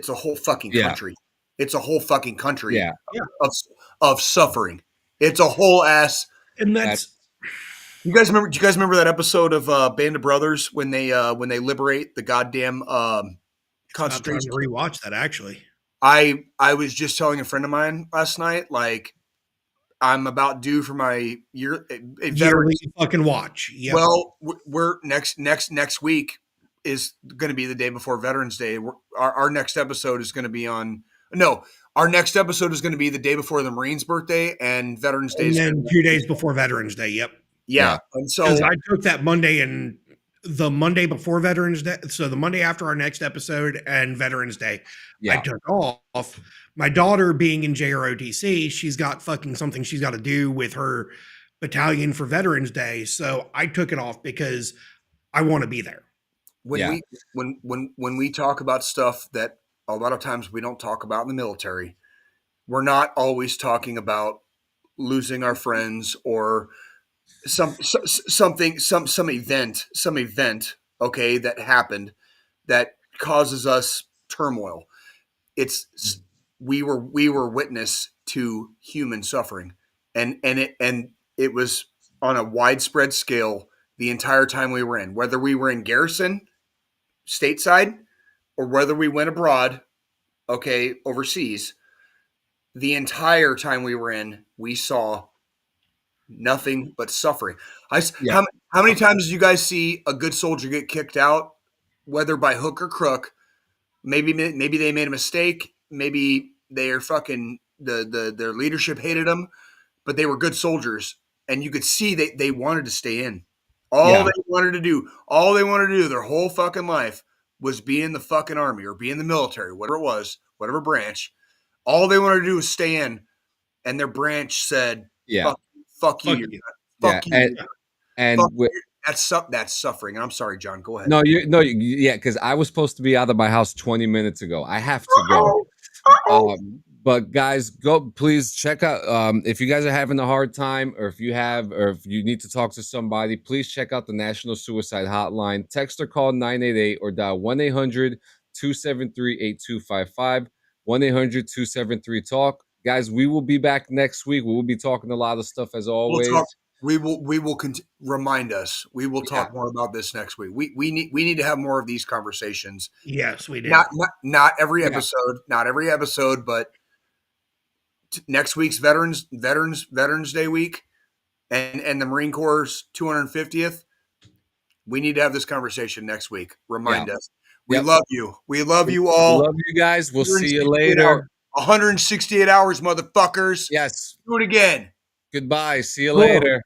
Speaker 4: a whole fucking country. It's a whole fucking country of suffering. It's a whole ass.
Speaker 2: And that's
Speaker 4: do you guys remember that episode of Band of Brothers when they liberate the goddamn concentration?
Speaker 2: I'm rewatch that actually.
Speaker 4: I was just telling a friend of mine last night, like I'm about due for my
Speaker 2: yearly fucking watch. Yep.
Speaker 4: Well, we're next week is going to be the day before Veterans Day. Our next episode is going to be our next episode is going to be the day before the Marines' birthday and Veterans Day.
Speaker 2: And then 2 days before Veterans Day. Yep.
Speaker 4: Yeah. And so
Speaker 2: I took that Monday and the Monday before Veterans Day. So the Monday after our next episode and Veterans Day, I took off. My daughter being in JROTC, she's got fucking something she's got to do with her battalion for Veterans Day. So I took it off because I want to be there.
Speaker 4: When we talk about stuff that a lot of times we don't talk about in the military, we're not always talking about losing our friends or some event, okay, that happened that causes us turmoil. We were witness to human suffering, and it was on a widespread scale the entire time we were in, whether we were in garrison stateside or whether we went abroad, okay, overseas. The entire time we were in, we saw nothing but suffering. How many times did you guys see a good soldier get kicked out, whether by hook or crook? Maybe they made a mistake. Maybe they're fucking their leadership hated them, but they were good soldiers, and you could see they wanted to stay in. All they wanted to do their whole fucking life was be in the fucking army or be in the military, whatever it was, whatever branch. All they wanted to do was stay in, and their branch said, "Fuck you, fuck you." that's suffering. And I'm sorry, John. Go ahead.
Speaker 3: Yeah, because I was supposed to be out of my house 20 minutes ago. I have to go. But guys, go please check out. If you guys are having a hard time, or if you need to talk to somebody, please check out the National Suicide Hotline. Text or call 988 or dial 1-800-273-8255. 1-800-273-TALK. Guys, we will be back next week. We will be talking a lot of stuff as always.
Speaker 4: We will remind us. We will talk more about this next week. We need to have more of these conversations.
Speaker 2: Yes, we do.
Speaker 4: Not every episode, but next week's Veterans Day week and the Marine Corps' 250th. We need to have this conversation next week. Remind us. We love you. We love you all.
Speaker 3: We love you guys. We'll see you later.
Speaker 4: 168 hours, motherfuckers.
Speaker 3: Yes.
Speaker 4: Do it again.
Speaker 3: Goodbye. See you later.